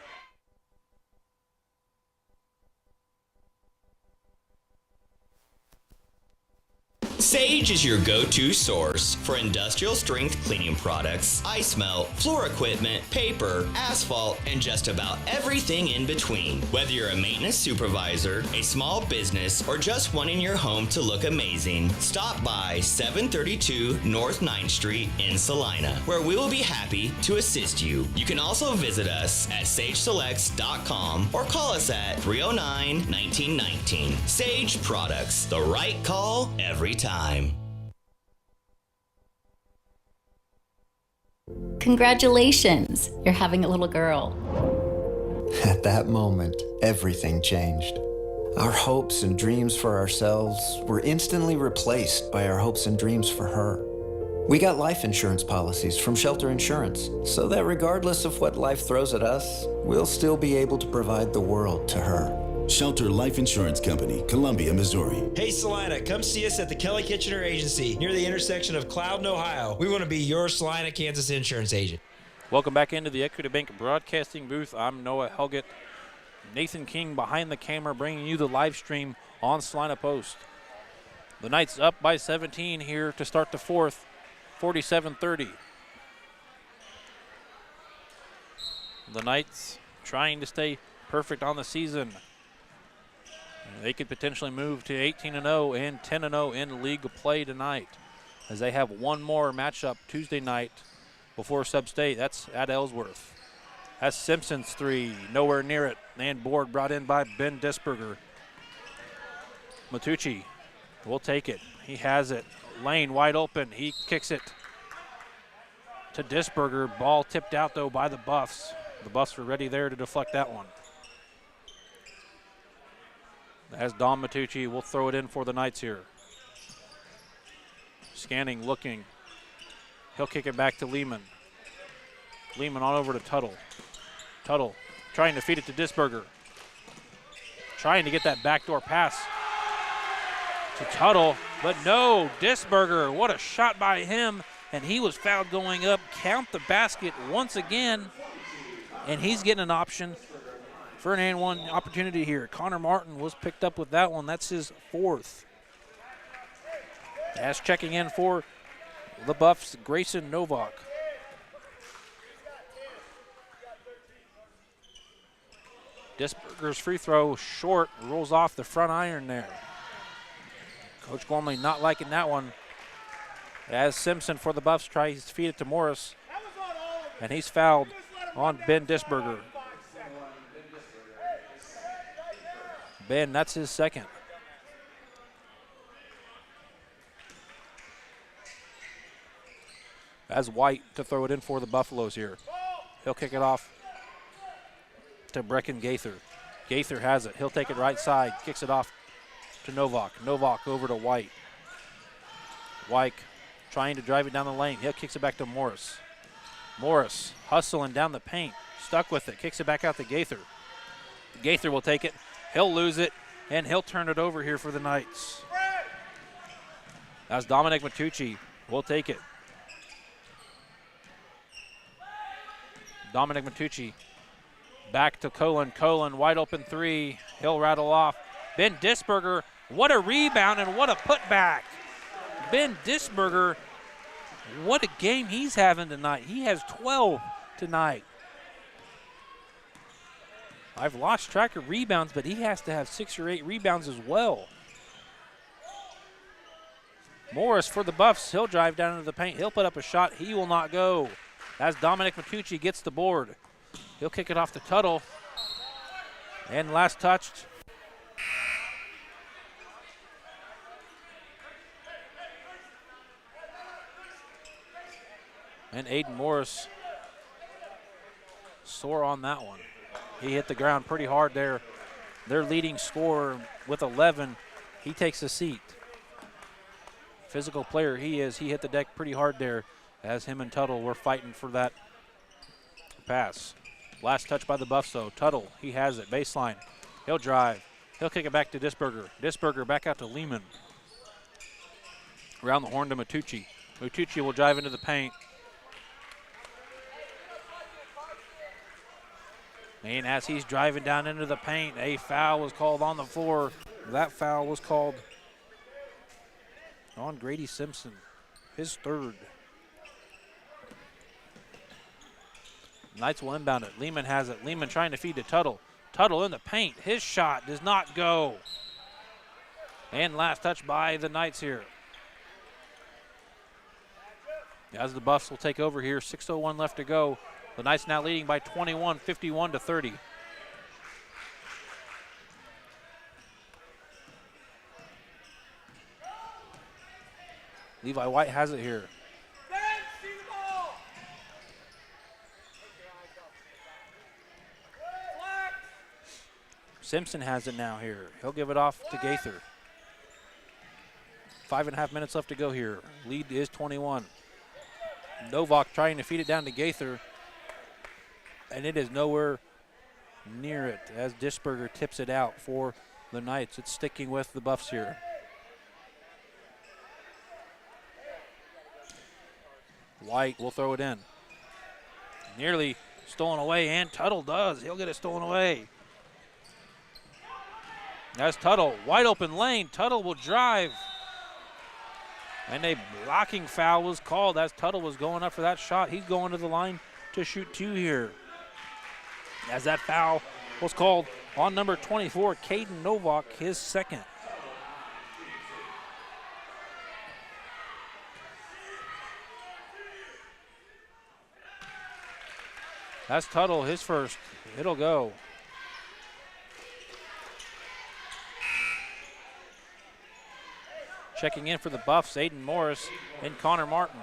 Sage is your go-to source for industrial strength cleaning products, ice melt, floor equipment, paper, asphalt, and just about everything in between. Whether you're a maintenance supervisor, a small business, or just wanting your home to look amazing, stop by 732 North 9th Street in Salina, where we will be happy to assist you. You can also visit us at sageselects.com or call us at 309-1919. Sage Products, the right call every time. Congratulations, you're having a little girl. At that moment, everything changed. Our hopes and dreams for ourselves were instantly replaced by our hopes and dreams for her. We got life insurance policies from Shelter Insurance, so that regardless of what life throws at us, we'll still be able to provide the world to her. Shelter Life Insurance Company, Columbia, Missouri. Hey Salina, come see us at the Kelly Kitchener Agency near the intersection of Cloud and Ohio. We want to be your Salina, Kansas insurance agent. Welcome back into the Equity Bank broadcasting booth. I'm Noah Helgett. Nathan King behind the camera bringing you the live stream on Salina Post. The Knights up by 17 here to start the fourth, 47-30. The Knights trying to stay perfect on the season. They could potentially move to 18-0 and 10-0 in league play tonight, as they have one more matchup Tuesday night before Sub-State. That's at Ellsworth. That's Simpson's three, nowhere near it. And board brought in by Ben Disberger. Matucci will take it. He has it. Lane wide open. He kicks it to Disberger. Ball tipped out, though, by the Buffs. The Buffs were ready there to deflect that one. As Dom Matucci will throw it in for the Knights here. Scanning, looking. He'll kick it back to Lehman. Lehman on over to Tuttle. Tuttle trying to feed it to Disberger. Trying to get that backdoor pass to Tuttle, but no, Disberger, what a shot by him, and he was fouled going up. Count the basket once again, and he's getting an option for an and one opportunity here. Connor Martin was picked up with that one. That's his fourth. As checking in for the Buffs, Grayson Novak. Disberger's free throw short, rolls off the front iron there. Coach Gormley not liking that one. As Simpson for the Buffs tries to feed it to Morris. And he's fouled on Ben Disberger. Ben, that's his second. As White to throw it in for the Buffaloes here. He'll kick it off to Brecken Gaither. Gaither has it. He'll take it right side, kicks it off to Novak. Novak over to White. White trying to drive it down the lane. He'll kicks it back to Morris. Morris hustling down the paint. Stuck with it. Kicks it back out to Gaither. Gaither will take it. He'll lose it, and he'll turn it over here for the Knights. As Dominic Matucci will take it. Dominic Matucci back to Colin. Colin, wide open three. He'll rattle off. Ben Disberger, what a rebound and what a putback. Ben Disberger, what a game he's having tonight. He has 12 tonight. I've lost track of rebounds, but he has to have 6 or 8 rebounds as well. Morris for the Buffs. He'll drive down into the paint. He'll put up a shot. He will not go. As Dominic Matucci gets the board. He'll kick it off to Tuttle. And last touched. And Aiden Morris sore on that one. He hit the ground pretty hard there. Their leading scorer with 11, he takes a seat. Physical player he is. He hit the deck pretty hard there as him and Tuttle were fighting for that pass. Last touch by the Buffs, though. Tuttle, he has it. Baseline. He'll drive. He'll kick it back to Disberger. Disberger back out to Lehman. Around the horn to Matucci. Matucci will drive into the paint. And as he's driving down into the paint, a foul was called on the floor. That foul was called on Grady Simpson, his third. Knights will inbound it. Lehman has it. Lehman trying to feed to Tuttle. Tuttle in the paint. His shot does not go. And last touch by the Knights here. As the Buffs will take over here, 6:01 left to go. The Knights now leading by 21, 51-30. Levi White has it here. Simpson has it now here. He'll give it off to Gaither. 5.5 minutes left to go here. Lead is 21. Novak trying to feed it down to Gaither, and it is nowhere near it as Disberger tips it out for the Knights. It's sticking with the Buffs here. White will throw it in. Nearly stolen away, and Tuttle does. He'll get it stolen away. That's Tuttle. Wide open lane. Tuttle will drive. And a blocking foul was called as Tuttle was going up for that shot. He's going to the line to shoot 2 here. As that foul was called on number 24, Caden Novak, his second. That's Tuttle, his first. It'll go. Checking in for the Buffs, Aiden Morris and Connor Martin.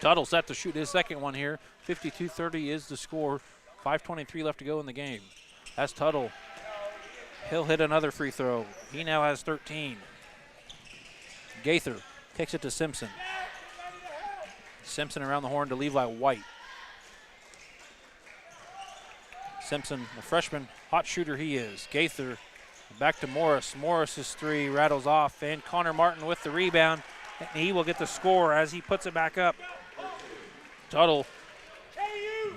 Tuttle set to shoot his second one here. 52-30 is the score. 5:23 left to go in the game. That's Tuttle. He'll hit another free throw. He now has 13. Gaither kicks it to Simpson. Simpson around the horn to Levi White. Simpson, the freshman, hot shooter he is. Gaither back to Morris. Morris's three rattles off, and Connor Martin with the rebound. And he will get the score as he puts it back up. Tuttle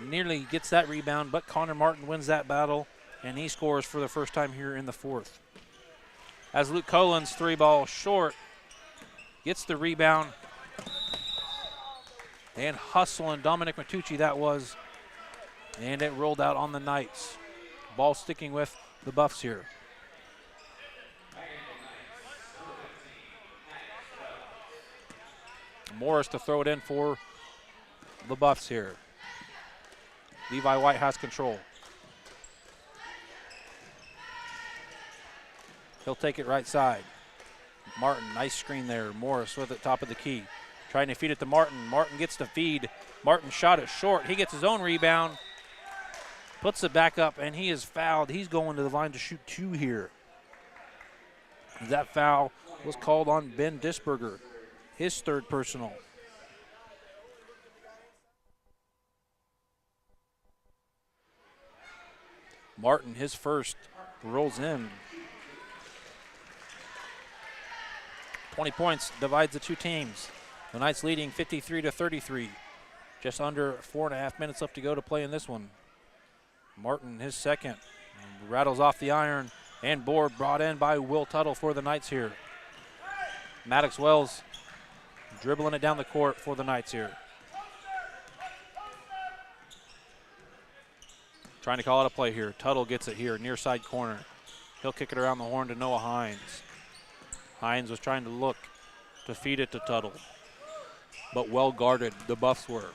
nearly gets that rebound, but Connor Martin wins that battle, and he scores for the first time here in the fourth. As Luke Collins, three ball short, gets the rebound. And hustling Dominic Matucci that was. And it rolled out on the Knights. Ball sticking with the Buffs here. Morris to throw it in for the Buffs here. Levi White has control. He'll take it right side. Martin, nice screen there. Morris with it top of the key. Trying to feed it to Martin. Martin gets the feed. Martin shot it short. He gets his own rebound. Puts it back up, and he is fouled. He's going to the line to shoot 2 here. That foul was called on Ben Disberger, his third personal. Martin, his first, rolls in. 20 points divides the two teams. The Knights leading 53-33. Just under 4.5 minutes left to go to play in this one. Martin, his second, rattles off the iron, and board brought in by Will Tuttle for the Knights here. Maddox Wells dribbling it down the court for the Knights here. Trying to call it a play here. Tuttle gets it here, near side corner. He'll kick it around the horn to Noah Hines. Hines was trying to look to feed it to Tuttle, but well guarded, the Buffs were.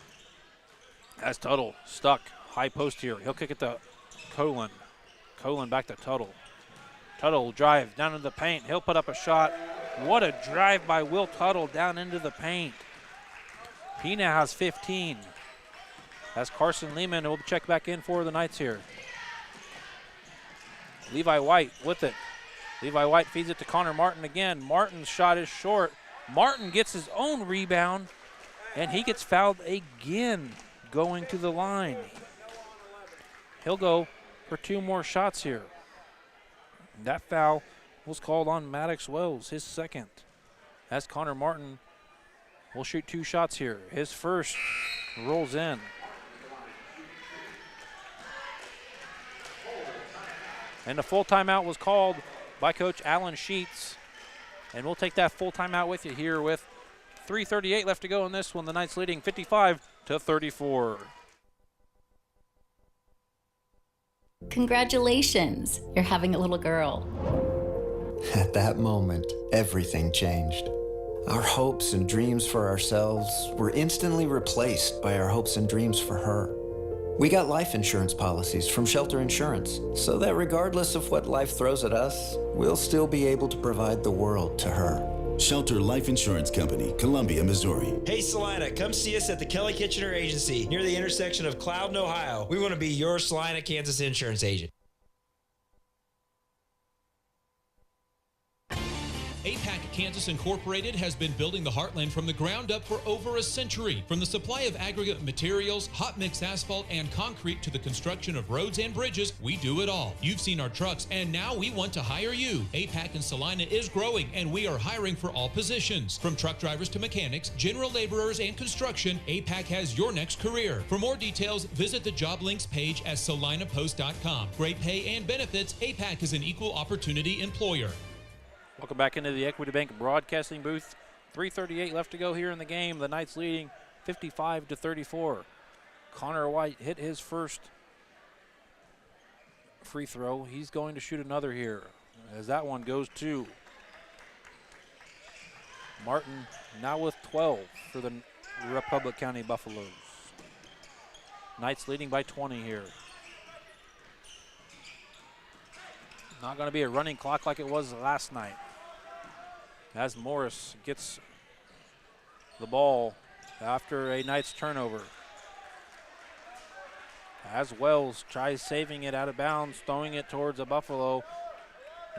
As Tuttle stuck. High post here. He'll kick it to Colin. Colin back to Tuttle. Tuttle will drive down into the paint. He'll put up a shot. What a drive by Will Tuttle down into the paint. He now has 15. As Carson Lehman will check back in for the Knights here. Levi White with it. Levi White feeds it to Connor Martin again. Martin's shot is short. Martin gets his own rebound, and he gets fouled again going to the line. He'll go for 2 more shots here. That foul was called on Maddox Wells, his second. As Connor Martin will shoot 2 shots here. His first rolls in. And the full timeout was called by Coach Alan Sheets. And we'll take that full timeout with you here with 3:38 left to go in this one. The Knights leading 55-34. Congratulations, you're having a little girl. At that moment, everything changed. Our hopes and dreams for ourselves were instantly replaced by our hopes and dreams for her. We got life insurance policies from Shelter Insurance, so that regardless of what life throws at us, we'll still be able to provide the world to her. Shelter Life Insurance Company, Columbia, Missouri. Hey Salina, come see us at the Kelly Kitchener Agency near the intersection of Cloud and Ohio. We want to be your Salina, Kansas insurance agent. APAC Kansas Incorporated has been building the Heartland from the ground up for over a century. From the supply of aggregate materials, hot mix asphalt, and concrete to the construction of roads and bridges, we do it all. You've seen our trucks, and now we want to hire you. APAC in Salina is growing, and we are hiring for all positions. From truck drivers to mechanics, general laborers, and construction, APAC has your next career. For more details, visit the job links page at salinapost.com. Great pay and benefits, APAC is an equal opportunity employer. Welcome back into the Equity Bank broadcasting booth. 3:38 left to go here in the game. The Knights leading 55-34. Connor White hit his first free throw. He's going to shoot another here as that one goes to Martin, now with 12 for the Republic County Buffaloes. Knights leading by 20 here. Not going to be a running clock like it was last night. As Morris gets the ball after a Knights turnover. As Wells tries saving it out of bounds, throwing it towards the Buffalo.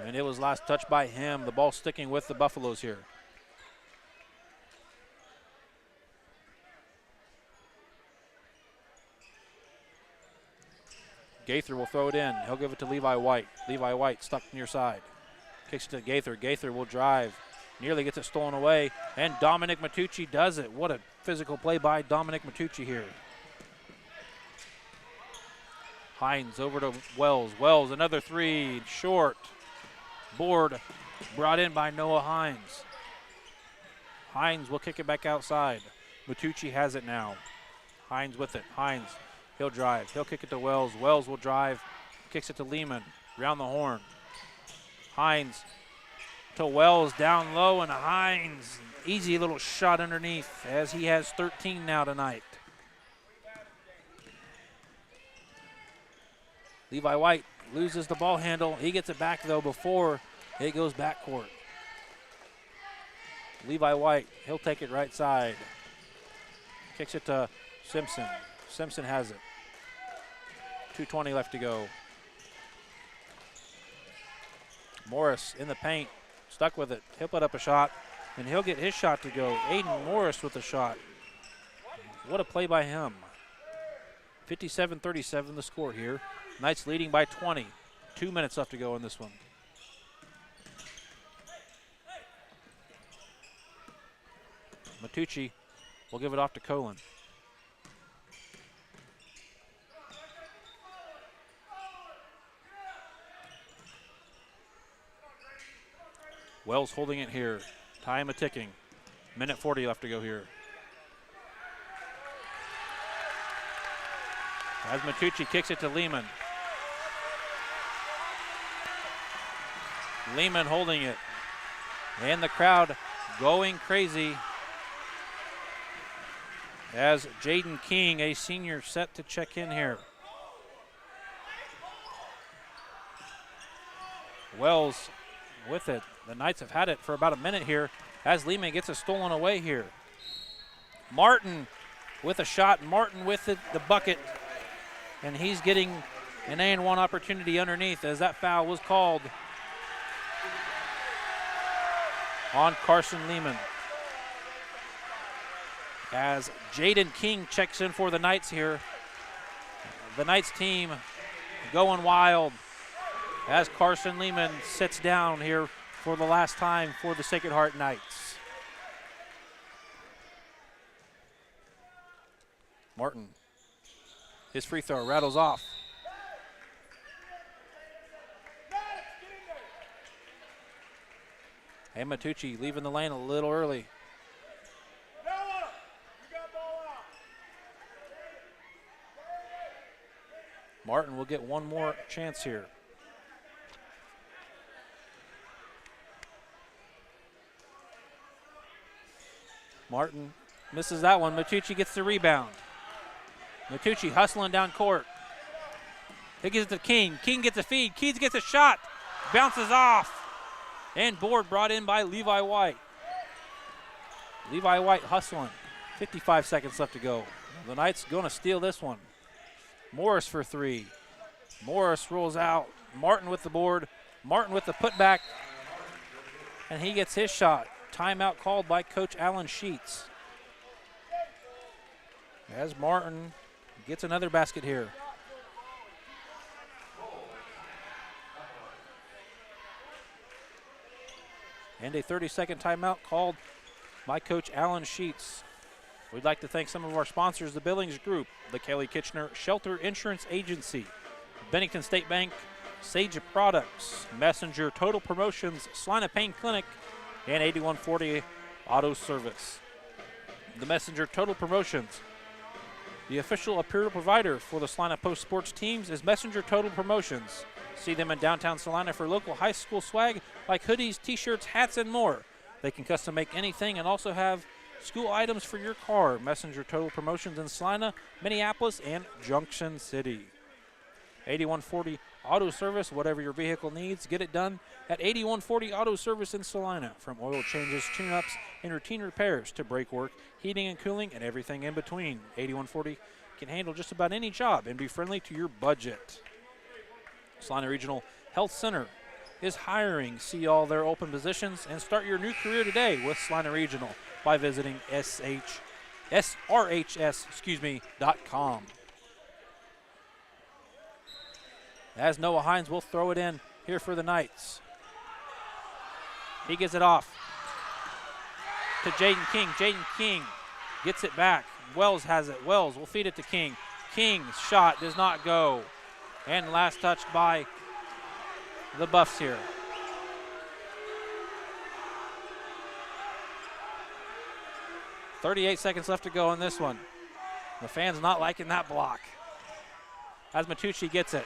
And it was last touched by him. The ball sticking with the Buffaloes here. Gaither will throw it in. He'll give it to Levi White. Levi White stuck near side. Kicks it to Gaither. Gaither will drive. Nearly gets it stolen away. And Dominic Matucci does it. What a physical play by Dominic Matucci here. Hines over to Wells. Wells, another three. Short. Board brought in by Noah Hines. Hines will kick it back outside. Matucci has it now. Hines with it. Hines. He'll drive. He'll kick it to Wells. Wells will drive. Kicks it to Lehman. Round the horn. Hines to Wells down low, and Hines, easy little shot underneath as he has 13 now tonight. Levi White loses the ball handle. He gets it back though before it goes backcourt. Levi White, he'll take it right side. Kicks it to Simpson. Simpson has it. 2:20 left to go. Morris in the paint, stuck with it. He'll put up a shot, and he'll get his shot to go. Aiden Morris with the shot. What a play by him. 57-37 the score here. Knights leading by 20. 2 minutes left to go in this one. Matucci will give it off to Colin. Wells holding it here. Time a-ticking. Minute 40 left to go here. As Matucci kicks it to Lehman. Lehman holding it. And the crowd going crazy as Jaden King, a senior, set to check in here. Wells with it. The Knights have had it for about a minute here as Lehman gets it stolen away here. Martin with a shot. Martin with it, the bucket. And he's getting an A&1 opportunity underneath as that foul was called on Carson Lehman. As Jaden King checks in for the Knights here. The Knights team going wild as Carson Lehman sits down here for the last time for the Sacred Heart Knights. Martin, his free throw rattles off. And Matucci leaving the lane a little early. Martin will get one more chance here. Martin misses that one. Matucci gets the rebound. Matucci hustling down court. He gives it to King. King gets a feed. King gets a shot. Bounces off. And board brought in by Levi White. Levi White hustling. 55 seconds left to go. The Knights going to steal this one. Morris for three. Morris rolls out. Martin with the board. Martin with the putback. And he gets his shot. Timeout called by Coach Alan Sheets. As Martin gets another basket here. And a 30-second timeout called by Coach Alan Sheets. We'd like to thank some of our sponsors, the Billings Group, the Kelly Kitchener Shelter Insurance Agency, Bennington State Bank, Sage Products, Messenger Total Promotions, Salina Pain Clinic, and 8140 Auto Service. The Messenger Total Promotions. The official apparel provider for the Salina Post sports teams is Messenger Total Promotions. See them in downtown Salina for local high school swag like hoodies, t-shirts, hats, and more. They can custom make anything and also have school items for your car. Messenger Total Promotions in Salina, Minneapolis, and Junction City. 8140 Auto Service, whatever your vehicle needs, get it done at 8140 Auto Service in Salina. From oil changes, tune-ups, and routine repairs to brake work, heating and cooling, and everything in between. 8140 can handle just about any job and be friendly to your budget. Salina Regional Health Center is hiring. See all their open positions and start your new career today with Salina Regional by visiting srhs.com. As Noah Hines will throw it in here for the Knights. He gets it off to Jaden King. Jaden King gets it back. Wells has it. Wells will feed it to King. King's shot does not go. And last touched by the Buffs here. .38 seconds left to go in this one. The fans not liking that block. As Matucci gets it.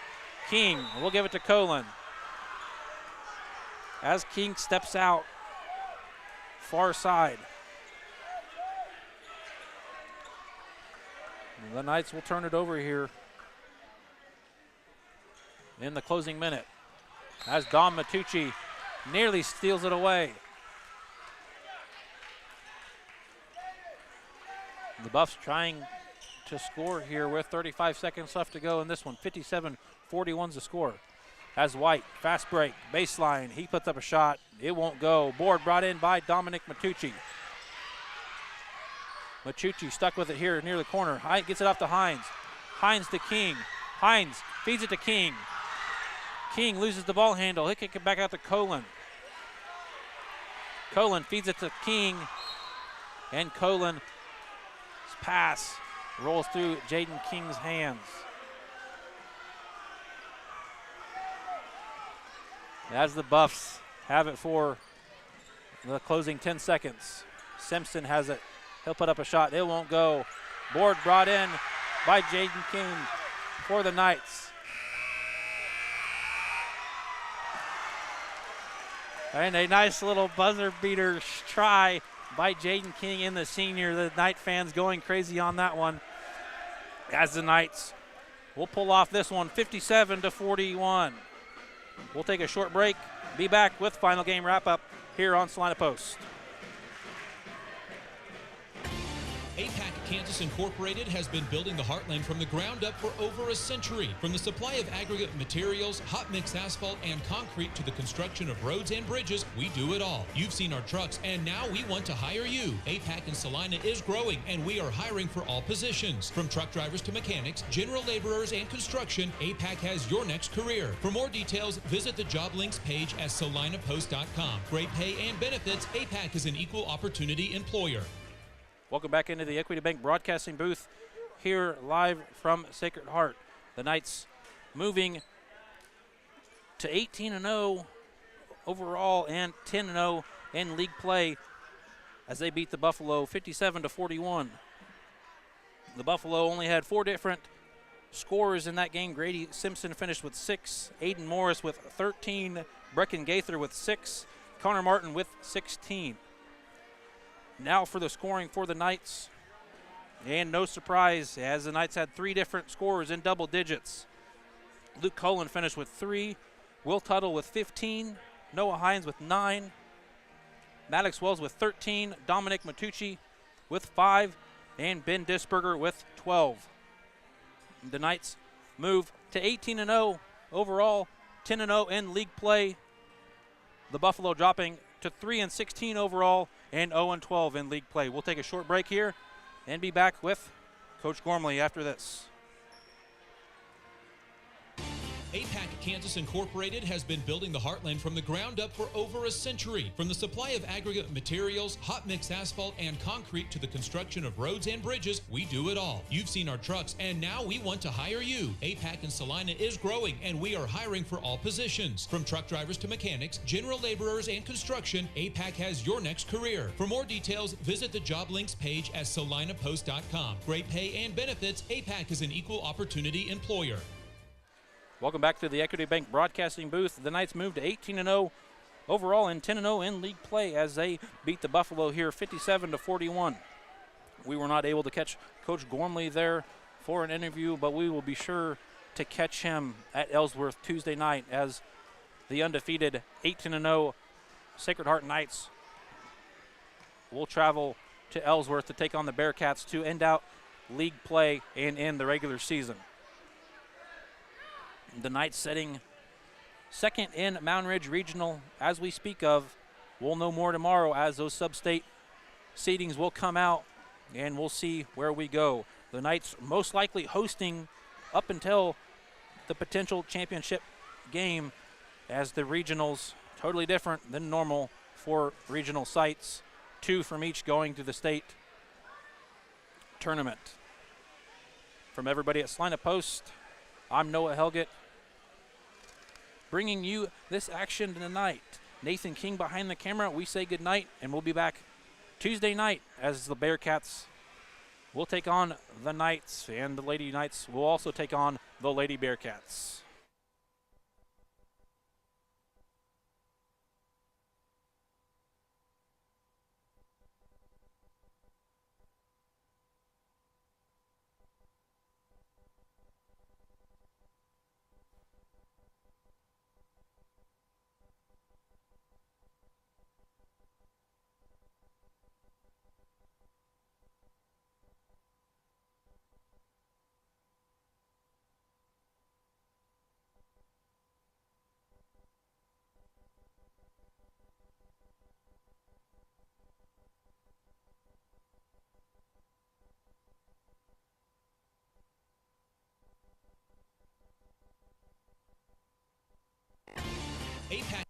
King will give it to Colin. As King steps out, far side. And the Knights will turn it over here in the closing minute. As Dom Matucci nearly steals it away. The Buffs trying to score here with 35 seconds left to go in this one. 57-41's the score. As White, fast break, baseline. He puts up a shot. It won't go. Board brought in by Dominic Matucci. Matucci stuck with it here near the corner. Gets it off to Hines. Hines to King. Hines feeds it to King. King loses the ball handle. He'll kick it back out to Colin. Colin feeds it to King. And Colin's pass rolls through Jaden King's hands. As the Buffs have it for the closing 10 seconds. Simpson has it. He'll put up a shot. It won't go. Board brought in by Jaden King for the Knights. And a nice little buzzer beater try by Jaden King in the senior. The Knight fans going crazy on that one. As the Knights will pull off this one, 57-41. We'll take a short break. Be back with final game wrap-up here on Salina Post. APAC Kansas Incorporated has been building the Heartland from the ground up for over a century. From the supply of aggregate materials, hot mix asphalt, and concrete to the construction of roads and bridges, we do it all. You've seen our trucks, and now we want to hire you. APAC in Salina is growing, and we are hiring for all positions. From truck drivers to mechanics, general laborers, and construction, APAC has your next career. For more details, visit the job links page at salinapost.com. Great pay and benefits, APAC is an equal opportunity employer. Welcome back into the Equity Bank broadcasting booth here live from Sacred Heart. The Knights moving to 18-0 overall and 10-0 in league play as they beat the Buffalo 57-41. The Buffalo only had 4 different scorers in that game. Grady Simpson finished with 6, Aiden Morris with 13, Brecken Gaither with 6, Connor Martin with 16. Now for the scoring for the Knights. And no surprise, as the Knights had 3 different scorers in double digits. Luke Cullen finished with 3, Will Tuttle with 15, Noah Hines with 9, Maddox Wells with 13, Dominic Matucci with 5, and Ben Disberger with 12. The Knights move to 18-0 overall, 10-0 in league play. The Buffalo dropping to 3-16 overall and 0-12 in league play. We'll take a short break here and be back with Coach Gormley after this. APAC Kansas Incorporated has been building the Heartland from the ground up for over a century. From the supply of aggregate materials, hot mix asphalt, and concrete to the construction of roads and bridges, we do it all. You've seen our trucks, and now we want to hire you. APAC in Salina is growing, and we are hiring for all positions. From truck drivers to mechanics, general laborers, and construction, APAC has your next career. For more details, visit the job links page at salinapost.com. Great pay and benefits, APAC is an equal opportunity employer. Welcome back to the Equity Bank Broadcasting booth. The Knights moved to 18-0 overall and 10-0 in league play as they beat the Buffalo here 57-41. We were not able to catch Coach Gormley there for an interview, but we will be sure to catch him at Ellsworth Tuesday night as the undefeated 18-0 Sacred Heart Knights will travel to Ellsworth to take on the Bearcats to end out league play and end the regular season. The Knights setting second in Mountain Ridge Regional as we speak of. We'll know more tomorrow as those sub-state seedings will come out, and we'll see where we go. The Knights most likely hosting up until the potential championship game, as the regionals totally different than normal for regional sites. 2 from each going to the state tournament. From everybody at Salina Post, I'm Noah Helgett, bringing you this action tonight. Nathan King behind the camera. We say good night, and we'll be back Tuesday night as the Bearcats will take on the Knights, and the Lady Knights will also take on the Lady Bearcats. APAC